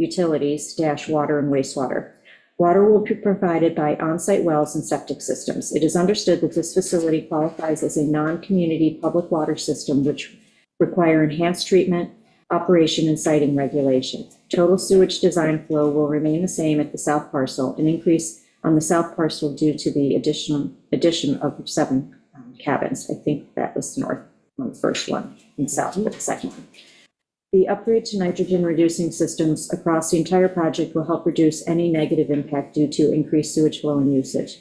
I: utilities - water and wastewater. Water will be provided by on-site wells and septic systems. It is understood that this facility qualifies as a non-community public water system, which require enhanced treatment, operation, and siting regulations. Total sewage design flow will remain the same at the south parcel, an increase on the south parcel due to the addition of 7 cabins. I think that was the north on the first one, and south for the second one. The upgrade to nitrogen-reducing systems across the entire project will help reduce any negative impact due to increased sewage flow and usage.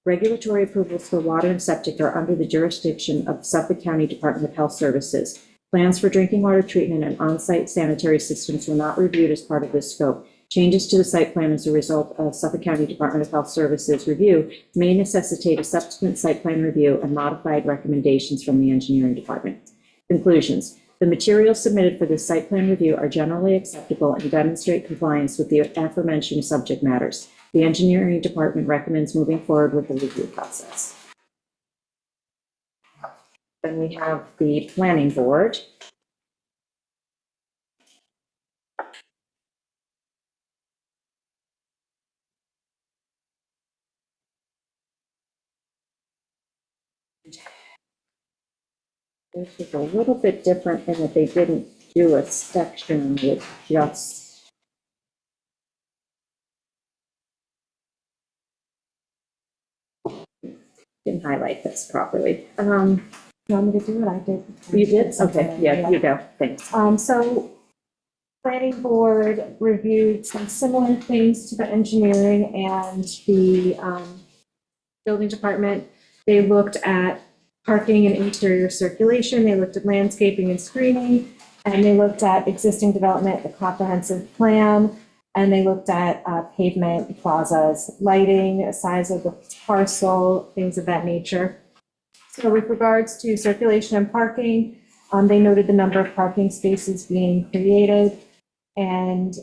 I: Regulatory approvals for water and septic are under the jurisdiction of Suffolk County Department of Health Services. Plans for drinking water treatment and on-site sanitary systems were not reviewed as part of this scope. Changes to the site plan as a result of Suffolk County Department of Health Services review may necessitate a subsequent site plan review and modified recommendations from the engineering department. Conclusions. The materials submitted for this site plan review are generally acceptable and demonstrate compliance with the aforementioned subject matters. The engineering department recommends moving forward with the review process. Then we have the planning board. This is a little bit different in that they didn't do a section with just didn't highlight this properly.
B: You want me to do it? I did.
I: You did? Okay, yeah, you go. Thanks.
B: So planning board reviewed some similar things to the engineering and the building department. They looked at parking and interior circulation, they looked at landscaping and screening, and they looked at existing development, the comprehensive plan, and they looked at pavement, plazas, lighting, size of the parcel, things of that nature. So with regards to circulation and parking, they noted the number of parking spaces being created, and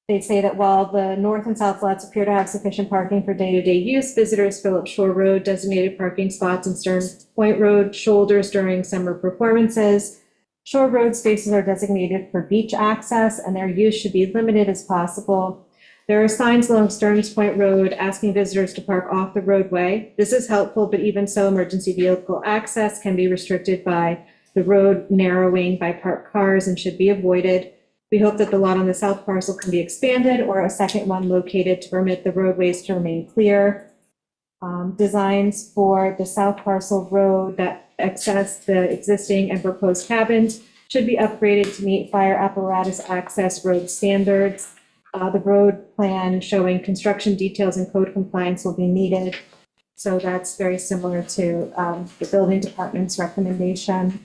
B: they say that while the north and south lots appear to have sufficient parking for day-to-day use, visitors fill up Shore Road designated parking spots and Stern Point Road shoulders during summer performances. Shore Road spaces are designated for beach access, and their use should be limited as possible. There are signs along Stearns Point Road asking visitors to park off the roadway. This is helpful, but even so, emergency vehicle access can be restricted by the road narrowing by parked cars and should be avoided. We hope that the lot on the south parcel can be expanded or a second one located to permit the roadways to remain clear. Designs for the south parcel road that access the existing and proposed cabins should be upgraded to meet fire apparatus access road standards. The road plan showing construction details and code compliance will be needed. So that's very similar to the building department's recommendation.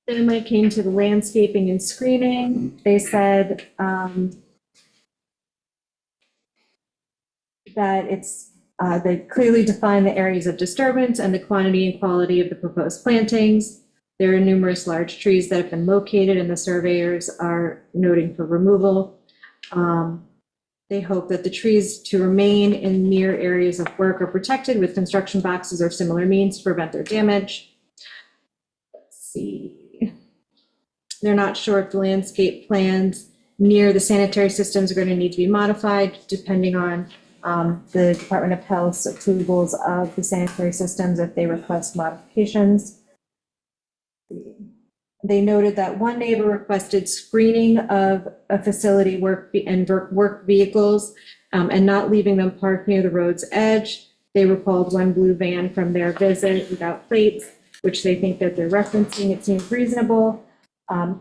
B: Then when it came to the landscaping and screening, they said that they clearly define the areas of disturbance and the quantity and quality of the proposed plantings. There are numerous large trees that have been located and the surveyors are noting for removal. They hope that the trees to remain in near areas of work are protected with construction boxes or similar means to prevent their damage. Let's see. They're not sure if the landscape plans near the sanitary systems are going to need to be modified depending on the Department of Health's approvals of the sanitary systems if they request modifications. They noted that one neighbor requested screening of a facility work vehicles and not leaving them parked near the road's edge. They recalled one blue van from their visit without plates, which they think that they're referencing. It seems reasonable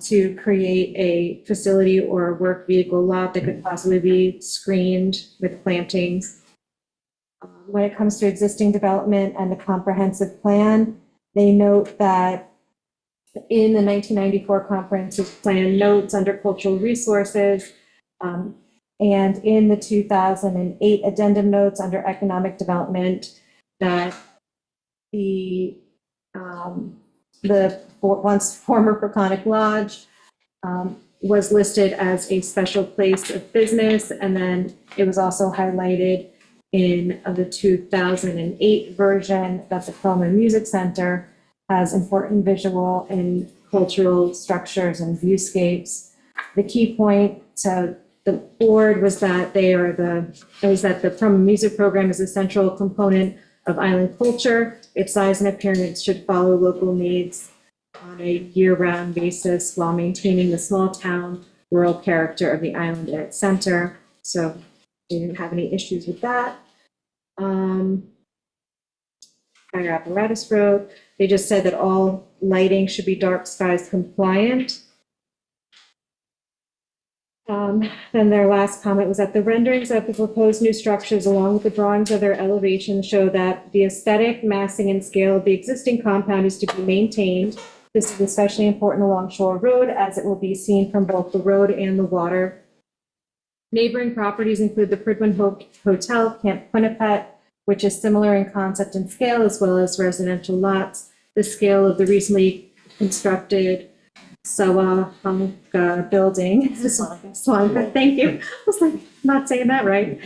B: to create a facility or a work vehicle lot that could possibly be screened with plantings. When it comes to existing development and the comprehensive plan, they note that in the 1994 comprehensive plan notes under cultural resources and in the 2008 addendum notes under economic development that the once former Peconic Lodge was listed as a special place of business, and then it was also highlighted in the 2008 version that the Coleman Music Center has important visual and cultural structures and viewscapes. The key point to the board was that the promo music program is a central component of island culture. Its size and appearance should follow local needs on a year-round basis while maintaining the small town rural character of the island at its center. So we didn't have any issues with that. Fire apparatus road, they just said that all lighting should be dark skies compliant. Then their last comment was that the renderings of the proposed new structures along with the drawings of their elevation show that the aesthetic, massing, and scale of the existing compound is to be maintained. This is especially important along Shore Road as it will be seen from both the road and the water. Neighboring properties include the Pridwin Hotel, Camp Quinnipiac, which is similar in concept and scale, as well as residential lots. The scale of the recently constructed Sawahanka building, Swanka, thank you. I was like, not saying that right.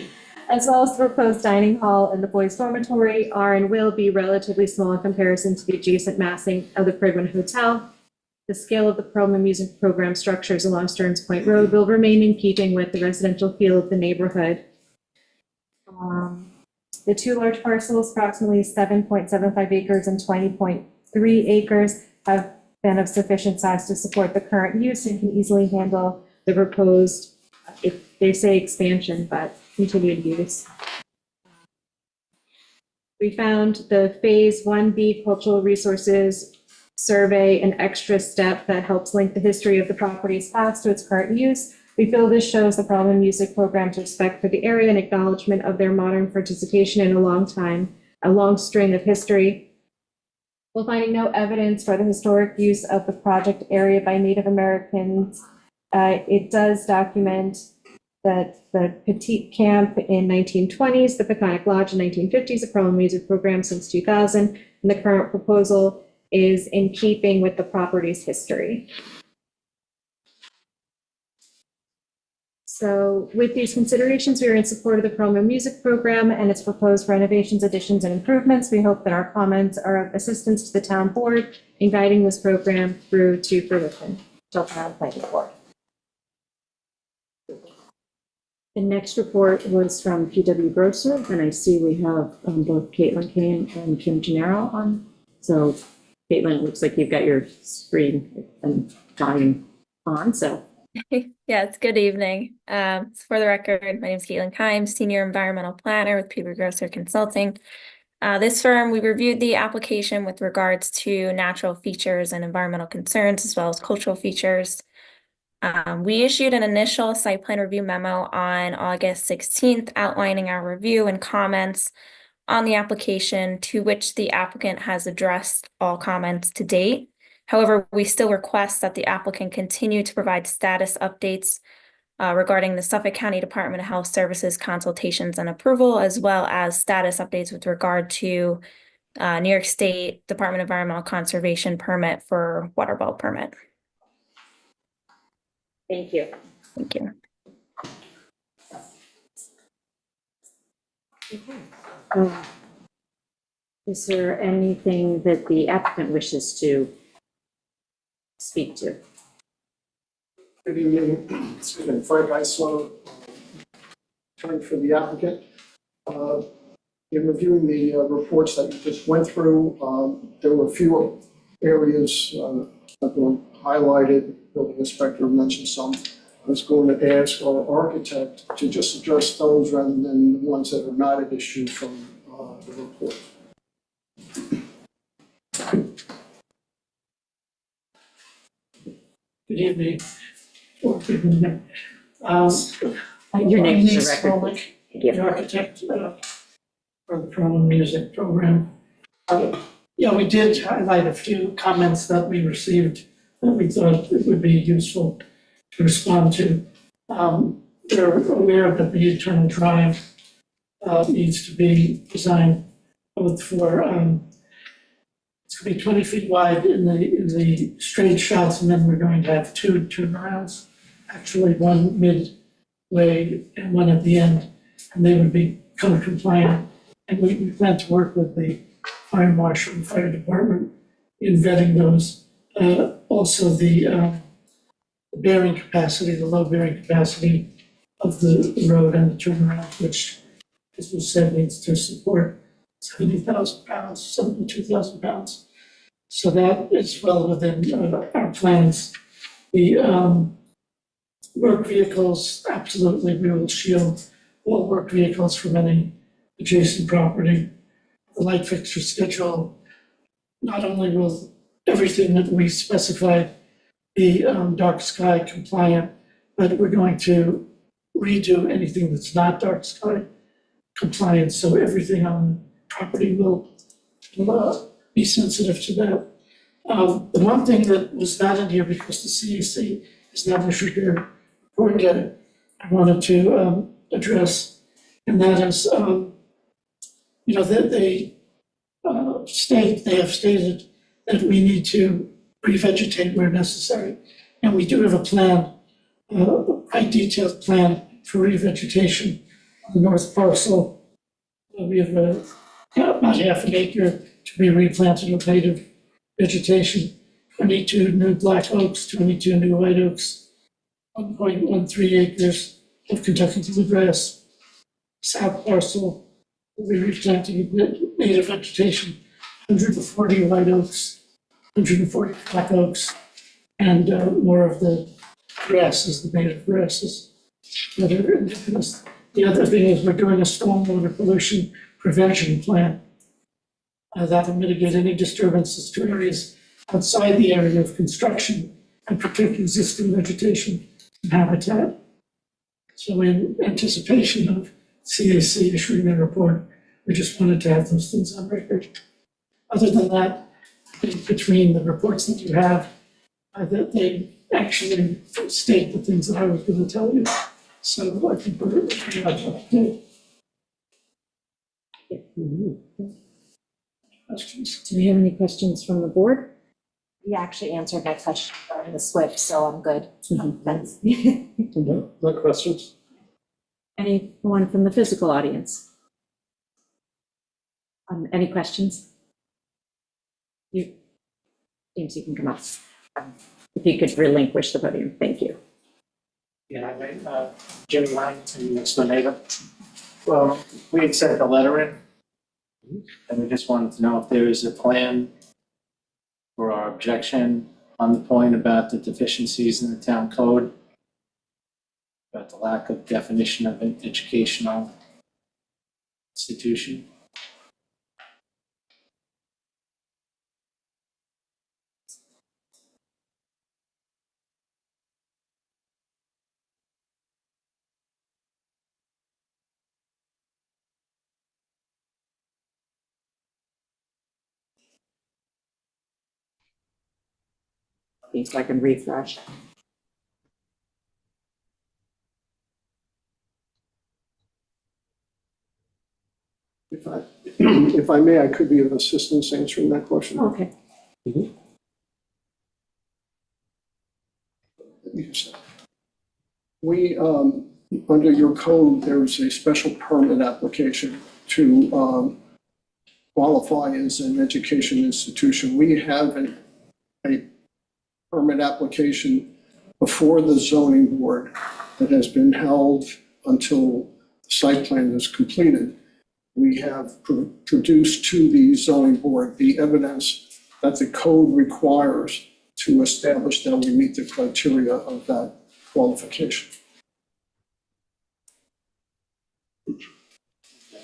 B: As well as the proposed dining hall and the boys' dormitory are and will be relatively small in comparison to the adjacent massing of the Pridwin Hotel. The scale of the promo music program structures along Stearns Point Road will remain in keeping with the residential feel of the neighborhood. The two large parcels, approximately 7.75 acres and 20.3 acres, have been of sufficient size to support the current use and can easily handle the proposed, if they say expansion, but continued use. We found the Phase 1B Cultural Resources Survey an extra step that helps link the history of the property's past to its current use. We feel this shows the Promo Music Program's respect for the area and acknowledgement of their modern participation in a long string of history. While finding no evidence for the historic use of the project area by Native Americans, it does document that the Petite Camp in 1920s, the Peconic Lodge in 1950s, the Promo Music Program since 2000, and the current proposal is in keeping with the property's history. So with these considerations, we are in support of the Promo Music Program and its proposed renovations, additions, and improvements. We hope that our comments are of assistance to the town board in guiding this program through to fruition. Chilton Planning Board.
I: The next report was from PW Grosser, and I see we have both Caitlin Kane and Kim Gennaro on. So Caitlin, it looks like you've got your screen and volume on, so.
P: Yes, good evening. For the record, my name is Caitlin Kimes, Senior Environmental Planner with PW Grosser Consulting. This firm, we reviewed the application with regards to natural features and environmental concerns, as well as cultural features. We issued an initial site plan review memo on August 16th, outlining our review and comments on the application, to which the applicant has addressed all comments to date. However, we still request that the applicant continue to provide status updates regarding the Suffolk County Department of Health Services consultations and approval, as well as status updates with regard to New York State Department of Environmental Conservation permit for water well permit.
I: Thank you.
P: Thank you.
I: Is there anything that the applicant wishes to speak to?
Q: Good evening, excuse me, Frank Eisler, attorney for the applicant. In reviewing the reports that you just went through, there were a few areas that were highlighted. Building inspector mentioned some. I was going to ask our architect to just address those rather than the ones that are not an issue from the report.
R: Good evening.
I: Your name is the record.
R: The architect for the Promo Music Program. Yeah, we did highlight a few comments that we received that we thought it would be useful to respond to. We're aware that the internal drive needs to be designed both for it's going to be 20 feet wide in the straight shots, and then we're going to have two turnarounds, actually one midway and one at the end, and they would be code compliant. And we plan to work with the fire marshal and fire department in vetting those. Also, the bearing capacity, the load bearing capacity of the road and the turnaround, which, as was said, needs to support 70,000 pounds, 72,000 pounds. So that is well within our plans. The work vehicles, absolutely, we will shield all work vehicles from any adjacent property. The light fixture schedule, not only will everything that we specified be dark sky compliant, but we're going to redo anything that's not dark sky compliant, so everything on the property will be sensitive to that. The one thing that was not in here because the CAC has not issued their report yet, I wanted to address, and that is, that they have stated that we need to revegetate where necessary. And we do have a plan, a quite detailed plan for revegetation on the north parcel. We have about half an acre to be replanted with native vegetation, 22 new black oaks, 22 new white oaks, 1.13 acres of Kentucky bluegrass. South parcel will be replanting native vegetation, 140 white oaks, 140 black oaks, and more of the grasses, the native grasses that are indigenous. The other thing is we're doing a stormwater pollution prevention plan that will mitigate any disturbances to areas outside the area of construction and protect existing vegetation and habitat. So in anticipation of CAC issuing their report, we just wanted to have those things on record. Other than that, I think between the reports that you have, that they actually state the things that I was going to tell you. So I think we're pretty much up to date. Questions?
I: Do we have any questions from the board?
S: You actually answered my question on the SWIP, so I'm good. Thanks.
Q: No questions?
I: Anyone from the physical audience? Any questions? James, you can come up. If you could relinquish the podium, thank you.
T: Yeah, I'm Jimmy Lang, next door neighbor. Well, we had sent a letter in, and we just wanted to know if there is a plan for our objection on the point about the deficiencies in the town code, about the lack of definition of an educational institution.
I: So I can refresh.
Q: If I may, I could be of assistance answering that question.
I: Okay.
Q: We, under your code, there's a special permit application to qualify as an education institution. We have a permit application before the zoning board that has been held until the site plan is completed. We have produced to the zoning board the evidence that the code requires to establish that we meet the criteria of that qualification.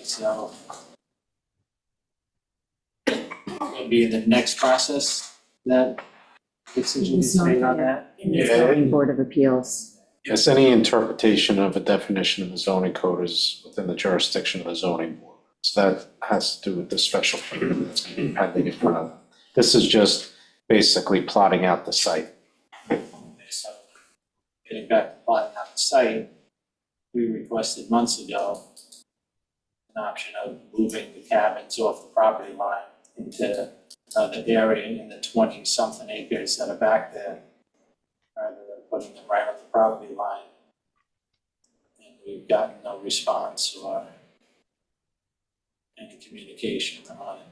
T: So maybe in the next process that decision is made on that.
I: In the zoning board of appeals.
A: Yes, any interpretation of a definition of the zoning code is within the jurisdiction of the zoning board. So that has to do with the special permit that's going to be pending in front of them. This is just basically plotting out the site.
T: So getting back to plotting out the site, we requested months ago an option of moving the cabins off the property line into the area in the 20-something acres that are back there, rather than putting them right on the property line. And we've gotten no response or any communication on it.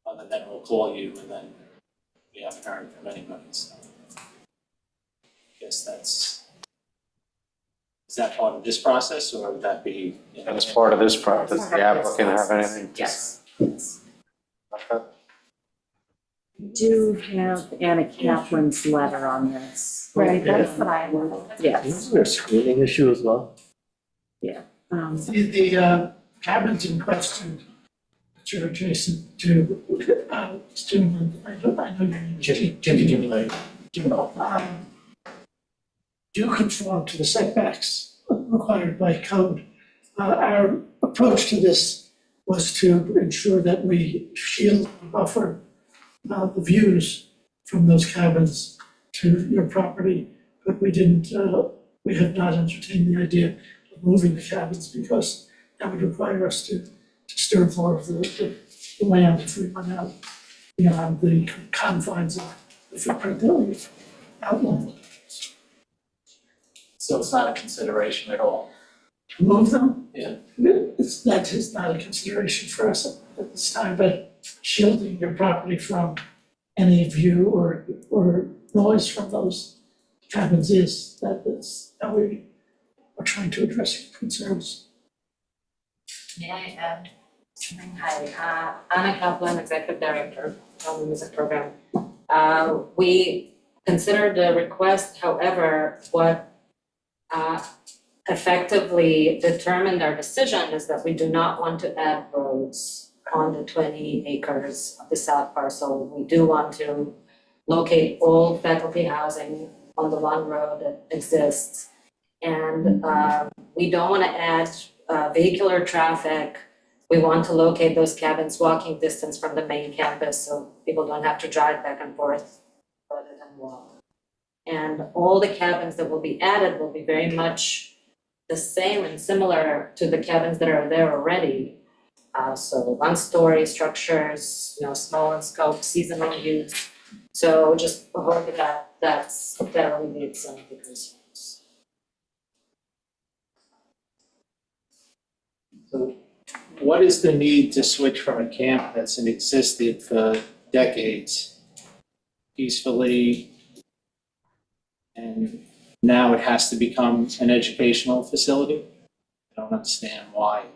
T: Other than we'll call you and then we haven't heard from anybody, so. guess is that part of this process, or would that be?
A: And as part of this process, does the applicant have anything to say?
I: Yes.
A: about that?
I: We do have Anna Kaplan's letter on this.
B: Right,
I: that's what I want. Yes,
E: Is there a screening issue as well?
I: yeah.
R: The cabins in question, which are adjacent to, Jim, I know your name is
T: Jimmy Lane.
R: Do conform to the setbacks required by code. Our approach to this was to ensure that we shield and buffer the views from those cabins to your property, but we have not entertained the idea of moving the cabins because that would require us to disturb more of the land if we went out beyond the confines of the footprint that we've outlined.
T: So it's not a consideration at all?
R: Move them?
T: Yeah.
R: That is not a consideration for us at this time, but shielding your property from any view or noise from those cabins is how we are trying to address your concerns.
U: May I add something? Hi, Anna Kaplan, Executive Director of the Music Program. We considered the request, however, what effectively determined our decision is that we do not want to add roads on the 20 acres of the south parcel. We do want to locate all faculty housing on the one road that exists. And we don't want to add vehicular traffic. We want to locate those cabins walking distance from the main campus so people don't have to drive back and forth rather than walk. And all the cabins that will be added will be very much the same and similar to the cabins that are there already. So one-story structures, small in scope, seasonal use. So just hope that that alleviates some of the concerns.
T: So what is the need to switch from a camp that's existed for decades peacefully, and now it has to become an educational facility? I don't understand why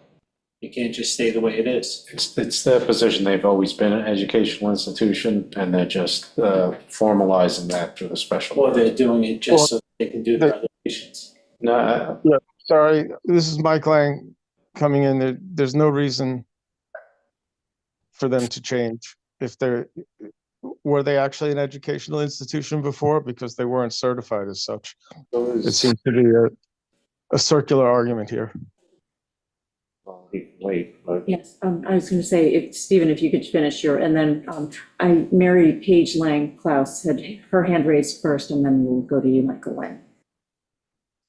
T: it can't just stay the way it is.
A: It's their position. They've always been an educational institution, and they're just formalizing that through the special.
T: Or they're doing it just so they can do the renovations.
A: No,
V: Yeah, sorry, this is Mike Lang coming in. There's no reason for them to change. Were they actually an educational institution before? Because they weren't certified as such. It seems to be a circular argument here.
A: Wait, but
I: Yes, I was gonna say, Stephen, if you could finish and then Mary Page Lang Klaus had her hand raised first, and then we'll go to you, Michael Lang.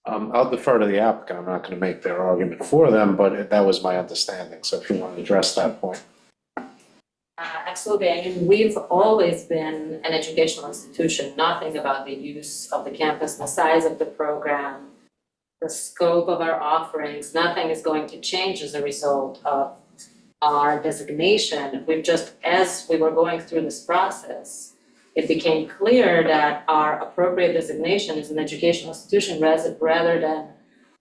A: I'll defer to the applicant. I'm not going to make their argument for them, but that was my understanding. So if you want to address that point.
U: Absolutely. I mean, we've always been an educational institution. Nothing about the use of the campus, the size of the program, the scope of our offerings, nothing is going to change as a result of our designation. We've just, as we were going through this process, it became clear that our appropriate designation is an educational institution rather than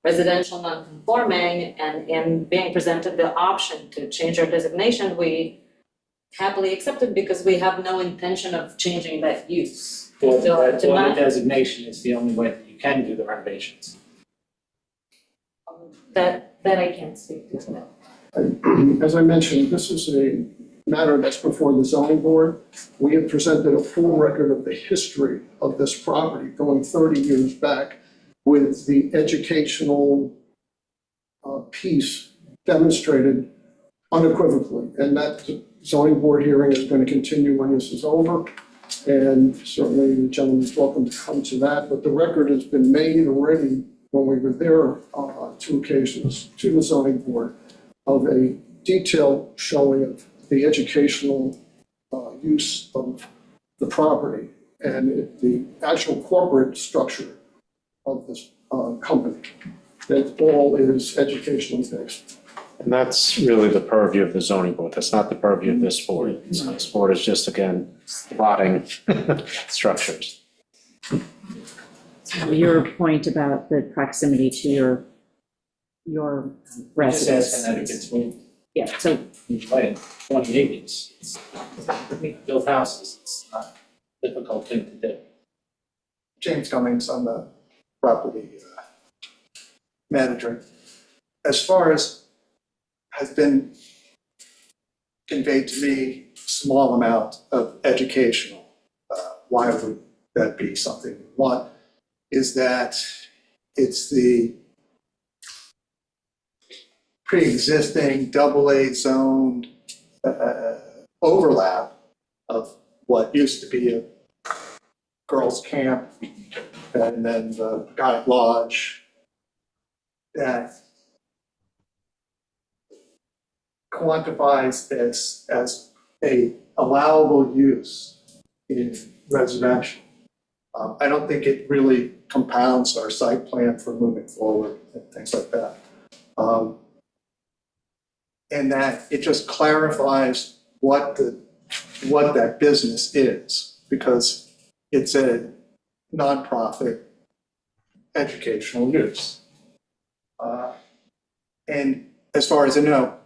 U: residential non-conforming, and in being presented the option to change our designation, we happily accepted because we have no intention of changing that use.
T: Or
U: So, to
T: the
U: my-
T: designation is the only way that you can do the renovations.
U: That I can't speak to.
Q: As I mentioned, this is a matter that's before the zoning board. We have presented a full record of the history of this property going 30 years back with the educational piece demonstrated unequivocally. And that zoning board hearing is going to continue when this is over. And certainly the gentleman is welcome to come to that. But the record has been made already when we were there on 2 occasions to the zoning board of a detailed showing of the educational use of the property and the actual corporate structure of this company. That all is educationally based.
A: And that's really the purview of the zoning board. That's not the purview of this board. This board is just, again, plotting structures.
I: your point about the proximity to your
T: Just asking that it
I: residence.
T: gets moved.
I: Yeah, so
T: Right, 20 acres. We build houses, it's not a difficult thing to do.
Q: James Cummings, I'm the property manager. As far as has been conveyed to me, small amount of educational, why would that be something we want? Is that it's the pre-existing AA zoned overlap of what used to be a girls' camp and then the Guy Lodge that quantifies this as a allowable use in residential. I don't think it really compounds our site plan for moving forward and things like that. And that it just clarifies what that business is, because it's a nonprofit educational use. And as far as I know,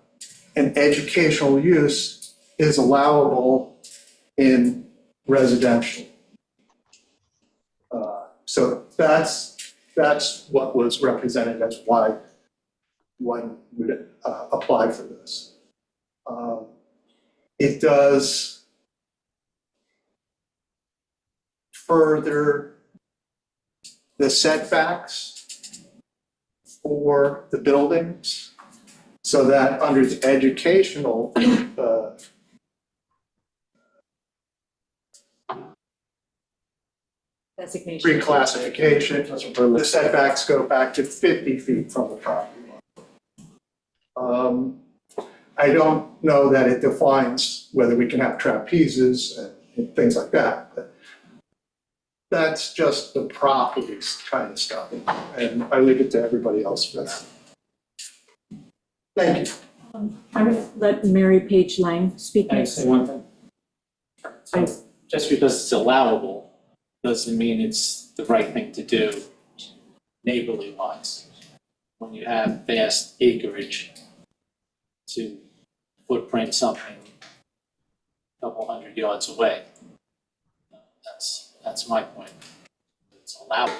Q: an educational use is allowable in residential. So that's what was represented as why one would apply for this. It does further the setbacks for the buildings so that under the educational
I: designation.
Q: reclassification, the setbacks go back to 50 feet from the property line. I don't know that it defines whether we can have trapezes and things like that, but that's just the properties kind of stuff, and I leave it to everybody else for that. Thank you.
I: I would let Mary Page Lang speak
T: Can I
I: next.
T: say one thing? So just because it's allowable doesn't mean it's the right thing to do neighborly wise. When you have vast acreage to footprint something a couple 100 yards away, that's my point. It's allowable.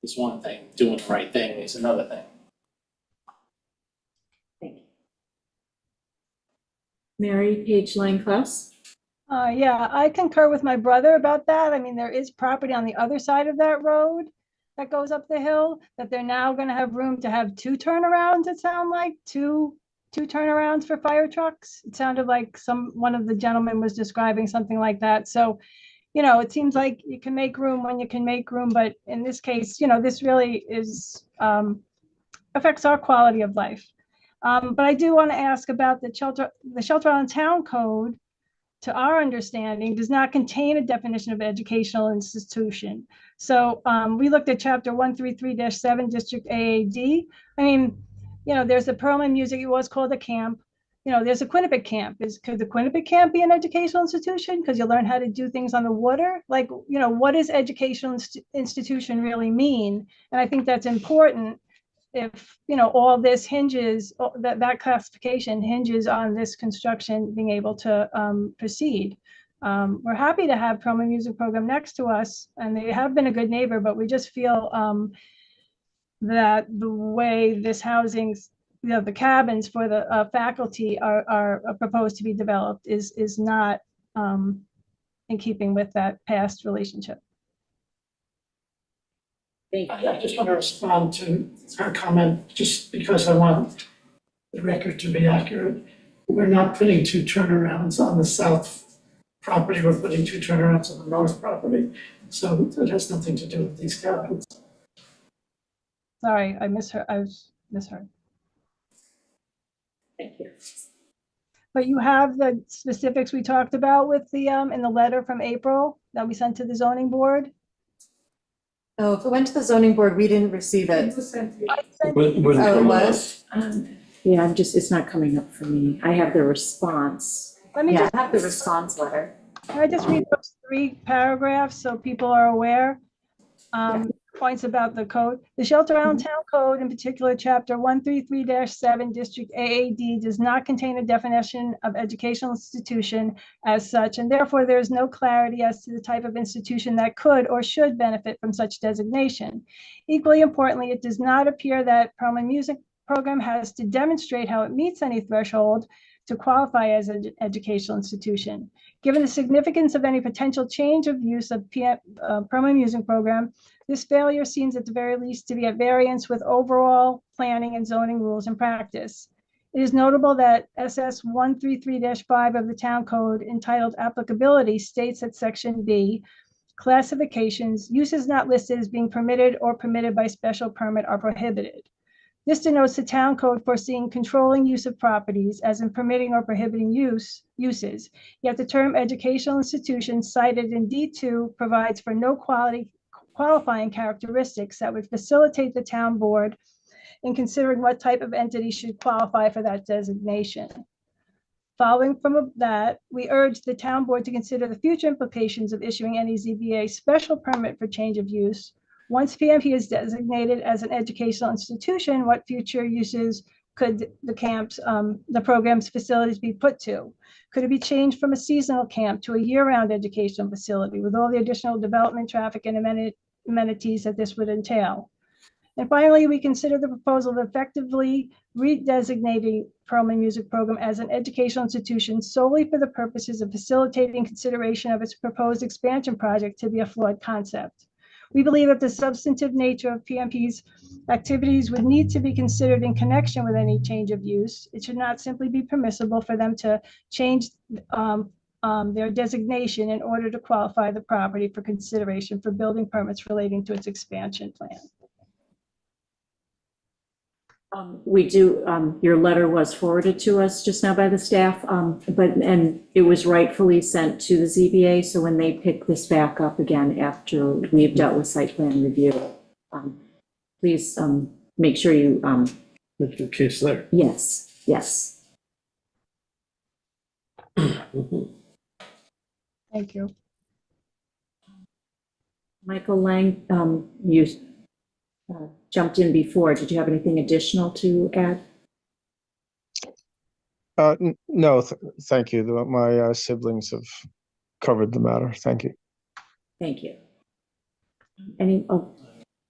T: It's one thing, doing the right thing is another thing.
I: Mary Page Lang Klaus.
M: Yeah, I concur with my brother about that. I mean, there is property on the other side of that road that goes up the hill, that they're now gonna have room to have two turnarounds, it sound like, two turnarounds for fire trucks. It sounded like one of the gentlemen was describing something like that. So, you know, it seems like you can make room when you can make room, but in this case, you know, this really is, affects our quality of life. But I do want to ask about the Shelter Island Town Code. To our understanding, does not contain a definition of educational institution. So we looked at chapter 133-7, District AAD. I mean, you know, there's the Perlman Music, it was called a camp. You know, there's a Quinnipiac camp. Could the Quinnipiac camp be an educational institution? Because you learn how to do things on the water? Like, you know, what does educational institution really mean? And I think that's important. If, you know, all this hinges, that classification hinges on this construction being able to proceed. We're happy to have Perlman Music Program next to us, and they have been a good neighbor, but we just feel that the way this housing's, you know, the cabins for the faculty are proposed to be developed is not in keeping with that past relationship.
R: I just want to respond to her comment, just because I want the record to be accurate. We're not putting two turnarounds on the south property, we're putting two turnarounds on the north property. So it has nothing to do with these cabins.
M: Sorry, I misheard.
I: Thank you.
M: But you have the specifics we talked about with the, in the letter from April that we sent to the zoning board?
B: Oh, if it went to the zoning board, we didn't receive it.
I: Oh, it was? Yeah, it's not coming up for me. I have the response.
M: Let me
I: Yeah,
M: just-
I: I have the response letter.
M: Can I just read those 3 paragraphs so people are aware? points about the code. The Shelter Island Town Code, in particular, Chapter 133-7, District AAD, does not contain a definition of educational institution as such, and therefore there is no clarity as to the type of institution that could or should benefit from such designation. Equally importantly, it does not appear that Perlman Music Program has to demonstrate how it meets any threshold to qualify as an educational institution. Given the significance of any potential change of use of Perlman Music Program, this failure seems at the very least to be at variance with overall planning and zoning rules and practice. It is notable that SS 133-5 of the Town Code entitled Applicability states that Section B, classifications, uses not listed as being permitted or permitted by special permit are prohibited. This denotes the Town Code foreseeing controlling use of properties as in permitting or prohibiting uses. Yet the term educational institution cited in D2 provides for no qualifying characteristics that would facilitate the town board in considering what type of entity should qualify for that designation. Following from that, we urge the town board to consider the future implications of issuing any ZBA special permit for change of use. Once PMP is designated as an educational institution, what future uses could the camps, the program's facilities be put to? Could it be changed from a seasonal camp to a year-round educational facility with all the additional development, traffic, and amenities that this would entail? And finally, we consider the proposal of effectively redesignating Perlman Music Program as an educational institution solely for the purposes of facilitating consideration of its proposed expansion project to be a flawed concept. We believe that the substantive nature of PMP's activities would need to be considered in connection with any change of use. It should not simply be permissible for them to change their designation in order to qualify the property for consideration for building permits relating to its expansion plan.
I: We do, your letter was forwarded to us just now by the staff, and it was rightfully sent to the ZBA, so when they pick this back up again after we've dealt with site plan review, please make sure you.
E: Make your case there.
I: Yes, yes.
M: Thank you.
I: Michael Lang, you jumped in before. Did you have anything additional to add?
V: No, thank you. My siblings have covered the matter. Thank you.
I: Thank you.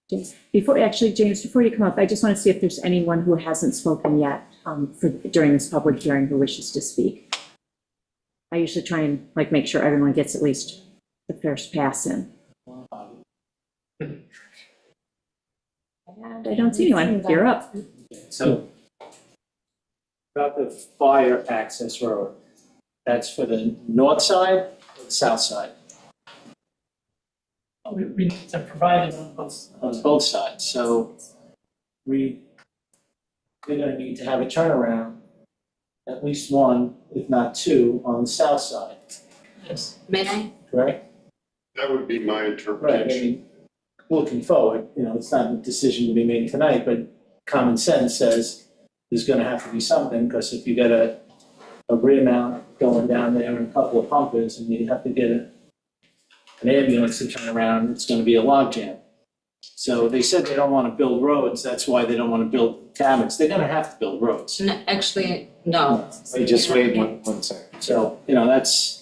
I: James, before you come up, I just want to see if there's anyone who hasn't spoken yet during this public hearing who wishes to speak. I usually try and make sure everyone gets at least the first pass in. And I don't see anyone. You're up.
T: So about the fire access road, that's for the north side or the south side?
R: We need to provide it on both.
T: On both sides, so we're gonna need to have a turnaround, at least one, if not two, on the south side,
U: Yes. May I?
T: correct?
O: That would be my
T: Right, I
O: interpretation.
T: mean, looking forward, it's not a decision to be made tonight, but common sense says there's gonna have to be something, because if you got a rear mount going down there and a couple of pumpers, and you have to get an ambulance to turn around, it's gonna be a logjam. So they said they don't wanna build roads, that's why they don't wanna build cabins, they're gonna have to build roads.
U: Actually, no.
A: Wait, just wait one second.
T: So, that's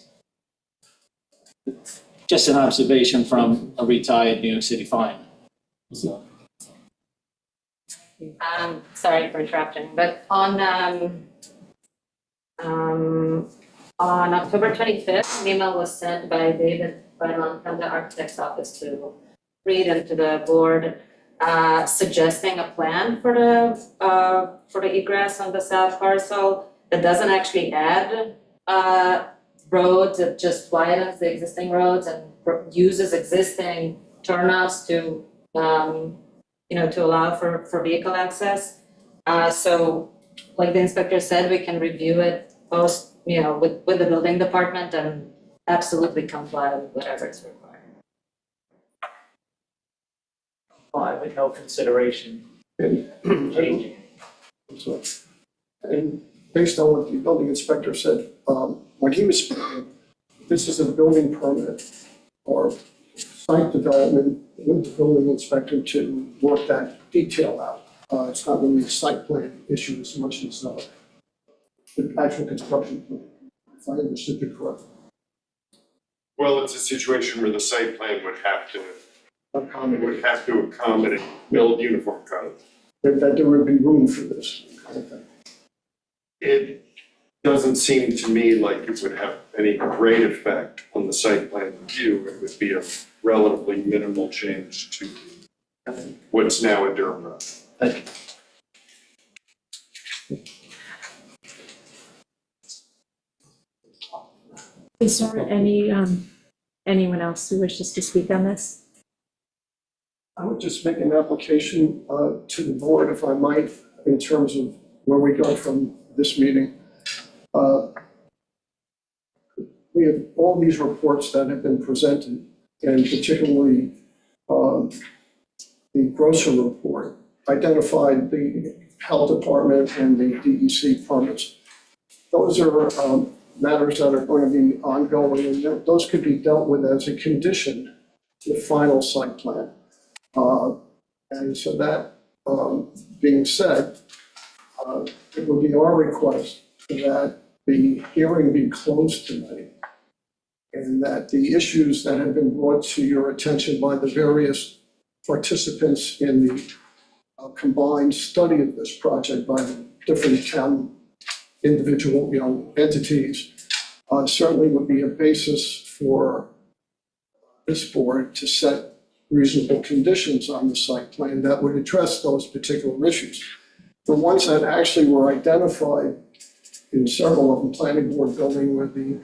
T: just an observation from a retired New York City fireman. So,
U: Sorry for interrupting, but on October 25th, an email was sent by David Brennan from the architect's office to read and to the board, suggesting a plan for the egress on the south parcel that doesn't actually add roads, it just widens the existing roads and uses existing turnouts to to allow for vehicle access. So like the inspector said, we can review it post, with the building department and absolutely comply with whatever is required.
T: Why, with no consideration changing.
Q: And based on what the building inspector said, when he was speaking, this is a building permit or site development with the building inspector to work that detail out. It's not really a site plan issue as much as the actual construction plan, if I understood you correctly.
O: Well, it's a situation where the site plan would have to accommodate build uniform code.
Q: That there would be room for this kind of thing.
O: It doesn't seem to me like it would have any great effect on the site plan review. It would be a relatively minimal change to what's now a Durham Road.
Q: Thank you.
B: Is there anyone else who wishes to speak on this?
Q: I would just make an application to the board, if I might, in terms of where we go from this meeting. We have all these reports that have been presented, and particularly the Grosser report identified the health department and the DEC permits. Those are matters that are going to be ongoing, and those could be dealt with as a condition to the final site plan. And so that being said, it would be our request that the hearing be closed tonight, and that the issues that have been brought to your attention by the various participants in the combined study of this project by the different town individual, entities, certainly would be a basis for this board to set reasonable conditions on the site plan that would address those particular issues. The ones that actually were identified in several of them, planning board building with the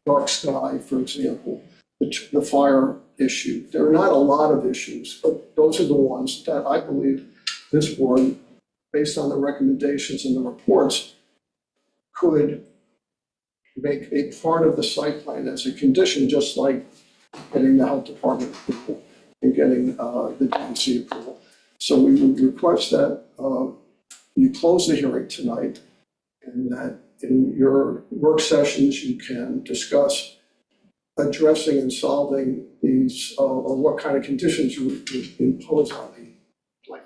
Q: dark sky, for example, the fire issue. There are not a lot of issues, but those are the ones that I believe this board, based on the recommendations and the reports, could make a part of the site plan as a condition, just like getting the health department approval and getting the DEC approval. So we would request that you close the hearing tonight, and that in your work sessions you can discuss addressing and solving these, or what kind of conditions you would impose on the plan.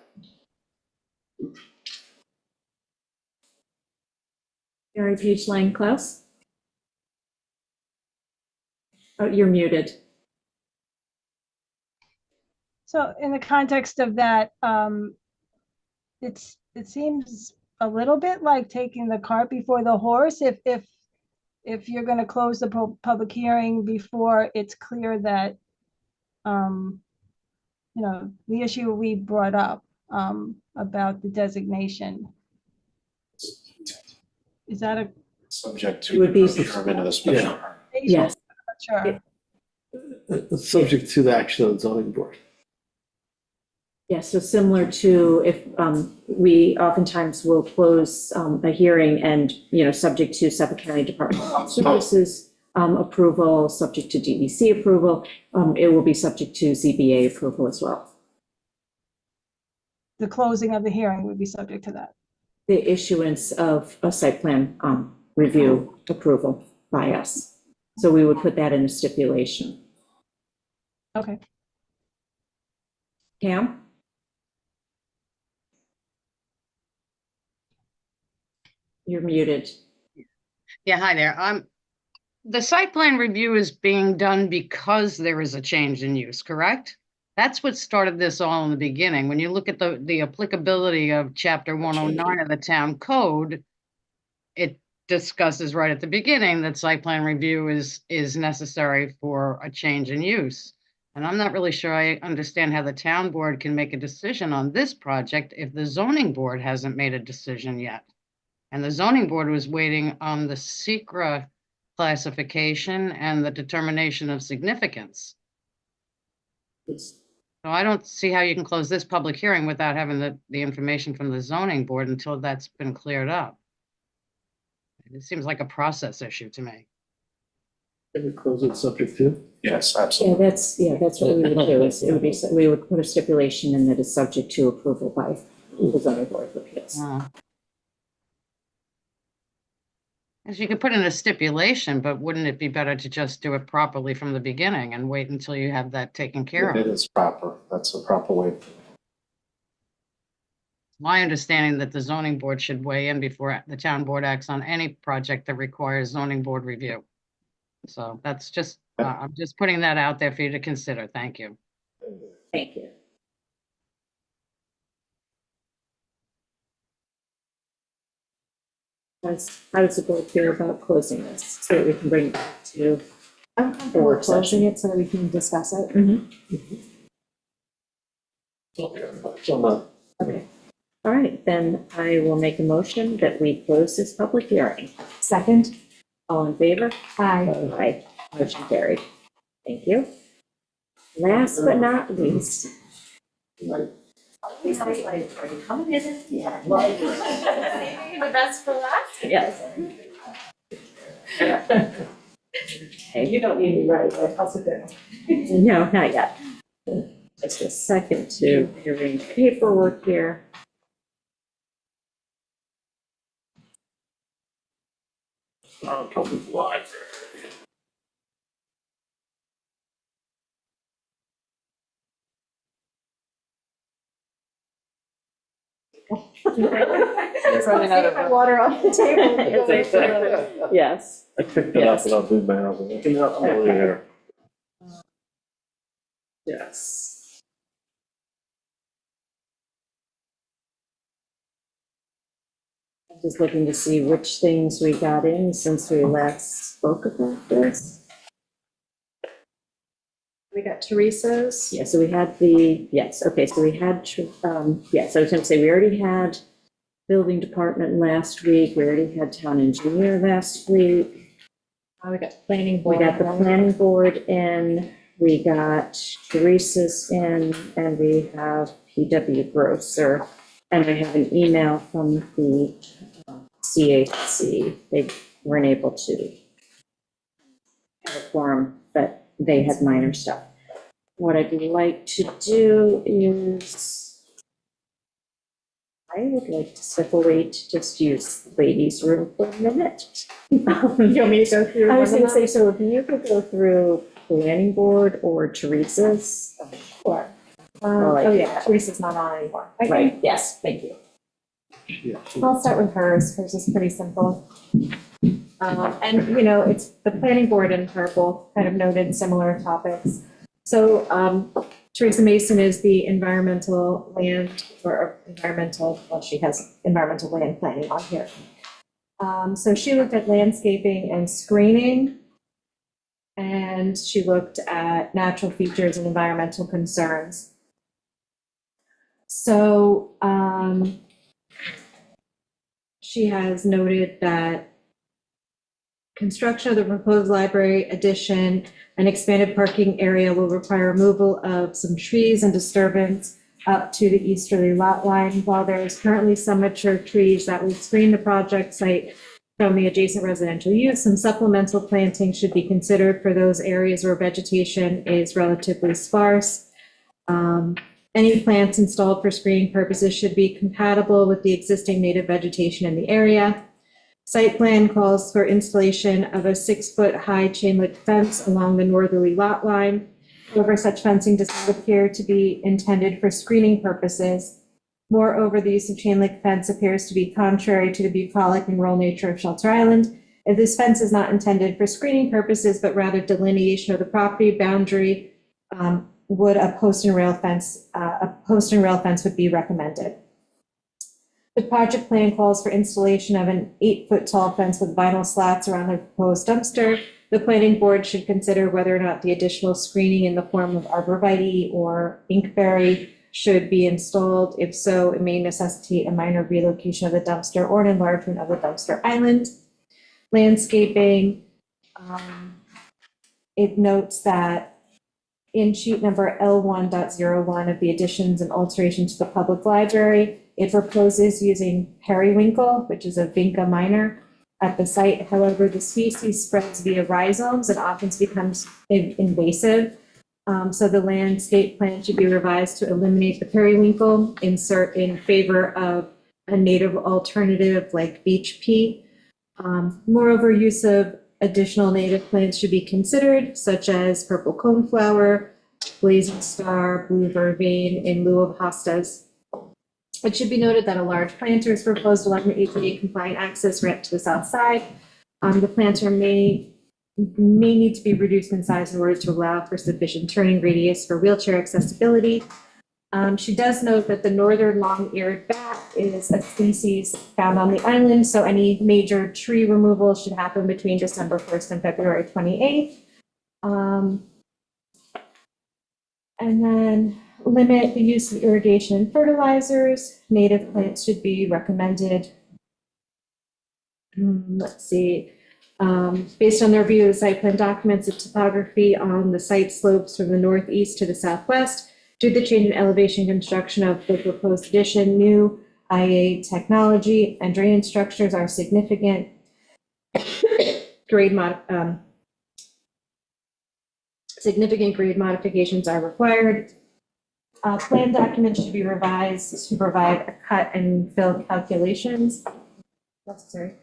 B: Mary Page Lang Klaus? Oh, you're muted.
M: So in the context of that, it seems a little bit like taking the cart before the horse. If you're going to close the public hearing before it's clear that, the issue we brought up about the designation. Is that a?
A: Subject
B: It would be-
A: to determine of the special permit.
B: Yes.
M: Sure.
E: It's subject to the action of the zoning board.
B: Yes, so similar to if we oftentimes will close a hearing and, subject to Suffolk County Department of Health Services approval, subject to DEC approval, it will be subject to ZBA approval as well.
M: The closing of the hearing would be subject to that.
B: The issuance of a site plan review approval by us. So we would put that in a stipulation.
M: Okay.
B: Pam? You're muted.
L: Yeah, hi there. The site plan review is being done because there is a change in use, correct? That's what started this all in the beginning. When you look at the applicability of chapter 109 of the town code, it discusses right at the beginning that site plan review is necessary for a change in use. And I'm not really sure I understand how the town board can make a decision on this project if the zoning board hasn't made a decision yet. And the zoning board was waiting on the SECRA classification and the determination of significance. So I don't see how you can close this public hearing without having the information from the zoning board until that's been cleared up. It seems like a process issue to me.
E: Can we close it subject to?
A: Yes,
B: Yeah,
A: absolutely.
B: that's what we would do, is it would be, we would put a stipulation in that is subject to approval by the zoning board of appeals.
L: As you could put in a stipulation, but wouldn't it be better to just do it properly from the beginning and wait until you have that taken care
A: It
L: of?
A: is proper. That's the proper way.
L: My understanding that the zoning board should weigh in before the town board acts on any project that requires zoning board review. So that's just, I'm just putting that out there for you to consider. Thank you.
I: Thank you. How does the board feel about closing this so that we can bring it back to
S: I'm
I: the
S: comfortable
I: work
S: closing
I: session?
S: it so that we can discuss it.
I: Okay. All right, then I will make a motion that we close this public hearing.
S: Second?
I: All in favor?
S: Aye.
I: Aye. Motion carried. Thank you. Last but not least.
S: Coming in. Yeah. Saving the best for last.
I: Yes.
S: You don't need me right away. I'll sit down.
I: No, not yet. Just a second to arrange paperwork here.
C: Public library.
B: Running out of water off the table.
I: Yes.
A: I picked it up and I'll do my own. Pick it up over here.
I: Yes. I'm just looking to see which things we got in since we last spoke about this.
B: We got Teresa's.
I: Yeah, so we had yes, okay, so we had, yes, I was gonna say, we already had building department last week, we already had town engineer last week.
B: We got planning
I: We
B: board.
I: got the planning board in, we got Teresa's in, and we have PW Grosser. And I have an email from the CAC, they weren't able to have a quorum, but they had minor stuff. What I'd like to do is, I would like to step away to just use the ladies' room for a minute.
B: You want me to go through?
I: I was
B: one
I: gonna
B: of
I: say,
B: them?
I: so if you could go through planning board or Teresa's.
B: Sure.
I: like
B: Oh, yeah,
I: that.
B: Teresa's not on anymore. I
I: Right,
B: can,
I: yes, thank you.
B: I'll start with hers. Hers is pretty simple. And, you know, it's the planning board and her both kind of noted similar topics. So Teresa Mason is the environmental land or environmental, well, she has environmental land planning on here. So she looked at landscaping and screening. And she looked at natural features and environmental concerns. So she has noted that construction of the proposed library addition and expanded parking area will require removal of some trees and disturbance up to the easterly lot line. While there is currently some mature trees that will screen the project site from the adjacent residential use, some supplemental planting should be considered for those areas where vegetation is relatively sparse. Any plants installed for screening purposes should be compatible with the existing native vegetation in the area. Site plan calls for installation of a 6-foot-high chain link fence along the northerly lot line. However, such fencing does not appear to be intended for screening purposes. Moreover, the use of chain link fence appears to be contrary to the bucolic and rural nature of Shelter Island. If this fence is not intended for screening purposes, but rather delineation of the property boundary, would a post and rail fence would be recommended. The project plan calls for installation of an 8-foot tall fence with vinyl slats around the proposed dumpster. The planning board should consider whether or not the additional screening in the form of arborvitae or inkberry should be installed. If so, it may necessitate a minor relocation of the dumpster or an enlargement of the dumpster island. Landscaping, it notes that in sheet number L1.01 of the additions and alterations to the public library, it proposes using periwinkle, which is a vinca minor, at the site. However, the species spreads via rhizomes and often becomes invasive. So the landscape plan should be revised to eliminate the periwinkle, insert in favor of a native alternative like beach pea. Moreover, use of additional native plants should be considered, such as purple coneflower, blazing star, blue vervain in lieu of hostas. It should be noted that a large planter is proposed along the ADA compliant access ramp to the south side. The planter may need to be reduced in size in order to allow for sufficient turning radius for wheelchair accessibility. She does note that the northern long-eared bat is a species found on the island, so any major tree removal should happen between December 1st and February 28th. And then limit the use of irrigation and fertilizers. Native plants should be recommended. Let's see. Based on their review of the site plan documents, the topography on the site slopes from the northeast to the southwest. Due to the change in elevation construction of the proposed addition, new IA technology and drainage structures are significant. Significant grade modifications are required. Plan documents should be revised to provide a cut and fill calculations necessary.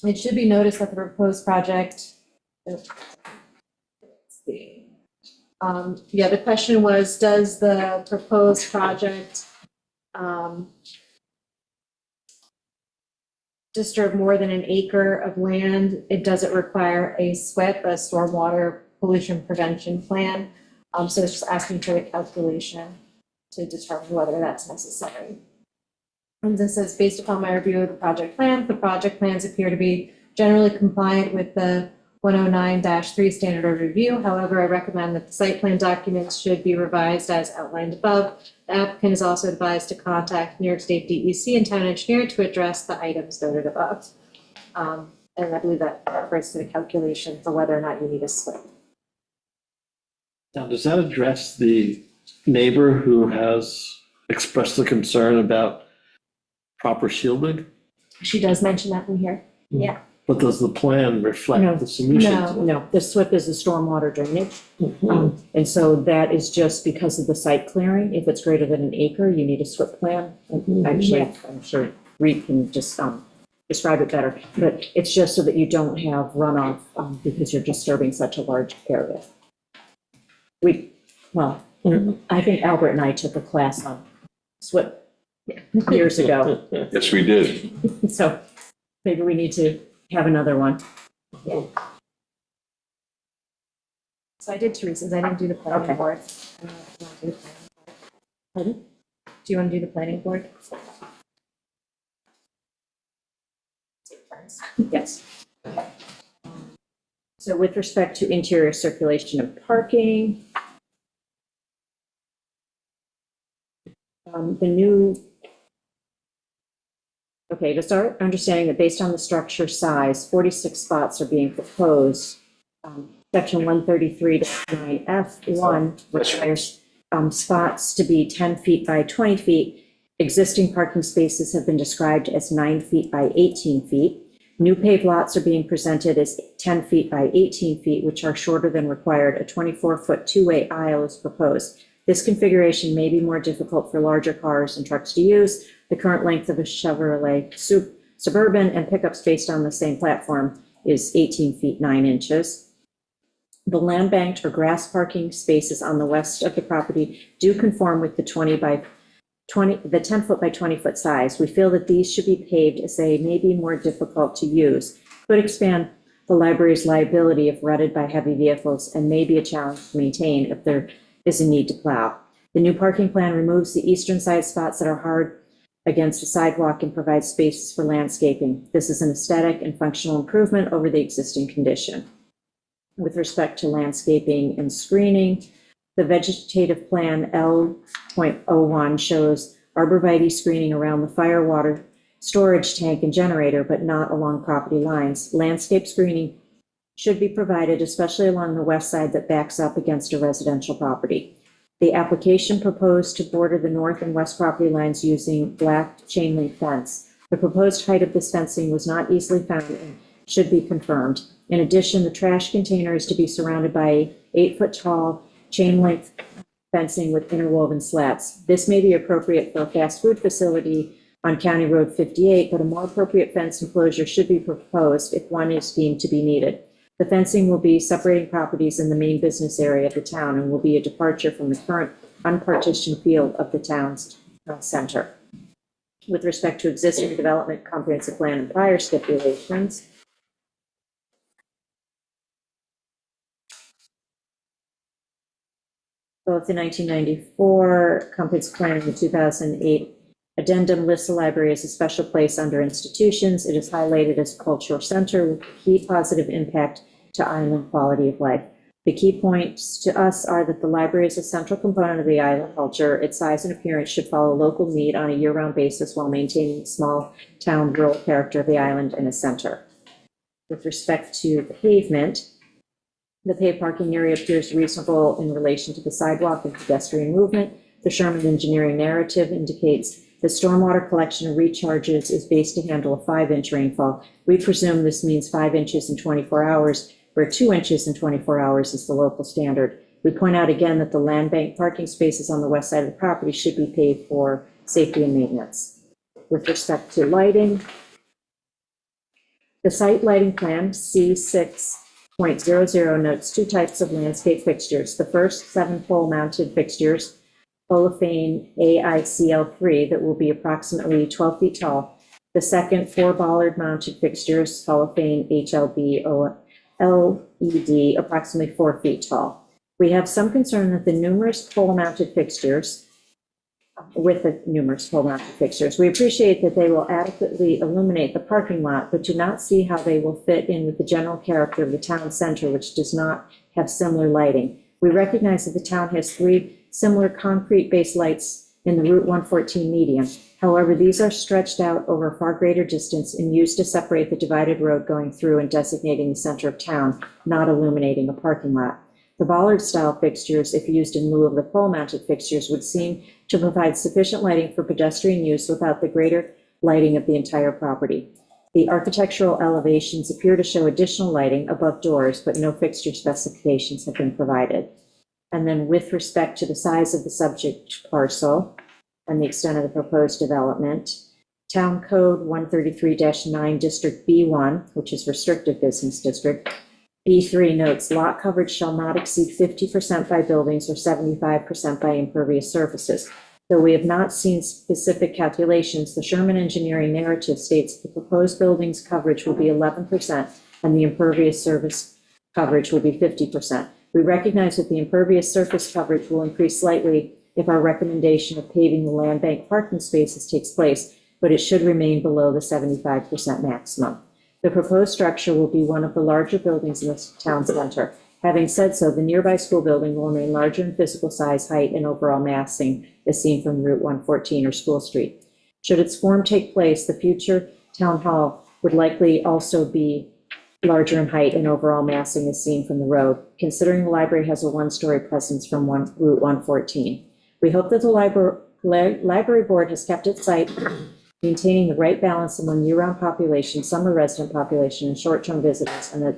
B: It should be noticed that the proposed project, let's see. Yeah, the question was, does the proposed project disturb more than an acre of land? Does it require a SWIP, a stormwater pollution prevention plan? So it's just asking for the calculation to determine whether that's necessary. And this says, based upon my review of the project plans appear to be generally compliant with the 109-3 standard of review. However, I recommend that the site plan documents should be revised as outlined above. The applicant is also advised to contact New York State DEC and town engineer to address the items noted above. And I believe that refers to the calculation for whether or not you need a SWIP.
E: Now, does that address the neighbor who has expressed the concern about proper shielding?
B: She does mention that in here. Yeah.
E: But does the plan reflect
I: No,
E: the solutions?
I: No, the SWIP is the stormwater drainage. And so that is just because of the site clearing. If it's greater than an acre, you need a SWIP plan. Actually, I'm sure Reed can just describe it better, but it's just so that you don't have runoff because you're disturbing such a large area. I think Albert and I took a class on SWIP years ago.
C: Yes, we did.
I: So maybe we need to have another one.
B: Yeah. So I did Teresa's, I didn't do the planning board. Pardon? Do you want to do the planning board?
I: Yes. So with respect to interior circulation and parking, to start understanding that based on the structure size, 46 spots are being proposed. Section 133-9F1 requires spots to be 10 feet by 20 feet. Existing parking spaces have been described as 9 feet by 18 feet. New paved lots are being presented as 10 feet by 18 feet, which are shorter than required. A 24-foot two-way aisle is proposed. This configuration may be more difficult for larger cars and trucks to use. The current length of a Chevrolet Suburban and pickups based on the same platform is 18 feet 9 inches. The land banked or grass parking spaces on the west of the property do conform with the 10 foot by 20 foot size. We feel that these should be paved as they may be more difficult to use, could expand the library's liability if rutted by heavy vehicles, and may be a challenge to maintain if there is a need to plow. The new parking plan removes the eastern side spots that are hard against a sidewalk and provides spaces for landscaping. This is an aesthetic and functional improvement over the existing condition. With respect to landscaping and screening, the vegetative plan L.01 shows arborvitae screening around the fire, water, storage tank, and generator, but not along property lines. Landscape screening should be provided, especially along the west side that backs up against a residential property. The application proposed to border the north and west property lines using black chain link fence. The proposed height of this fencing was not easily found and should be confirmed. In addition, the trash container is to be surrounded by 8-foot tall chain link fencing with interwoven slats. This may be appropriate for a fast food facility on County Road 58, but a more appropriate fence enclosure should be proposed if one is deemed to be needed. The fencing will be separating properties in the main business area of the town and will be a departure from the current unpartitioned field of the town's center. With respect to existing development comprehensive plan and prior stipulations, both the 1994 comprehensive plan and the 2008 addendum lists the library as a special place under institutions. It is highlighted as a cultural center with key positive impact to island quality of life. The key points to us are that the library is a central component of the island culture. Its size and appearance should follow local need on a year-round basis while maintaining the small town rural character of the island and its center. With respect to the pavement, the paved parking area appears reasonable in relation to the sidewalk and pedestrian movement. The Sherman engineering narrative indicates the stormwater collection and recharges is based to handle a 5-inch rainfall. We presume this means 5 inches in 24 hours, where 2 inches in 24 hours is the local standard. We point out again that the land bank parking spaces on the west side of the property should be paid for safety and maintenance. With respect to lighting, the site lighting plan, C6.00, notes 2 types of landscape fixtures. The first, 7-pole mounted fixtures, Olefane AICL3, that will be approximately 12 feet tall. The second, 4 bollard mounted fixtures, Olefane HLB LED, approximately 4 feet tall. We have some concern that the numerous pole-mounted fixtures, we appreciate that they will adequately illuminate the parking lot, but do not see how they will fit in with the general character of the town center, which does not have similar lighting. We recognize that the town has 3 similar concrete-based lights in the Route 114 median. However, these are stretched out over a far greater distance and used to separate the divided road going through and designating the center of town, not illuminating a parking lot. The bollard-style fixtures, if used in lieu of the pole-mounted fixtures, would seem to provide sufficient lighting for pedestrian use without the greater lighting of the entire property. The architectural elevations appear to show additional lighting above doors, but no fixture specifications have been provided. And then with respect to the size of the subject parcel and the extent of the proposed development, Town Code 133-9, District B1, which is restricted business district, B3 notes lot coverage shall not exceed 50% by buildings or 75% by impervious surfaces. Though we have not seen specific calculations, the Sherman engineering narrative states the proposed buildings coverage will be 11% and the impervious surface coverage will be 50%. We recognize that the impervious surface coverage will increase slightly if our recommendation of paving the land bank parking spaces takes place, but it should remain below the 75% maximum. The proposed structure will be one of the larger buildings in the town center. Having said so, the nearby school building will remain larger in physical size, height, and overall massing as seen from Route 114 or School Street. Should its form take place, the future town hall would likely also be larger in height and overall massing as seen from the road, considering the library has a 1-story presence from Route 114. We hope that the library board has kept its sight maintaining the right balance among year-round population, summer resident population, and short-term visitors, and that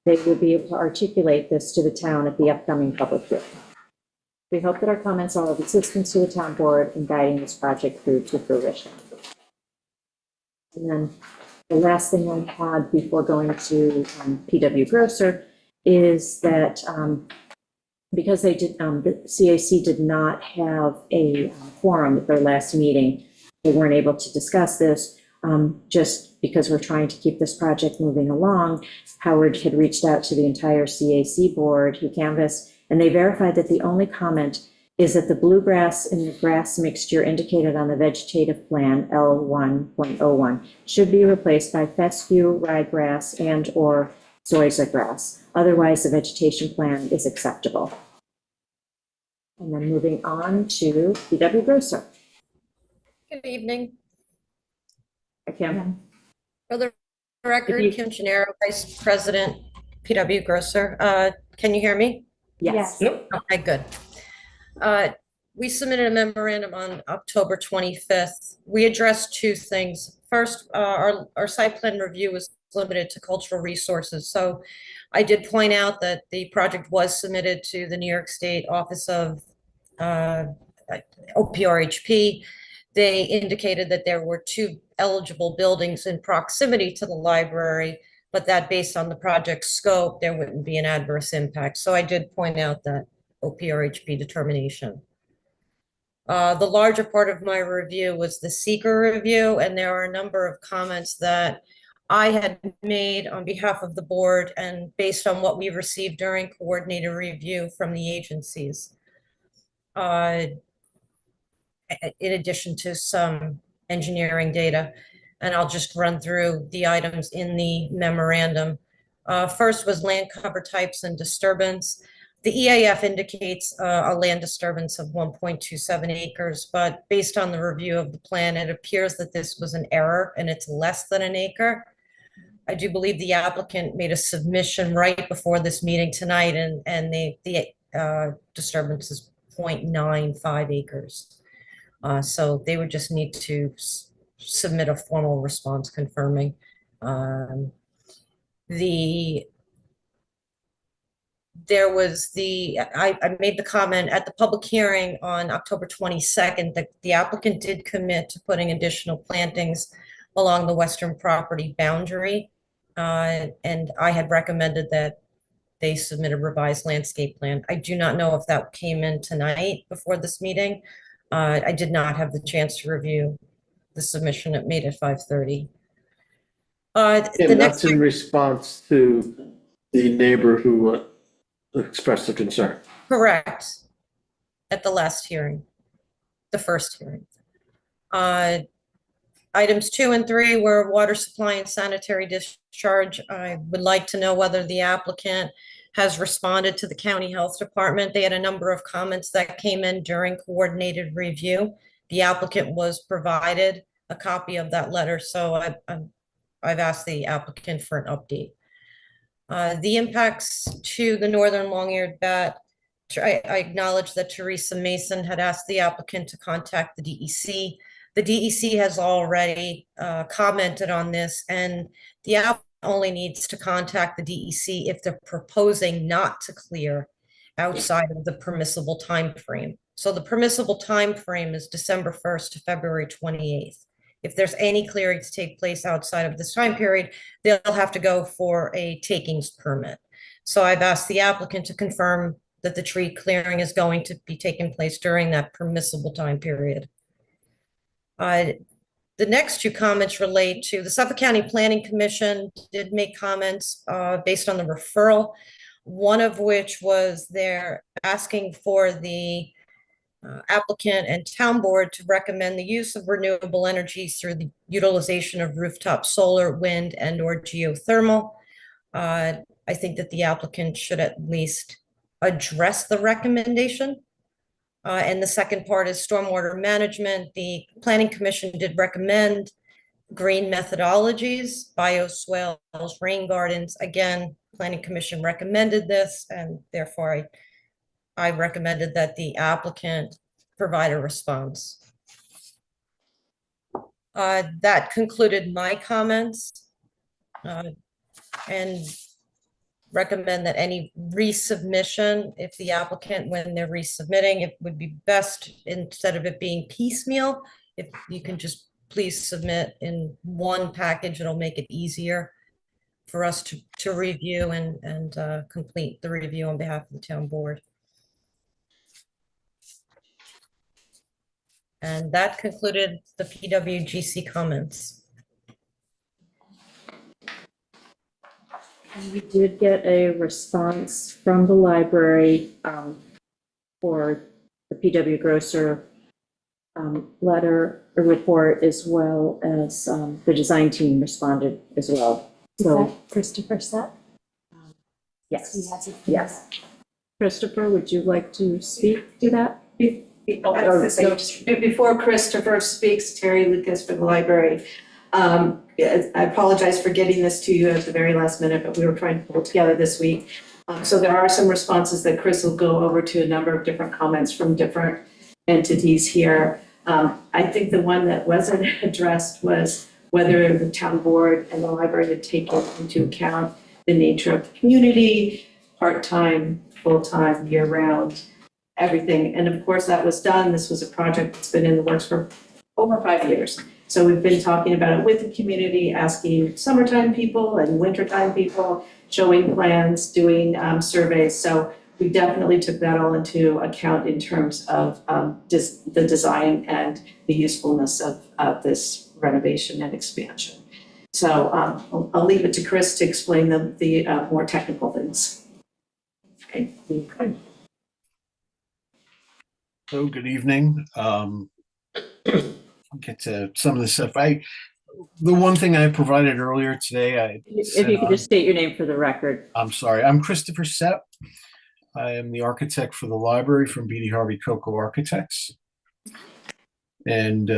I: they will be able to articulate this to the town at the upcoming public hearing. We hope that our comments are of assistance to the town board in guiding this project through to fruition. And then the last thing I had before going to PW Grosser is that because they did, the CAC did not have a quorum at their last meeting, they weren't able to discuss this. Just because we're trying to keep this project moving along, Howard had reached out to the entire CAC board who canvassed, and they verified that the only comment is that the bluegrass and the grass mixture indicated on the vegetative plan L1.01 should be replaced by fescue, ryegrass, and or zoysia grass. Otherwise, the vegetation plan is acceptable. And then moving on to PW Grosser.
J: Good evening.
I: Hi, Kim.
J: For the record, Kim Gennaro, Vice President, PW Grosser. Can you hear me?
I: Yes.
J: Yep. Okay, good. We submitted a memorandum on October 25th. We addressed 2 things. First, our site plan review was limited to cultural resources. So I did point out that the project was submitted to the New York State Office of OPRHP. They indicated that there were 2 eligible buildings in proximity to the library, but that based on the project scope, there wouldn't be an adverse impact. So I did point out that OPRHP determination. The larger part of my review was the seeker review, and there are a number of comments that I had made on behalf of the board and based on what we received during coordinated review from the agencies. In addition to some engineering data, and I'll just run through the items in the memorandum. First was land cover types and disturbance. The EAF indicates a land disturbance of 1.27 acres, but based on the review of the plan, it appears that this was an error and it's less than an acre. I do believe the applicant made a submission right before this meeting tonight, and the disturbance is 0.95 acres. So they would just need to submit a formal response confirming. There was I made the comment at the public hearing on October 22nd that the applicant did commit to putting additional plantings along the western property boundary. And I had recommended that they submit a revised landscape plan. I do not know if that came in tonight before this meeting. I did not have the chance to review the submission it made at 5:30.
E: And that's in response to the neighbor who expressed a concern.
J: Correct. At the last hearing, the first hearing. Items 2 and 3 were water supply and sanitary discharge. I would like to know whether the applicant has responded to the county health department. They had a number of comments that came in during coordinated review. The applicant was provided a copy of that letter, so I've asked the applicant for an update. The impacts to the northern long-eared bat, I acknowledge that Teresa Mason had asked the applicant to contact the DEC. The DEC has already commented on this, and the applicant only needs to contact the DEC if they're proposing not to clear outside of the permissible time frame. So the permissible time frame is December 1st to February 28th. If there's any clearing to take place outside of this time period, they'll have to go for a takings permit. So I've asked the applicant to confirm that the tree clearing is going to be taking place during that permissible time period. The next 2 comments relate to the Suffolk County Planning Commission did make comments based on the referral, one of which was they're asking for the applicant and town board to recommend the use of renewable energies through the utilization of rooftop solar, wind, and or geothermal. I think that the applicant should at least address the recommendation. And the second part is stormwater management. The Planning Commission did recommend green methodologies, bioswales, rain gardens. Again, Planning Commission recommended this, and therefore I recommended that the applicant provide a response. That concluded my comments, and recommend that any resubmission, if the applicant, when they're resubmitting, it would be best, instead of it being piecemeal, if you can just please submit in one package, it'll make it easier for us to review and complete the review on behalf of the town board. And that concluded the PWGC comments.
I: We did get a response from the library for the PW Grosser letter, a report, as well as the design team responded as well. So,
S: Is that Christopher Set?
I: yes,
S: He has it.
I: yes. Christopher, would you like to speak to that?
D: Before Christopher speaks, Terry Lucas from the library. I apologize for getting this to you at the very last minute, but we were trying to pull it together this week. So there are some responses that Chris will go over to a number of different comments from different entities here. I think the one that wasn't addressed was whether the town board and the library had taken into account the nature of the community, part-time, full-time, year-round, everything. And of course, that was done. This was a project that's been in the works for over 5 years. So we've been talking about it with the community, asking summertime people and wintertime people, showing plans, doing surveys. So we definitely took that all into account in terms of the design and the usefulness of this renovation and expansion. So I'll leave it to Chris to explain the more technical things. Okay.
G: So good evening. Get to some of the stuff. The one thing I provided earlier today,
I: If you could just state your name for the record.
G: I'm sorry, I'm Christopher Sepp. I am the architect for the library from Beatty Harvey Coco Architects. And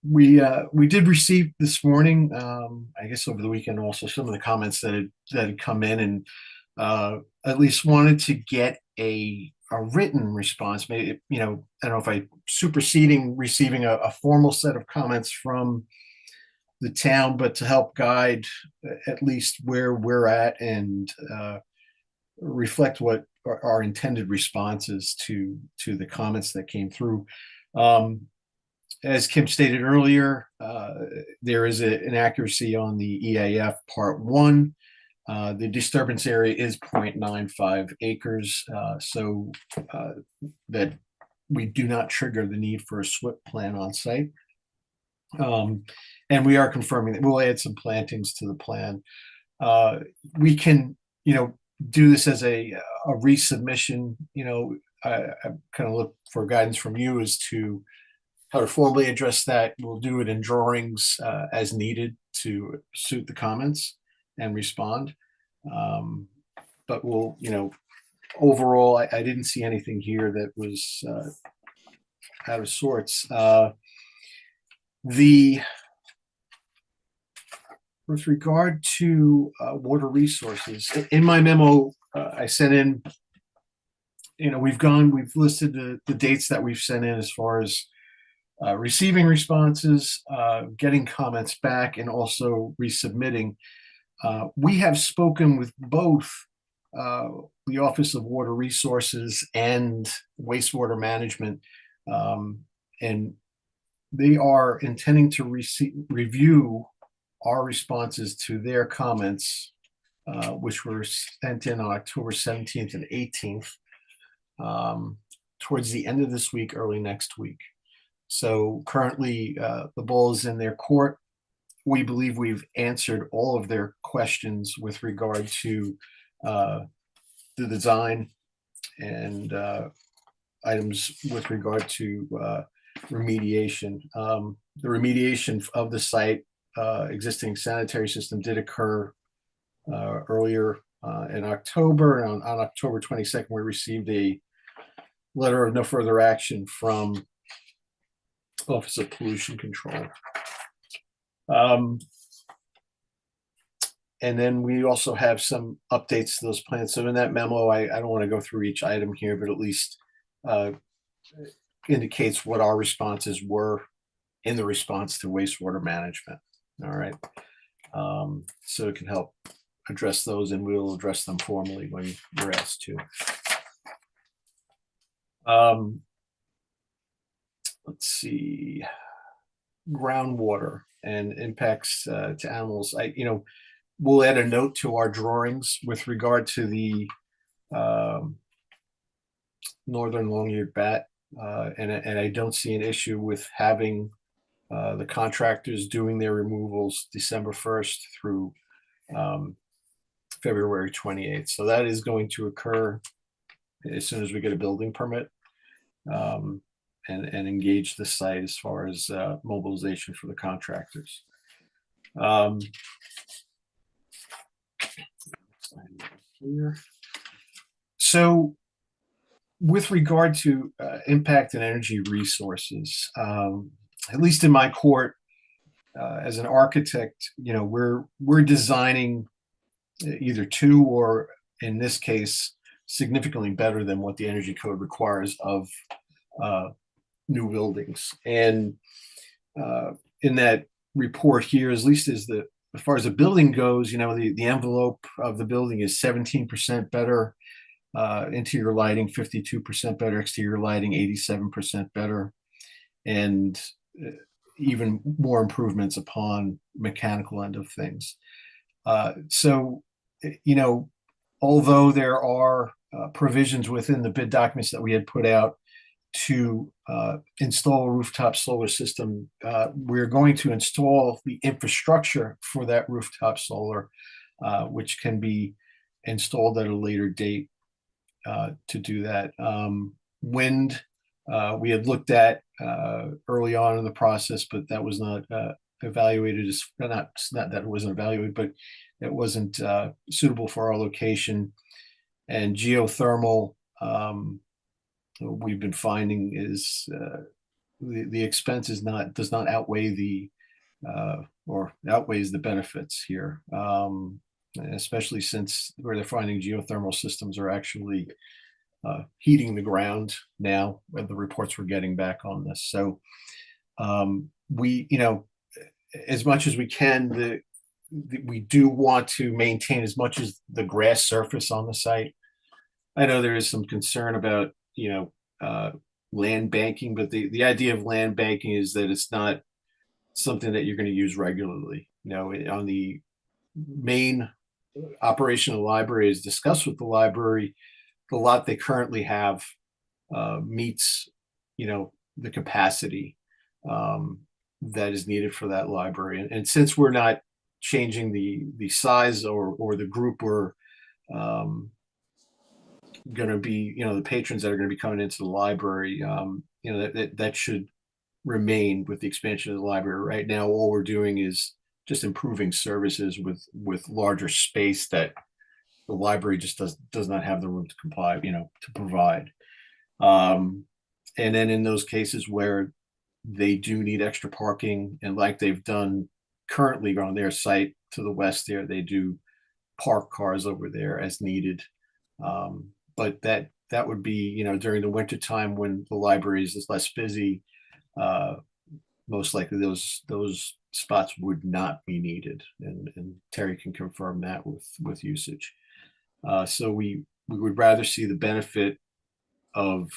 G: we did receive this morning, I guess over the weekend also, some of the comments that had come in, and at least wanted to get a written response. Maybe, I don't know if superseding receiving a formal set of comments from the town, but to help guide at least where we're at and reflect what our intended responses to the comments that came through. As Kim stated earlier, there is an inaccuracy on the EAF Part 1. The disturbance area is 0.95 acres, so that we do not trigger the need for a SWIP plan on site. And we are confirming that we'll add some plantings to the plan. We can, do this as a resubmission. I kind of look for guidance from you as to how to formally address that. We'll do it in drawings as needed to suit the comments and respond. But we'll, overall, I didn't see anything here that was out of sorts. With regard to water resources, in my memo I sent in, we've listed the dates that we've sent in as far as receiving responses, getting comments back, and also resubmitting. We have spoken with both the Office of Water Resources and Wastewater Management, and they are intending to review our responses to their comments, which were sent in on October 17th and 18th, towards the end of this week, early next week. So currently, the ball is in their court. We believe we've answered all of their questions with regard to the design and items with regard to remediation. The remediation of the site, existing sanitary system, did occur earlier in October. And on October 22nd, we received a letter of no further action from Office of Pollution Control. And then we also have some updates to those plans. So in that memo, I don't want to go through each item here, but at least indicates what our responses were in the response to wastewater management. All right. So it can help address those, and we'll address them formally when you're asked to. Let's see, groundwater and impacts to animals. We'll add a note to our drawings with regard to the northern long-eared bat, and I don't see an issue with having the contractors doing their removals December 1st through February 28th. So that is going to occur as soon as we get a building permit, and engage the site as far as mobilization for the contractors. So with regard to impact and energy resources, at least in my court, as an architect, we're designing either to, or in this case, significantly better than what the energy code requires of new buildings. And in that report here, at least as far as the building goes, the envelope of the building is 17% better, interior lighting 52% better, exterior lighting 87% better. And even more improvements upon mechanical end of things. So, you know, although there are provisions within the bid documents that we had put out to install a rooftop solar system, we're going to install the infrastructure for that rooftop solar, which can be installed at a later date to do that. Wind, we had looked at early on in the process, but that was not evaluated as, not that it wasn't evaluated, but it wasn't suitable for our location. And geothermal, we've been finding is the expense does not outweigh the or outweighs the benefits here, especially since where they're finding geothermal systems are actually heating the ground now, with the reports we're getting back on this. So we, you know, as much as we can, we do want to maintain as much as the grass surface on the site. I know there is some concern about, you know, land banking, but the idea of land banking is that it's not something that you're going to use regularly. You know, on the main operation of the library is discussed with the library. The lot they currently have meets, you know, the capacity that is needed for that library. And since we're not changing the size or the group we're going to be, you know, the patrons that are going to be coming into the library, you know, that should remain with the expansion of the library. Right now, all we're doing is just improving services with larger space that the library just does not have the room to comply, you know, to provide. And then in those cases where they do need extra parking, and like they've done currently on their site to the west there, they do park cars over there as needed. But that would be, you know, during the winter time when the library is less busy, most likely those spots would not be needed, and Terry can confirm that with usage. So we would rather see the benefit of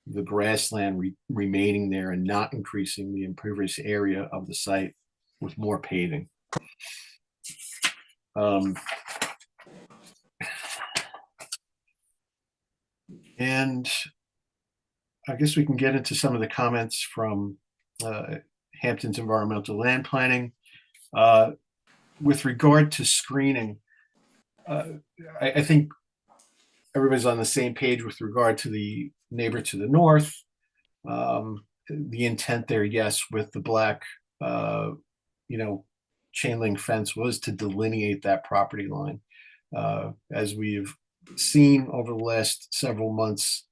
G: the grassland remaining there and not increasing the impervious area of the site with more paving. And I guess we can get into some of the comments from Hampton's Environmental Land Planning. With regard to screening, I think everybody's on the same page with regard to the neighbor to the north. The intent there, yes, with the black, you know, chain link fence was to delineate that property line. As we've seen over the last several months,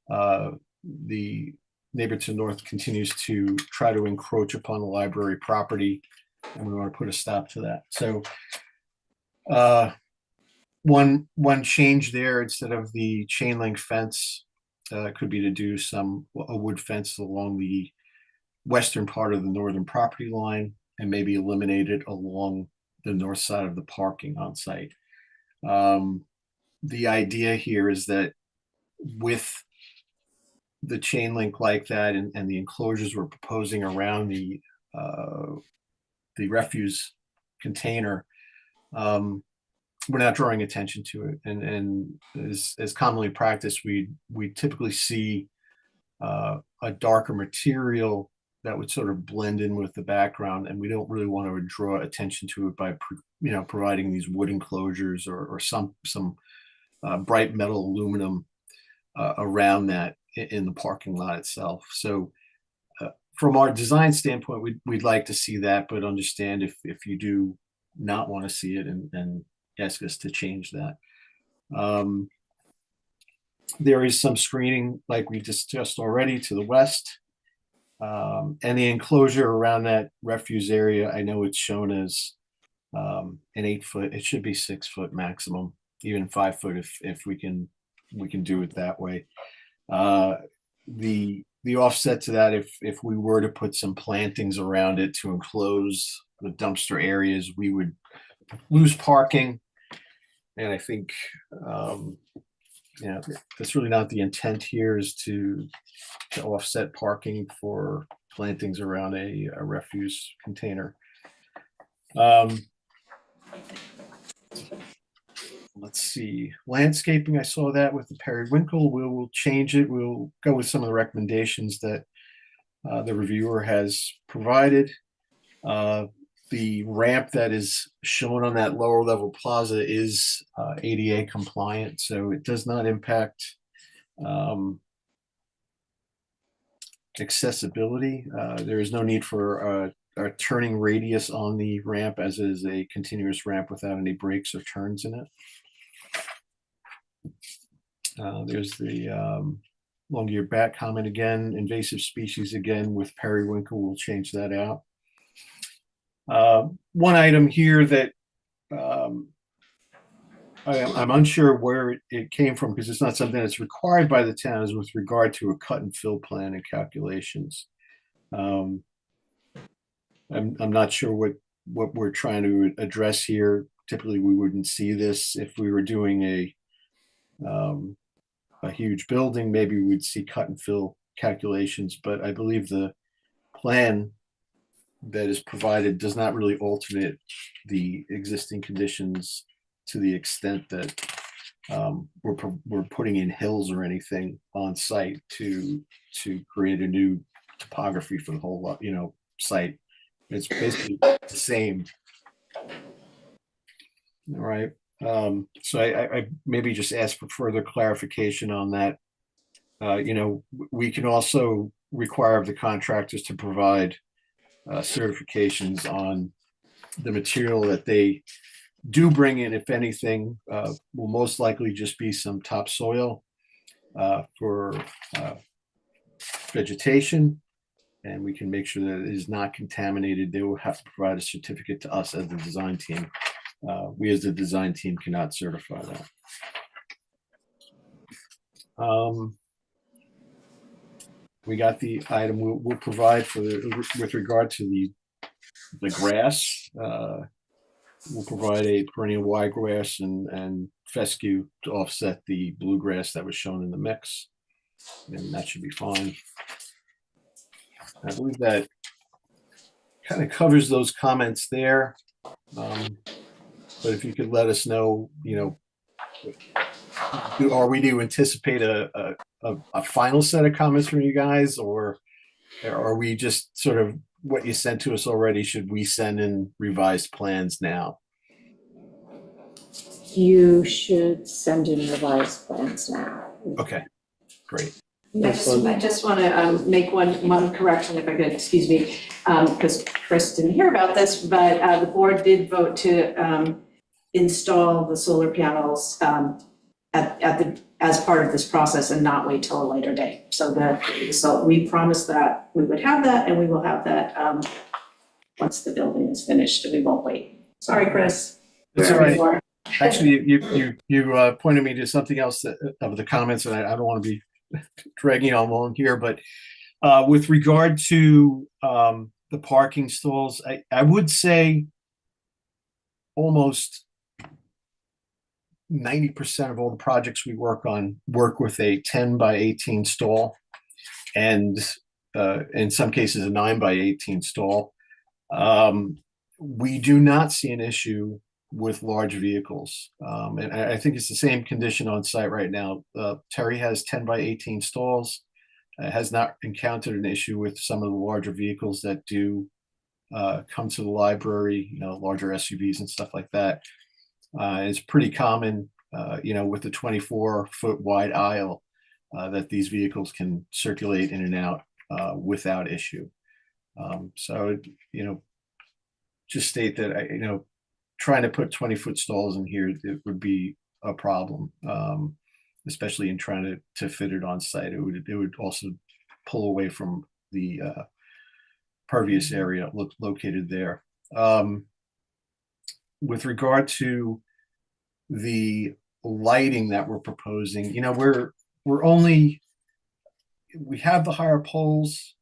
G: the neighbor to the north continues to try to encroach upon the library property, and we want to put a stop to that. So one change there, instead of the chain link fence, could be to do a wood fence along the western part of the northern property line, and maybe eliminate it along the north side of the parking on site. The idea here is that with the chain link like that and the enclosures we're proposing around the refuse container, we're not drawing attention to it. And as commonly practiced, we typically see a darker material that would sort of blend in with the background, and we don't really want to draw attention to it by providing these wood enclosures or some bright metal aluminum around that in the parking lot itself. So from our design standpoint, we'd like to see that, but understand if you do not want to see it, and ask us to change that. There is some screening, like we discussed already, to the west. And the enclosure around that refuse area, I know it's shown as an 8 foot, it should be 6 foot maximum, even 5 foot if we can do it that way. The offset to that, if we were to put some plantings around it to enclose the dumpster areas, we would lose parking. And I think, that's really not the intent here, is to offset parking for plantings around a refuse container. Let's see, landscaping, I saw that with the periwinkle. We'll change it. We'll go with some of the recommendations that the reviewer has provided. The ramp that is shown on that lower level plaza is ADA compliant, so it does not impact accessibility. There is no need for a turning radius on the ramp, as is a continuous ramp without any breaks or turns in it. There's the long-eared bat comment again, invasive species again with periwinkle. We'll change that out. One item here that I'm unsure where it came from because it's not something that's required by the town, is with regard to a cut and fill plan and calculations. I'm not sure what we're trying to address here. Typically, we wouldn't see this if we were doing a huge building. Maybe we'd see cut and fill calculations, but I believe the plan that is provided does not really alternate the existing conditions to the extent that we're putting in hills or anything on site to create a new topography for the whole site. It's basically the same. All right. So I maybe just ask for further clarification on that. We can also require of the contractors to provide certifications on the material that they do bring in. If anything, will most likely just be some topsoil for vegetation, and we can make sure that it is not contaminated. They will have to provide a certificate to us as the design team. We as the design team cannot certify that. We got the item we'll provide for with regard to the grass. We'll provide a perennial wiregrass and fescue to offset the bluegrass that was shown in the mix, and that should be fine. I believe that kind of covers those comments there. But if you could let us know, are we to anticipate a final set of comments from you guys, or are we just sort of what you sent to us already? Should we send in revised plans now?
I: You should send in revised plans now.
G: Okay, great.
D: I just want to make one correction, if I could, excuse me, because Chris didn't hear about this, but the board did vote to install the solar panels as part of this process and not wait till a later date. So we promised that we would have that, and we will have that once the building is finished, and we won't wait. Sorry, Chris.
G: That's all right. Actually, you pointed me to something else of the comments, and I don't want to be dragging on long here, but with regard to the parking stalls, I would say almost 90% of all the projects we work on work with a 10 by 18 stall, and in some cases a 9 by 18 stall. We do not see an issue with large vehicles, and I think it's the same condition on site right now. Terry has 10 by 18 stalls, has not encountered an issue with some of the larger vehicles that do come to the library, larger SUVs and stuff like that. It's pretty common, with the 24-foot wide aisle, that these vehicles can circulate in and out without issue. So, just state that, trying to put 20-foot stalls in here, it would be a problem, especially in trying to fit it on site. It would also pull away from the pervious area located there. With regard to the lighting that we're proposing, we have the higher poles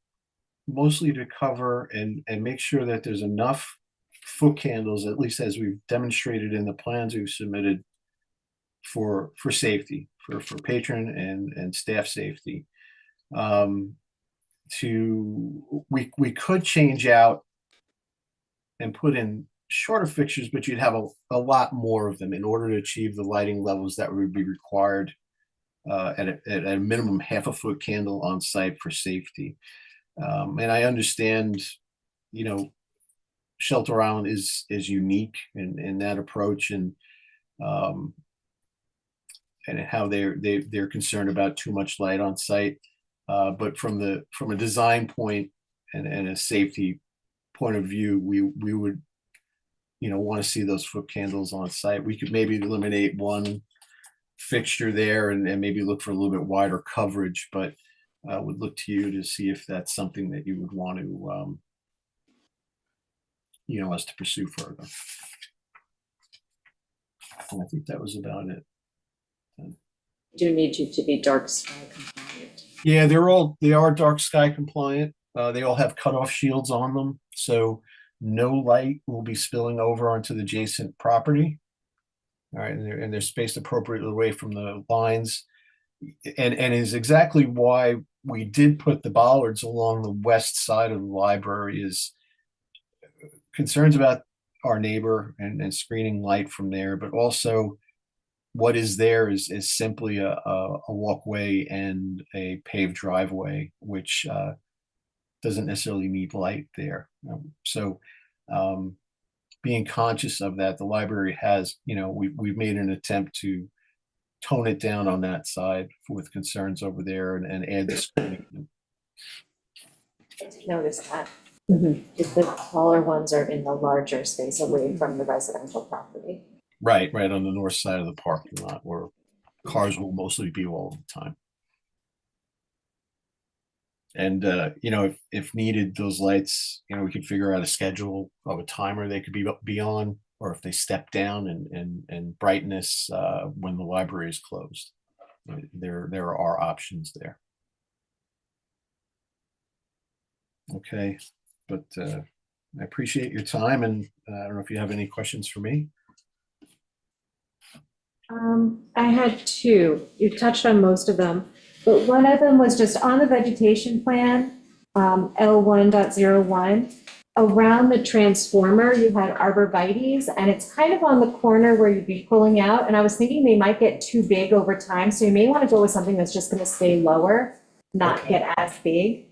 G: mostly to cover and make sure that there's enough foot candles, at least as we've demonstrated in the plans we've submitted, for safety, for patron and staff safety. we could change out and put in shorter fixtures, but you'd have a lot more of them in order to achieve the lighting levels that would be required at a minimum half a foot candle on site for safety. And I understand, you know, Shelter Island is unique in that approach, and how they're concerned about too much light on site. But from a design point and a safety point of view, we would, you know, want to see those foot candles on site. We could maybe eliminate one fixture there and maybe look for a little bit wider coverage, but would look to you to see if that's something that you would want to, you know, us to pursue further. And I think that was about it.
I: Do need you to be dark sky compliant.
G: Yeah, they are dark sky compliant. They all have cutoff shields on them, so no light will be spilling over onto the adjacent property. All right, and they're spaced appropriately away from the lines, and is exactly why we did put the bollards along the west side of the library, is concerns about our neighbor and screening light from there, but also what is there is simply a walkway and a paved driveway, which doesn't necessarily need light there. So being conscious of that, the library has, you know, we've made an attempt to tone it down on that side with concerns over there and add the screening.
I: I did notice that. If the taller ones are in the larger space away from the residential property.
G: Right on the north side of the parking lot where cars will mostly be all the time. And, you know, if needed, those lights, you know, we could figure out a schedule of a timer they could be on, or if they step down and brightness when the library is closed. There are options there. Okay, but I appreciate your time, and I don't know if you have any questions for me.
B: I had two. You touched on most of them, but one of them was just on the vegetation plan, L1.01. Around the transformer, you had arborvitaes, and it's kind of on the corner where you'd be pulling out. And I was thinking they might get too big over time, so you may want to go with something that's just going to stay lower, not get as big.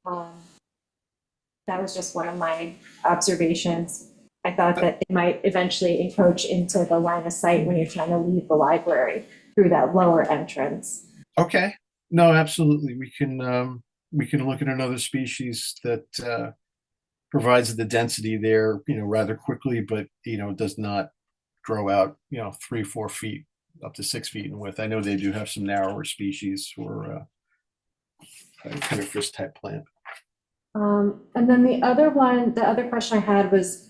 B: That was just one of my observations. I thought that it might eventually encroach into the line of sight when you're trying to leave the library through that lower entrance.
G: Okay, no, absolutely. We can look at another species that provides the density there, you know, rather quickly, but, you know, does not grow out, you know, 3-4 feet up to 6 feet in width. I know they do have some narrower species for coniferous type plant.
B: And then the other question I had was,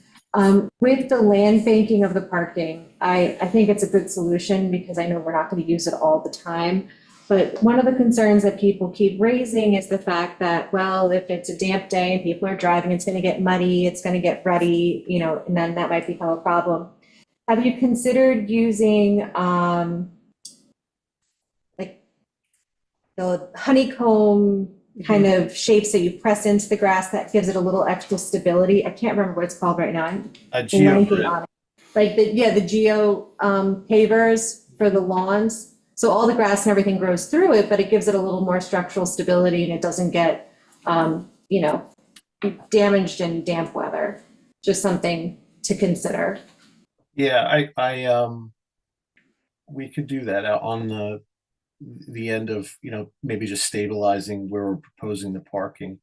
B: with the land banking of the parking, I think it's a good solution because I know we're not going to use it all the time. But one of the concerns that people keep raising is the fact that, well, if it's a damp day and people are driving, it's going to get muddy, it's going to get ruddy, you know, and then that might become a problem. Have you considered using like the honeycomb kind of shapes that you press into the grass that gives it a little extra stability? I can't remember what it's called right now.
G: A geogrid.
B: Like the geo pavers for the lawns. So all the grass and everything grows through it, but it gives it a little more structural stability and it doesn't get, you know, damaged in damp weather. Just something to consider.
G: Yeah, we could do that out on the end of, you know, maybe just stabilizing where we're proposing the parking.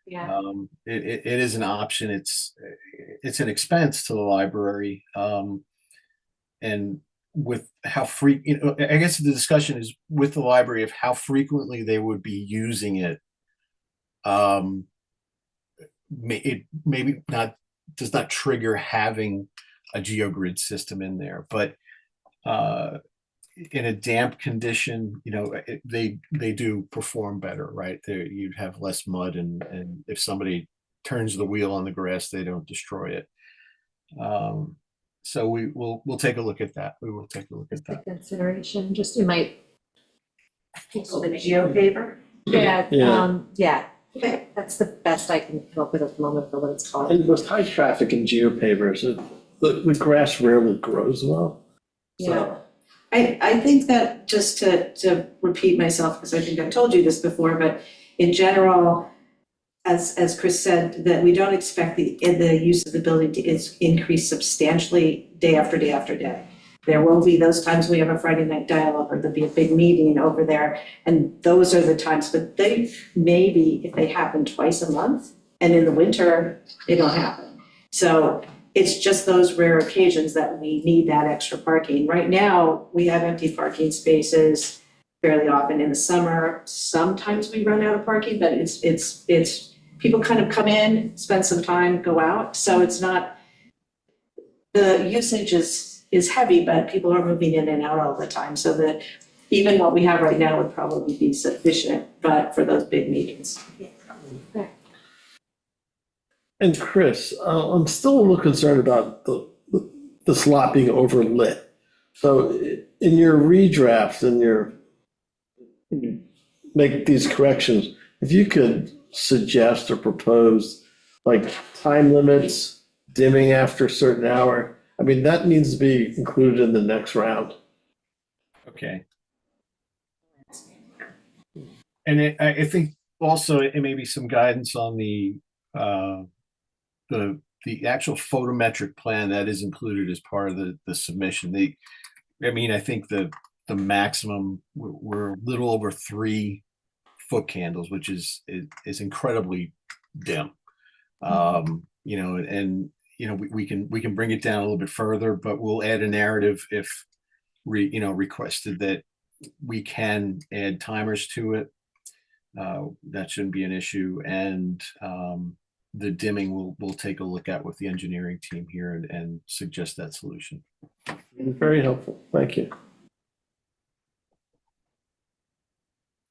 B: Yeah.
G: It is an option. It's an expense to the library. And with how you know, I guess the discussion is with the library of how frequently they would be using it. It maybe not does not trigger having a geogrid system in there, but in a damp condition, you know, they do perform better, right? You'd have less mud, and if somebody turns the wheel on the grass, they don't destroy it. So we'll take a look at that. We will take a look at that.
B: Consideration, just you might.
D: So the geo paver?
B: Yeah,
E: Yeah.
B: yeah,
I: Okay, that's the best I can come up with at the moment for what it's called.
E: And with high traffic and geopavers, the grass rarely grows well.
D: Yeah. I think that, just to repeat myself, because I think I've told you this before, but in general, as Chris said, that we don't expect the use of the building to increase substantially day after day after day. There will be those times we have a Friday night dialogue, or there'll be a big meeting over there, and those are the times, but they maybe, if they happen twice a month, and in the winter, they don't happen. So it's just those rare occasions that we need that extra parking. Right now, we have empty parking spaces fairly often in the summer. Sometimes we run out of parking, but it's people kind of come in, spend some time, go out. So it's not, the usage is heavy, but people are moving in and out all the time. So that even what we have right now would probably be sufficient, but for those big meetings.
E: And Chris, I'm still a little concerned about this lot being overlit. So in your redraft and make these corrections, if you could suggest or propose like time limits, dimming after a certain hour, I mean, that needs to be included in the next round.
G: Okay. And I think also it may be some guidance on the actual photometric plan that is included as part of the submission. I think the maximum, we're a little over 3 foot candles, which is incredibly dim. We can bring it down a little bit further, but we'll add a narrative if requested that we can add timers to it. That shouldn't be an issue. And the dimming we'll take a look at with the engineering team here and suggest that solution.
E: Very helpful. Thank you.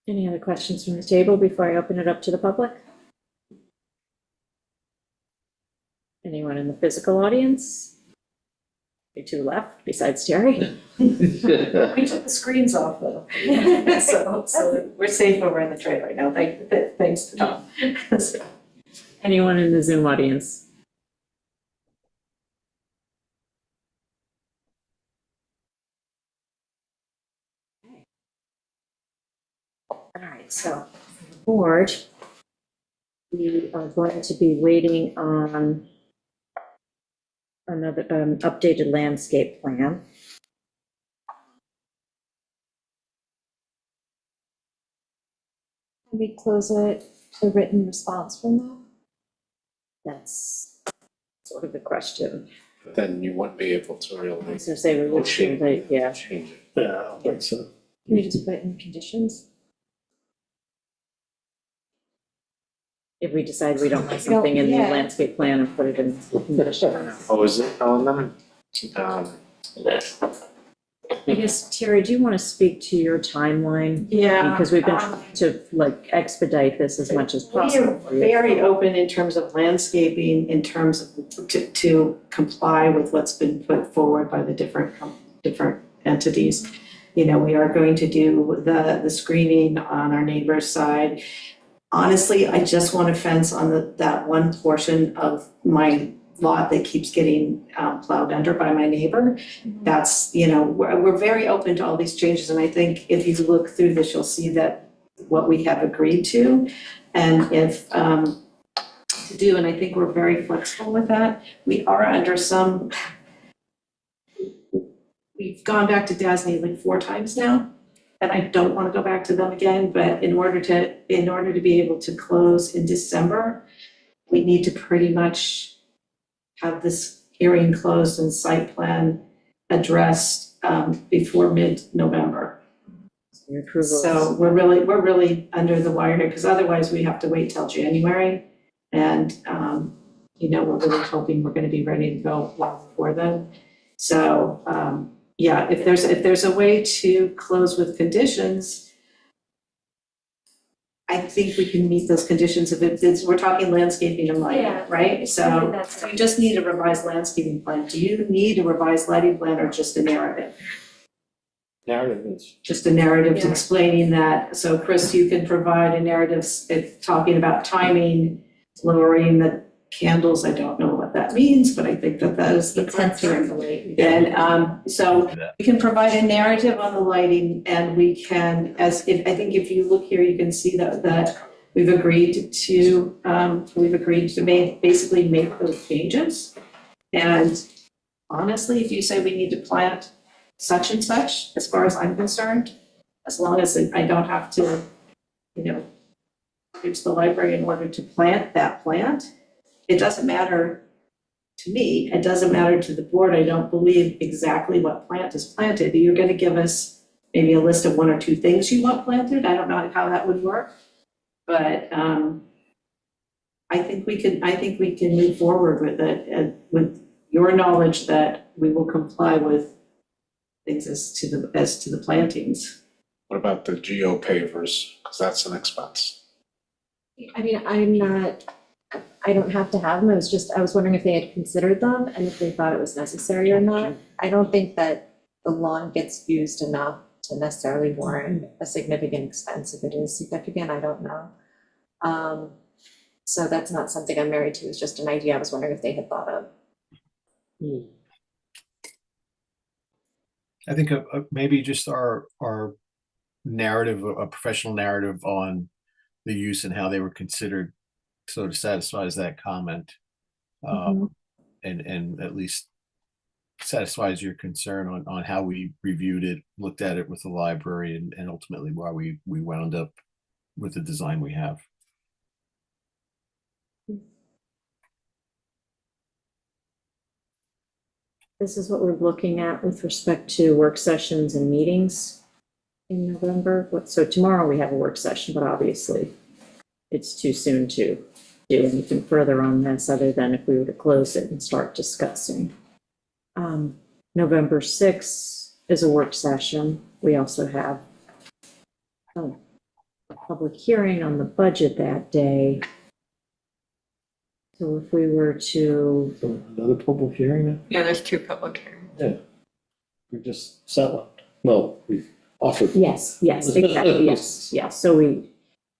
B: Any other questions from the table before I open it up to the public? Anyone in the physical audience? The 2 left, besides Terry.
D: We took the screens off though. So we're safe over in the trade right now. Thanks to Tom.
B: Anyone in the Zoom audience? All right, so the board, we are going to be waiting on another updated landscape plan. Can we close it to written response from that? That's sort of the question.
A: But then you wouldn't be able to really.
B: I was gonna say we would
A: change
B: change, yeah.
A: Change it.
E: Yeah, I don't think so.
B: Can you just put in conditions? If we decide we don't like something in the
D: Yeah.
B: landscape plan and put it in conditions.
A: Oh, is it on them?
B: I guess, Terry, do you want to speak to your timeline?
D: Yeah.
B: Because we've been trying to like expedite this as much as
D: We are
B: possible. for you.
D: very open in terms of landscaping, in terms of to comply with what's been put forward by the different entities. We are going to do the screening on our neighbor's side. Honestly, I just want a fence on that one portion of my lot that keeps getting plowed under by my neighbor. That's, we're very open to all these changes, and I think if you look through this, you'll see that what we have agreed to, and if to do, and I think we're very flexible with that. We are under some, we've gone back to DASNY like 4 times now, and I don't want to go back to them again, but in order to be able to close in December, we need to pretty much have this hearing closed and site plan addressed before mid-November.
B: Your approval.
D: So we're really under the wire here, because otherwise we have to wait till January. And, we're really hoping we're going to be ready to go well before then. So, yeah, if there's a way to close with conditions, I think we can meet those conditions if we're talking landscaping and lighting,
U: Yeah.
D: right? So you just need a revised landscaping plan. Do you need a revised lighting plan or just a narrative?
E: Narrative is.
D: just a narrative
B: Yeah.
D: explaining that. So Chris, you can provide a narrative talking about timing, lowering the candles. I don't know what that means, but I think that that is the correct term. And so we can provide a narrative on the lighting, and we can, I think if you look here, you can see that we've agreed to basically make those changes. And honestly, if you say we need to plant such and such, as far as I'm concerned, as long as I don't have to, reach the library in order to plant that plant, it doesn't matter to me, it doesn't matter to the board. I don't believe exactly what plant is planted. You're gonna give us maybe a list of 1 or 2 things you want planted. I don't know how that would work. But I think we can move forward with it, and with your knowledge that we will comply with things as to the plantings.
A: What about the geo pavers? Because that's an expense.
B: I mean, I don't have to have them. I was wondering if they had considered them and if they thought it was necessary or not. I don't think that the lawn gets used enough to necessarily warrant a significant expense. If it is significant, I don't know. So that's not something I'm married to. It's just an idea I was wondering if they had thought of.
G: I think maybe just our narrative, a professional narrative on the use and how they were considered sort of satisfies that comment. And at least satisfies your concern on how we reviewed it, looked at it with the library, and ultimately why we wound up with the design we have.
I: This is what we're looking at with respect to work sessions and meetings in November. So tomorrow we have a work session, but obviously it's too soon to do anything further on this other than if we were to close it and start discussing. November 6th is a work session. We also have a public hearing on the budget that day. So if we were to...
E: Another public hearing now?
F: Yeah, there's 2 public hearings.
E: Yeah. We just set one. Well, we offered.
I: Yes, exactly, yes. So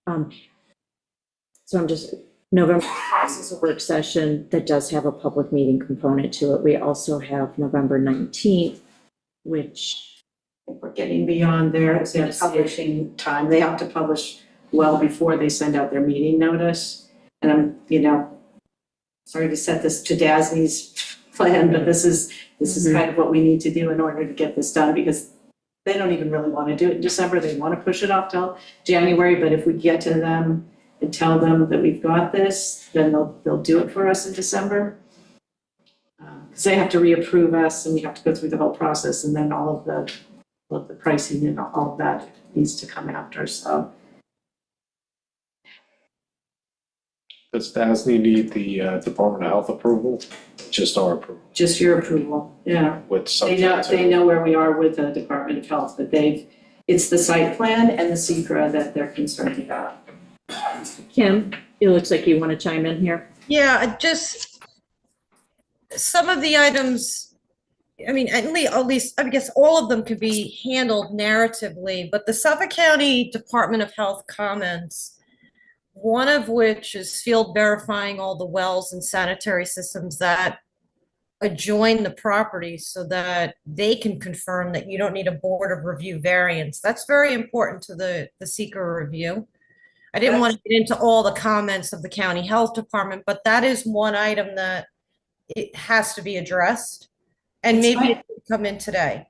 I: I'm just, November 6th is a work session that does have a public meeting component to it. We also have November 19th, which...
D: We're getting beyond their publishing time. They have to publish well before they send out their meeting notice. And I'm, sorry to set this to Dasney's plan, but this is kind of what we need to do in order to get this done, because they don't even really want to do it in December. They want to push it off till January, but if we get to them and tell them that we've got this, then they'll do it for us in December. Because they have to reapprove us, and we have to go through the whole process, and then all of the pricing and all of that needs to come after, so.
A: Does DASNY need the Department of Health approval? Just our approval?
D: Just your approval, yeah.
A: With subject to.
D: They know where we are with the Department of Health, but it's the site plan and the secra that they're concerned about.
I: Kim, it looks like you want to chime in here.
J: Yeah, just some of the items, I mean, at least, I guess all of them could be handled narratively, but the Suffolk County Department of Health comments, one of which is field verifying all the wells and sanitary systems that adjoin the property so that they can confirm that you don't need a board of review variance. That's very important to the seeker review. I didn't want to get into all the comments of the county health department, but that is one item that it has to be addressed. And maybe it could come in today.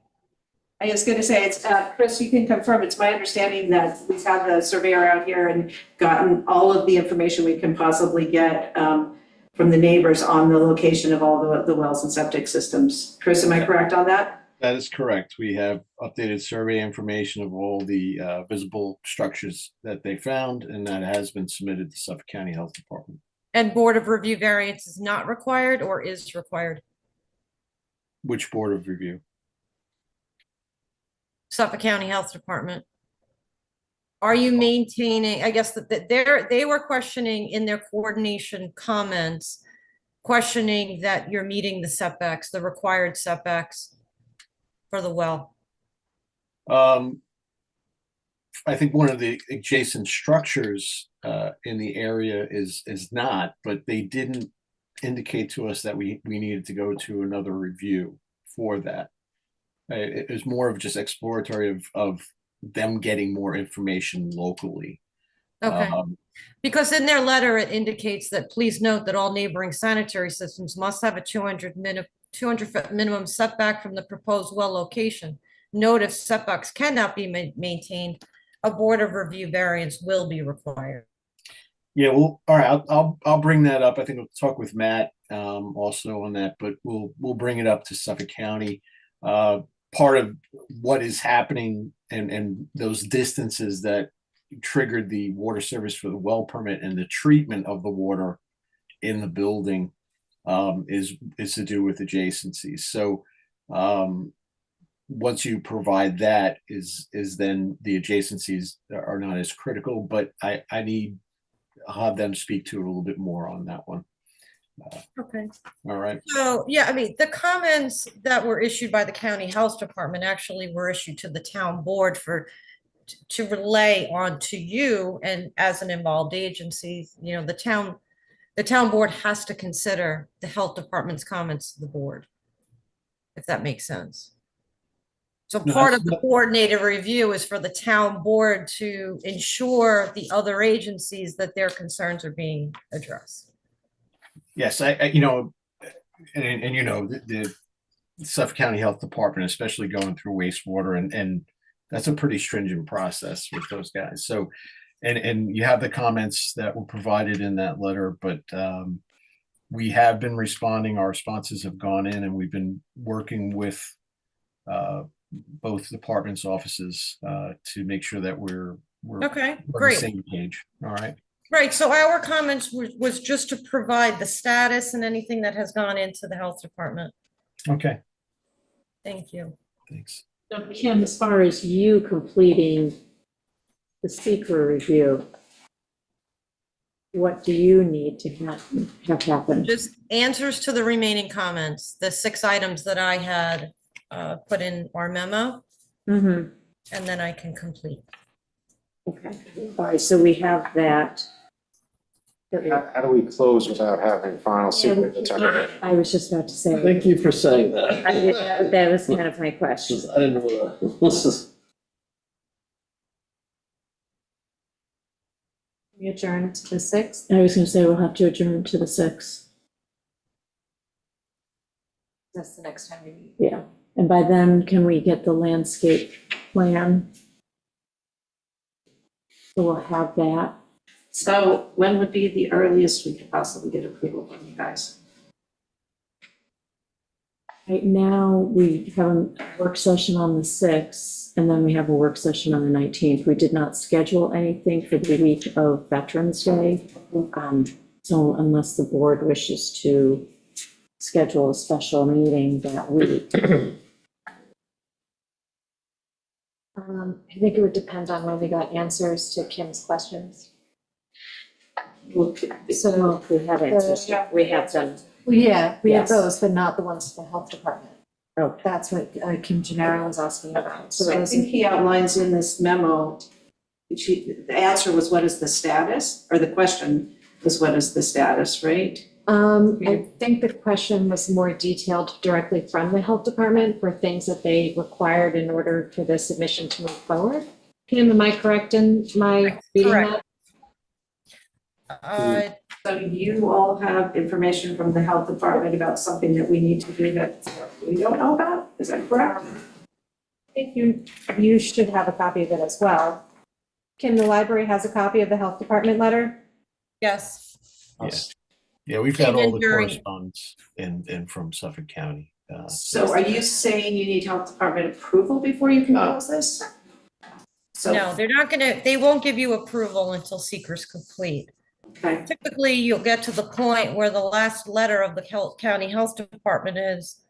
D: I was going to say, it's Chris, you can confirm, it's my understanding that we've had the surveyor out here and gotten all of the information we can possibly get from the neighbors on the location of all the wells and septic systems. Chris, am I correct on that?
G: That is correct. We have updated survey information of all the visible structures that they found, and that has been submitted to Suffolk County Health Department.
J: And board of review variance is not required or is required?
G: Which board of review?
J: Suffolk County Health Department. Are you maintaining, I guess that they were questioning in their coordination comments, questioning that you're meeting the setbacks, the required setbacks for the well.
G: I think one of the adjacent structures in the area is not, but they didn't indicate to us that we needed to go to another review for that. It was more of just exploratory of them getting more information locally.
J: Okay. Because in their letter, it indicates that please note that all neighboring sanitary systems must have a 200-foot minimum setback from the proposed well location. Note if setbacks cannot be maintained, a board of review variance will be required.
G: Yeah, well, all right, I'll bring that up. I think I'll talk with Matt also on that, but we'll bring it up to Suffolk County. Part of what is happening and those distances that triggered the water service for the well permit and the treatment of the water in the building is to do with adjacencies. So once you provide that is then the adjacencies are not as critical, but I'll have them speak to it a little bit more on that one.
J: Okay.
G: All right.
J: So, yeah, I mean, the comments that were issued by the county health department actually were issued to the town board to relay on to you, and as an involved agency, you know, the town board has to consider the health department's comments to the board, if that makes sense. So part of the coordinated review is for the town board to ensure the other agencies that their concerns are being addressed.
G: Yes, I you know, and you know, the Suffolk County Health Department, especially going through wastewater, and that's a pretty stringent process with those guys. So, and you have the comments that were provided in that letter, but we have been responding. Our responses have gone in, and we've been working with both departments' offices to make sure that we're
J: Okay,
G: on the
J: great.
G: same page. All right.
J: Right, so our comments was just to provide the status and anything that has gone into the health department.
G: Okay.
J: Thank you.
G: Thanks.
I: So Kim, as far as you completing the secret review, what do you need to have happen?
J: Just answers to the remaining comments, the 6 items that I had put in our memo,
I: Mm-hmm.
J: and then I can complete.
I: Okay, all right, so we have that.
A: How do we close without having final secret determination?
I: I was just about to say.
E: Thank you for saying that.
I: That was kind of my question.
E: I didn't know what.
B: We adjourn to the 6th.
I: I was gonna say we'll have to adjourn to the 6th.
S: That's the next time we meet.
I: Yeah, and by then, can we get the landscape plan? So we'll have that.
U: So when would be the earliest we could possibly get approval from you guys?
I: Right now, we have a work session on the 6th, and then we have a work session on the 19th. We did not schedule anything for the week of Veterans Day. So unless the board wishes to schedule a special meeting that week.
S: I think it would depend on when we got answers to Kim's questions.
I: So we have answers, we have them.
S: Well, yeah, we have
I: Yes.
S: those, but not the ones to the health department.
I: Oh.
S: That's what Kim Gennaro was asking about. So
D: I
S: those-
D: think he outlines in this memo, the answer was what is the status, or the question was what is the status, right?
S: I think the question was more detailed directly from the health department for things that they required in order for the submission to move forward. Kim, am I correct in my reading that?
D: So you all have information from the health department about something that we need to do that we don't know about? Is that correct?
B: I think you should have a copy of it as well. Kim, the library has a copy of the health department letter?
J: Yes.
G: Yeah, we've got all the
J: During-
G: correspondence in from Suffolk County.
D: So are you saying you need health department approval before you can close this? So
J: No, they won't give you approval until seeker's complete.
D: Okay.
J: Typically, you'll get to the point where the last letter of the county health department is,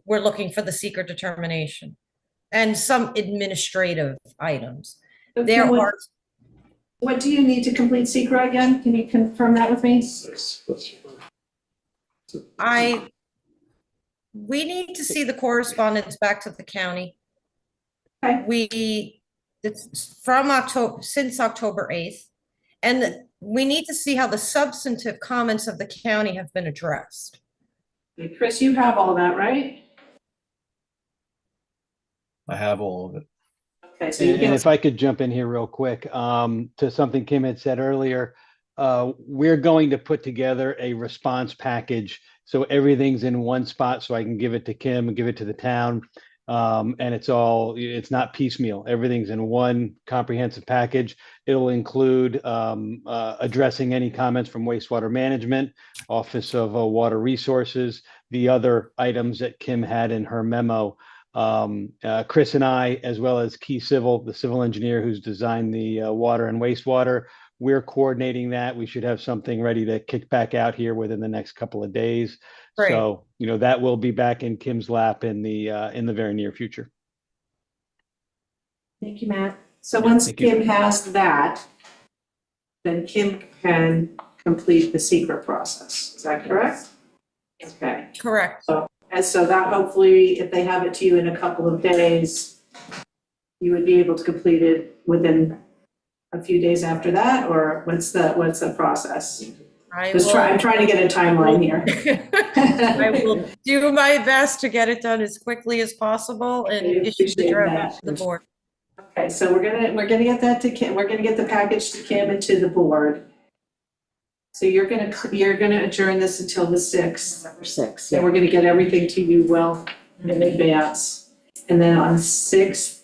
J: we're looking for the seeker determination and some administrative items. There are,
D: what do you need to complete SECRA again? Can you confirm that with me?
J: we need to see the correspondence back to the county. It's from October, since October 8th. And we need to see how the substantive comments of the county have been addressed.
D: Chris, you have all that, right?
G: I have all of it.
D: Okay, so you
K: And
D: can,
K: if I could jump in here real quick, to something Kim had said earlier, we're going to put together a response package. So everything's in one spot so I can give it to Kim and give it to the town. And it's not piecemeal. Everything's in one comprehensive package. It'll include addressing any comments from wastewater management, Office of Water Resources, the other items that Kim had in her memo. Chris and I, as well as Key Civil, the civil engineer who's designed the water and wastewater, we're coordinating that. We should have something ready to kick back out here within the next couple of days.
J: Great.
K: So, that will be back in Kim's lap in the very near future.
D: thank you, Matt. So once
K: Thank you.
D: Kim has that, then Kim can complete the secret process. Is that correct? Okay.
J: Correct.
D: And so that hopefully, if they have it to you in a couple of days, you would be able to complete it within a few days after that, or what's the process? I'm trying to get a timeline here.
J: I will do my best to get it done as quickly as possible and issue the draft to the board.
D: Okay, so we're gonna get that to Kim, we're gonna get the package to Kim and to the board. So you're gonna adjourn this until the 6th.
I: November 6th,
D: And we're gonna get everything to you well in advance. And then on the 6th,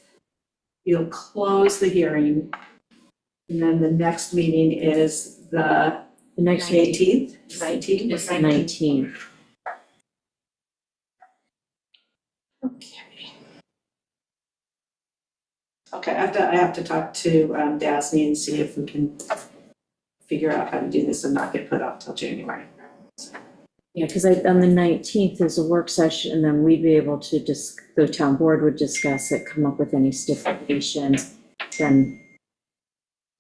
D: you'll close the hearing. And then the next meeting is the
I: next
D: 18th, 19th?
I: It's 19th.
D: Okay, I have to talk to Dasney and see if we can figure out how to do this and not get put off till January.
I: Yeah, because on the 19th is a work session, and then we'd be able to the town board would discuss it, come up with any stipulations. Then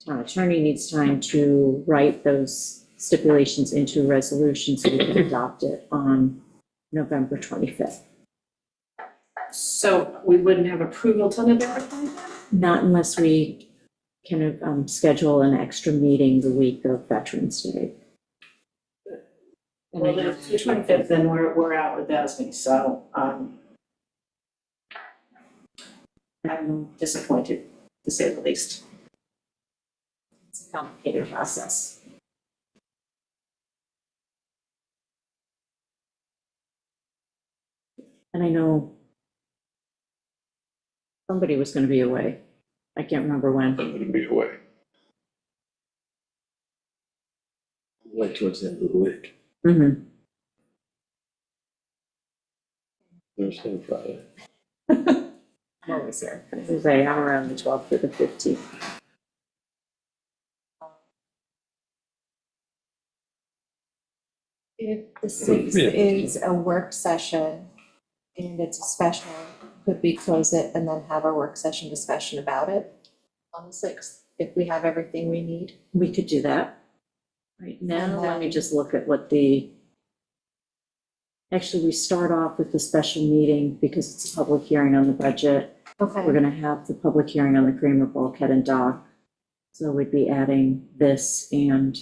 I: town attorney needs time to write those stipulations into a resolution so we can adopt it on November 25th.
D: So we wouldn't have approval till November 25th?
I: Not unless we can schedule an extra meeting the week of Veterans Day.
D: Well, the 25th, then we're out with Dasney, so I'm disappointed, to say the least.
I: It's a complicated process. And I know somebody was going to be away. I can't remember when.
C: I'm going to be away.
E: Like towards the end of the week,
I: Mm-hmm.
E: Thursday and Friday.
I: I'm always here. As I say, I'm around the 12th to the 15th.
S: If the 6th is a work session and it's a special, could we close it and then have our work session discussion about it on the 6th, if we have everything we need?
I: We could do that. Right now, let me just look at what actually, we start off with the special meeting because it's a public hearing on the budget.
S: Okay.
I: We're gonna have the public hearing on the Kramer Bulkhead and Dock. So we'd be adding this and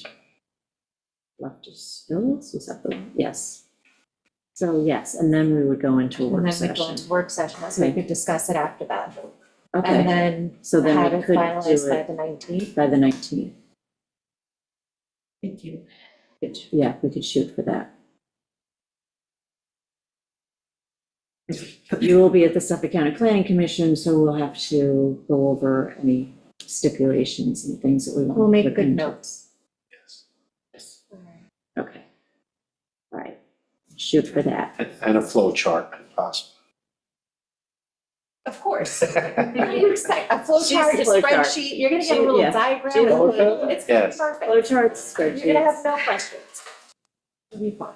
I: Leftus Hills, was that the one? Yes. So yes, and then we would go into a
S: And
I: work
S: then we go
I: session.
S: into work session, so we
I: Okay.
S: could discuss it after that.
I: Okay.
S: And then
I: So then
S: have
I: we
S: it
I: could
S: finalized
I: do
S: by
I: it
S: the 19th.
I: by the 19th.
S: Thank you.
I: Yeah, we could shoot for that. You will be at the Suffolk County Planning Commission, so we'll have to go over any stipulations and things that we want.
S: We'll
I: to
S: make
I: look
S: good
I: into.
S: notes.
I: Okay. All right, shoot for that.
A: And a flow chart if possible.
S: Of course. What do you expect? A flow chart, a
I: Flow chart.
S: spreadsheet, you're gonna get a little
I: Yeah.
S: diagram.
I: Sheet,
S: with-
I: okay.
S: It's gonna be
A: Yes.
S: perfect.
I: Flow charts,
S: You're
I: spreadsheets.
S: gonna have no questions.
I: It'll be fine.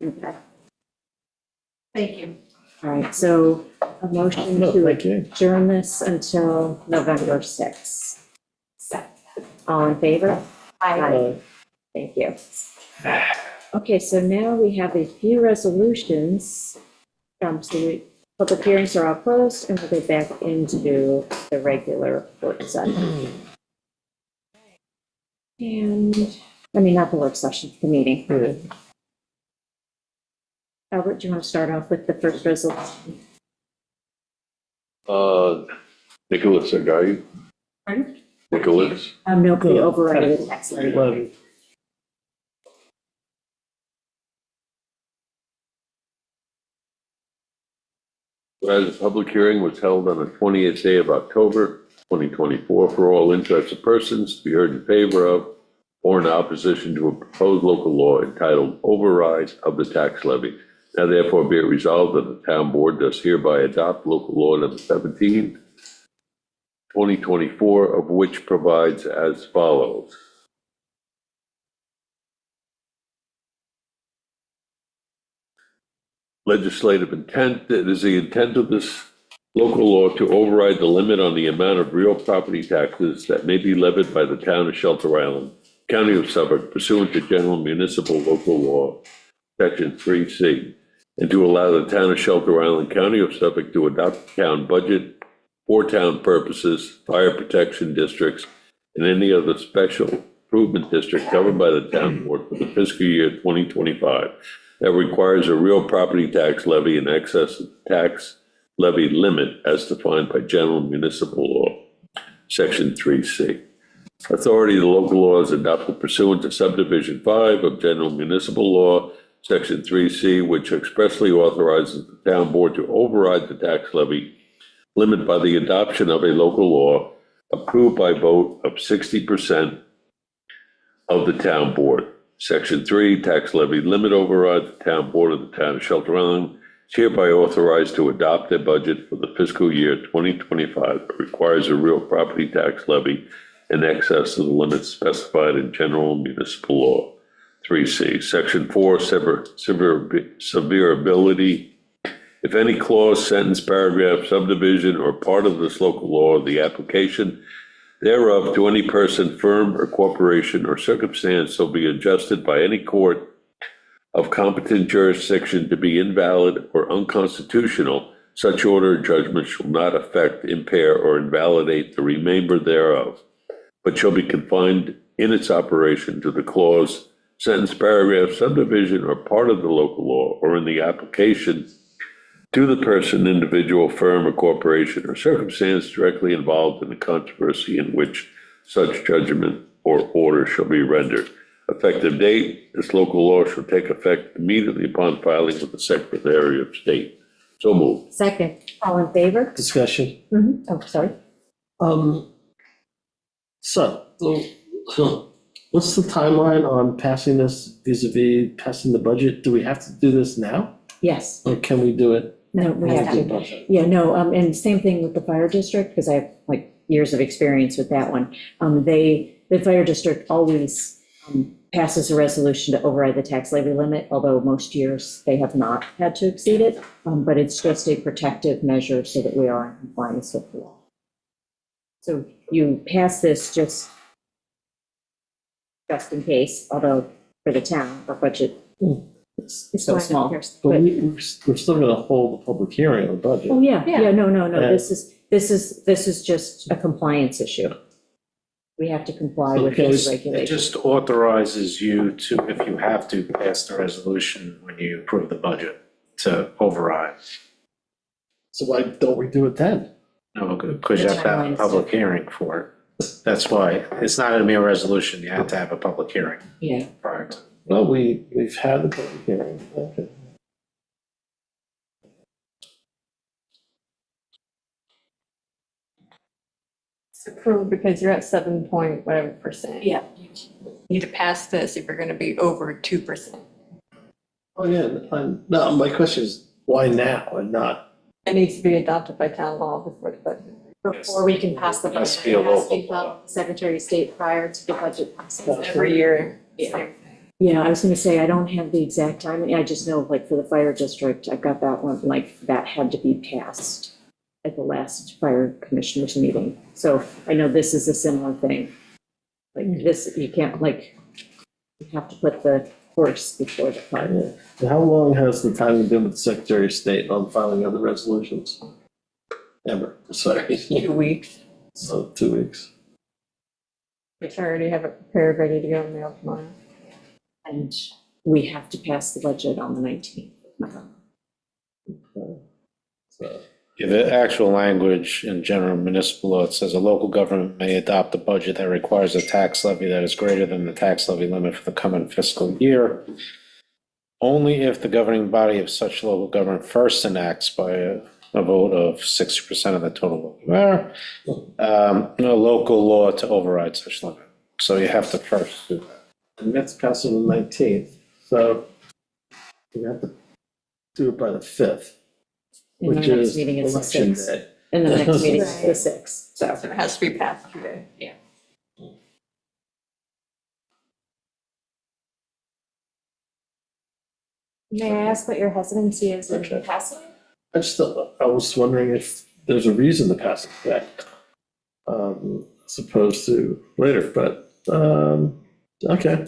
I: Okay,
D: Thank you.
I: all right, so a motion
E: No,
I: to
E: thank you.
I: adjourn this until November 6th. All in favor? Aye. Thank you. Okay, so now we have a few resolutions. So Public hearings are all closed, and we'll get back into the regular work session. And, I mean, not the work session, the meeting. Albert, do you want to start off with the first resolution?
C: Nicholas, I got you.
I: Pardon?
C: Nicholas.
I: No, the override of the tax levy.
C: Whereas the public hearing was held on the 20th day of October, 2024, for all interested persons to be heard in favor of or in opposition to a proposed local law entitled Override of the Tax Levy. Now therefore be it resolved that the town board does hereby adopt local law number 17, 2024, of which provides as follows. Legislative intent, it is the intent of this local law to override the limit on the amount of real property taxes that may be levied by the town of Shelter Island, County of Suffolk, pursuant to general municipal local law, section 3C, and to allow the town of Shelter Island, County of Suffolk to adopt the town budget for town purposes, fire protection districts, and any other special improvement district governed by the town board for the fiscal year 2025 that requires a real property tax levy in excess of the tax levy limit as defined by general municipal law, section 3C. Authority of the local law is adopted pursuant to subdivision 5 of general municipal law, section 3C, which expressly authorizes the town board to override the tax levy limit by the adoption of a local law approved by vote of 60% of the town board. Section 3, tax levy limit override. The town board of the town of Shelter Island is hereby authorized to adopt a budget for the fiscal year 2025 that requires a real property tax levy in excess of the limits specified in general municipal law. 3C. Section 4, severability. If any clause, sentence, paragraph, subdivision, or part of this local law, the application thereof to any person, firm, or corporation or circumstance shall be adjusted by any court of competent jurisdiction to be invalid or unconstitutional, such order or judgment shall not affect, impair, or invalidate the remainder thereof, but shall be confined in its operation to the clause, sentence, paragraph, subdivision, or part of the local law, or in the application to the person, individual, firm, or corporation, or circumstance directly involved in the controversy in which such judgment or order shall be rendered. Effective date, this local law shall take effect immediately upon filing with the Secretary of State. So moved.
I: Second, all in favor?
E: Discussion.
I: Oh, sorry.
E: So, what's the timeline on passing this vis-a-vis passing the budget? Do we have to do this now?
I: Yes.
E: Or can we do it?
I: No, we have to. Yeah, no, and same thing with the fire district, because I have like years of experience with that one. The fire district always passes a resolution to override the tax levy limit, although most years they have not had to exceed it. But it's just a protective measure so that we are in compliance with the law. So you pass this just in case, although for the town, our budget, it's so small.
E: But we're still gonna hold a public hearing on the budget.
I: Oh, yeah, no, this is just a compliance issue. We have to comply with these
T: It
I: regulations.
T: just authorizes you to, if you have to, pass the resolution when you approve the budget to override.
E: So why don't we do it then?
T: No, because you have to have a public hearing for it. That's why. It's not a mere resolution. You have to have a public hearing.
I: Yeah.
T: Prior to.
E: Well, we've had the public hearing. Okay.
F: It's approved because you're at 7 point whatever percent.
L: Yeah.
F: You need to pass this if you're going to be over 2%.
E: Oh, yeah, no, my question is, why now and not?
F: It needs to be adopted by town law before the budget.
S: Before we can pass the
T: Must
S: budget,
T: be a
S: it has to
T: local
S: be filed with the Secretary of State prior to the budget passing.
F: Every year.
I: Yeah, I was gonna say, I don't have the exact timing. I just know, like, for the fire district, I've got that one, like, that had to be passed at the last fire commissioners meeting. So I know this is a similar thing. Like this, you can't, like, you have to put the course before the party.
E: And how long has the timing been with the Secretary of State on filing of the resolutions? Ever, sorry.
F: 2 weeks.
E: So 2 weeks.
F: Which I already have it prepared, ready to go in the mail tomorrow.
I: And we have to pass the budget on the 19th.
E: So,
T: Yeah, the actual language in general municipal law, it says a local government may adopt a budget that requires a tax levy that is greater than the tax levy limit for the coming fiscal year. Only if the governing body of such local government first enacts by a vote of 60% of the total vote, a local law to override such limit. So you have to first do that.
E: and that's passed on the 19th, so we have to do it by the 5th,
I: And the
E: which
I: next
E: is
I: meeting is the
E: election
I: 6th.
E: day.
I: And the next meeting is the 6th, so.
F: So it has to be passed today.
I: Yeah.
B: May I ask what your hesitancy is in
E: Okay.
B: passing?
E: I was wondering if there's a reason to pass it back, as opposed to later, but, okay.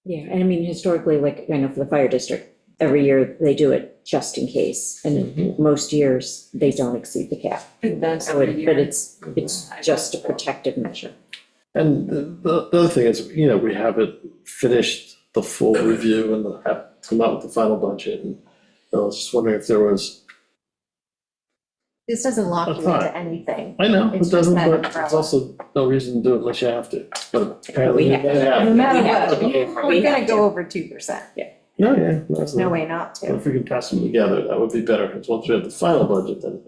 I: Yeah, and I mean, historically, like, I know for the fire district, every year they do it just in case. And most years, they don't exceed the cap. So but it's just a protective measure.
E: And the other thing is, we haven't finished the full review and have come out with the final budget. And I was just wondering if there was,
B: This doesn't lock you
E: That's fine.
B: into anything.
E: I know,
B: It's
E: it
B: just
E: doesn't,
B: that
E: but there's
B: umbrella.
E: also no reason to do it unless you have to. But apparently
I: We
E: they
I: have to.
E: have.
B: No
I: We
B: matter
I: have
B: what,
I: to.
B: we're gonna go over 2%.
I: Yeah.
E: No, yeah.
B: There's no way not to.
E: If we can pass them together, that would be better, because once we have the final budget, then.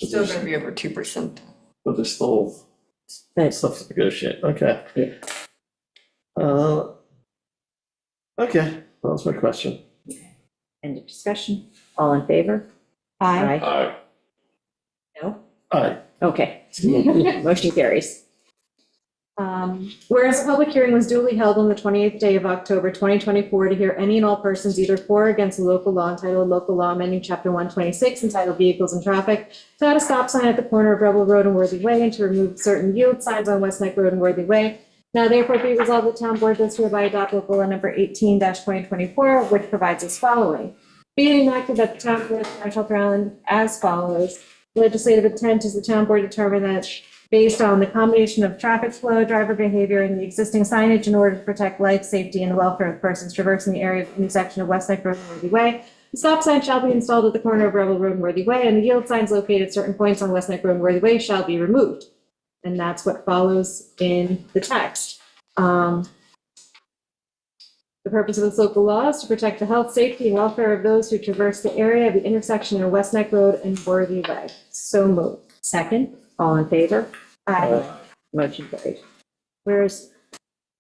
F: Still gonna be over 2%.
E: But there's still
I: That's
E: stuff to negotiate, okay.
I: Yeah.
E: Okay, that was my question.
I: end of discussion. All in favor?
B: Aye.
C: Aye.
I: No?
E: Aye.
I: Okay. Motion carries.
B: Whereas a public hearing was duly held on the 28th day of October 2024 to hear any and all persons either for or against a local law entitled Local Law Amending Chapter 126 entitled Vehicles and Traffic, to add a stop sign at the corner of Rebel Road and Worthy Way, and to remove certain yield signs on West Neck Road and Worthy Way. Now therefore be resolved, the town board does hereby adopt local law number 18-2024, which provides as following. Be it enacted that the town board of the town of Shelter Island as follows. Legislative intent is the town board determine that based on the combination of traffic flow, driver behavior, and the existing signage in order to protect life, safety, and the welfare of persons traversing the area of the intersection of West Neck Road and Worthy Way, the stop sign shall be installed at the corner of Rebel Road and Worthy Way, and the yield signs located at certain points on West Neck Road and Worthy Way shall be removed. And that's what follows in the text. The purpose of this local law is to protect the health, safety, and welfare of those who traverse the area of the intersection of West Neck Road and Worthy Way. So moved.
I: Second, all in favor?
B: Aye.
I: Motion carried. Whereas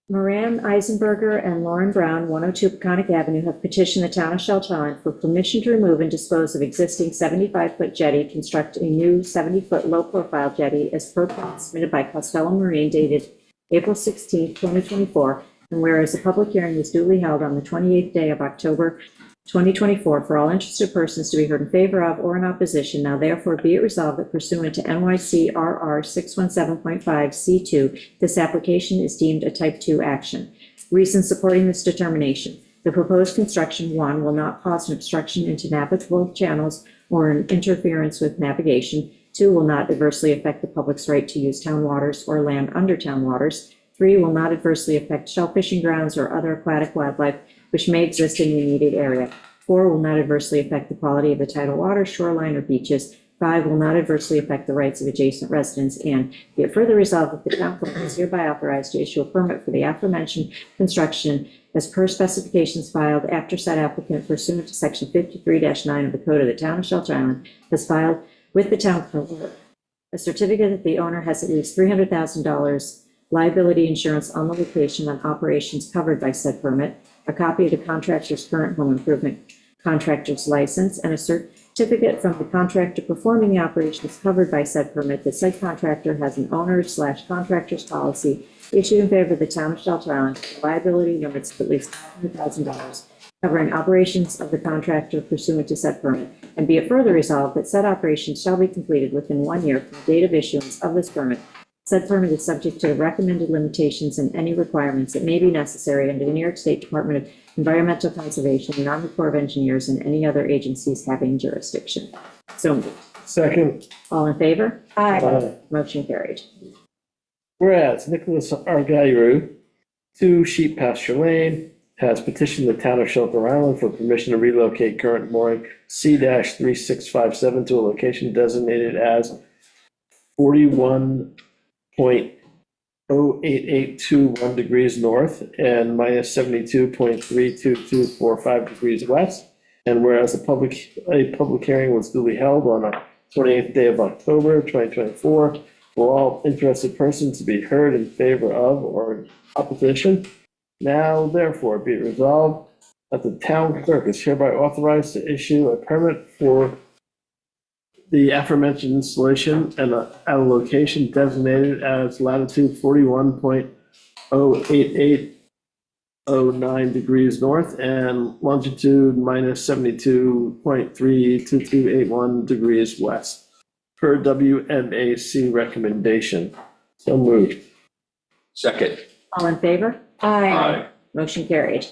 I: Moran Eisenberger and Lauren Brown, 102 Peconic Avenue, have petitioned the town of Shelter Island for permission to remove and dispose of existing 75-foot jetty, construct a new 70-foot low-profile jetty as per plan submitted by Costello Marine dated April 16, 2024. And whereas a public hearing was duly held on the 28th day of October 2024 for all interested persons to be heard in favor of or in opposition, now therefore be it resolved that pursuant to NYC RR 617.5 C2, this application is deemed a type 2 action. Reasons supporting this determination. The proposed construction, 1, will not cause an obstruction into navigable channels or an interference with navigation. 2, will not adversely affect the public's right to use town waters or land under town waters. 3, will not adversely affect shell fishing grounds or other aquatic wildlife which may exist in the immediate area. 4, will not adversely affect the quality of the tidal water, shoreline, or beaches. 5, will not adversely affect the rights of adjacent residents. And be it further resolved that the town clerk is hereby authorized to issue a permit for the aforementioned construction as per specifications filed after said applicant pursuant to section 53-9 of the Code of the Town of Shelter Island has filed with the town clerk a certificate that the owner has at least $300,000 liability insurance on the location on operations covered by said permit, a copy of the contractor's current home improvement contractor's license, and a certificate from the contractor performing the operations covered by said permit that said contractor has an owner/contractor's policy issued in favor of the town of Shelter Island with liability limits of at least $500,000 covering operations of the contractor pursuant to said permit. And be it further resolved that said operations shall be completed within 1 year from the date of issuance of this permit. Said permit is subject to the recommended limitations and any requirements that may be necessary under the New York State Department of Environmental Conservation, the Army Corps of Engineers, and any other agencies having jurisdiction. So moved.
E: Second.
I: All in favor?
E: Aye.
I: Motion carried.
E: Whereas Nicholas Argyro, 2 Sheep Pasture Lane, has petitioned the town of Shelter Island for permission to relocate current mooring C-3657 to a location designated as 41.08821 degrees north and minus 72.32245 degrees west. And whereas a public hearing was duly held on the 28th day of October 2024 for all interested persons to be heard in favor of or in opposition. Now therefore be it resolved that the town clerk is hereby authorized to issue a permit for the aforementioned installation and at a location designated as latitude 41.08809 degrees north and longitude minus 72.32281 degrees west, per WMAC recommendation. So moved.
C: Second.
I: All in favor?
C: Aye.
I: Motion carried.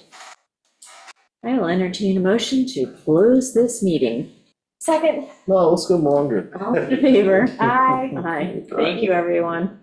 I: I will entertain a motion to close this meeting.
S: Second.
E: No, let's go longer.
I: All in favor?
S: Aye.
I: Aye. Thank you, everyone.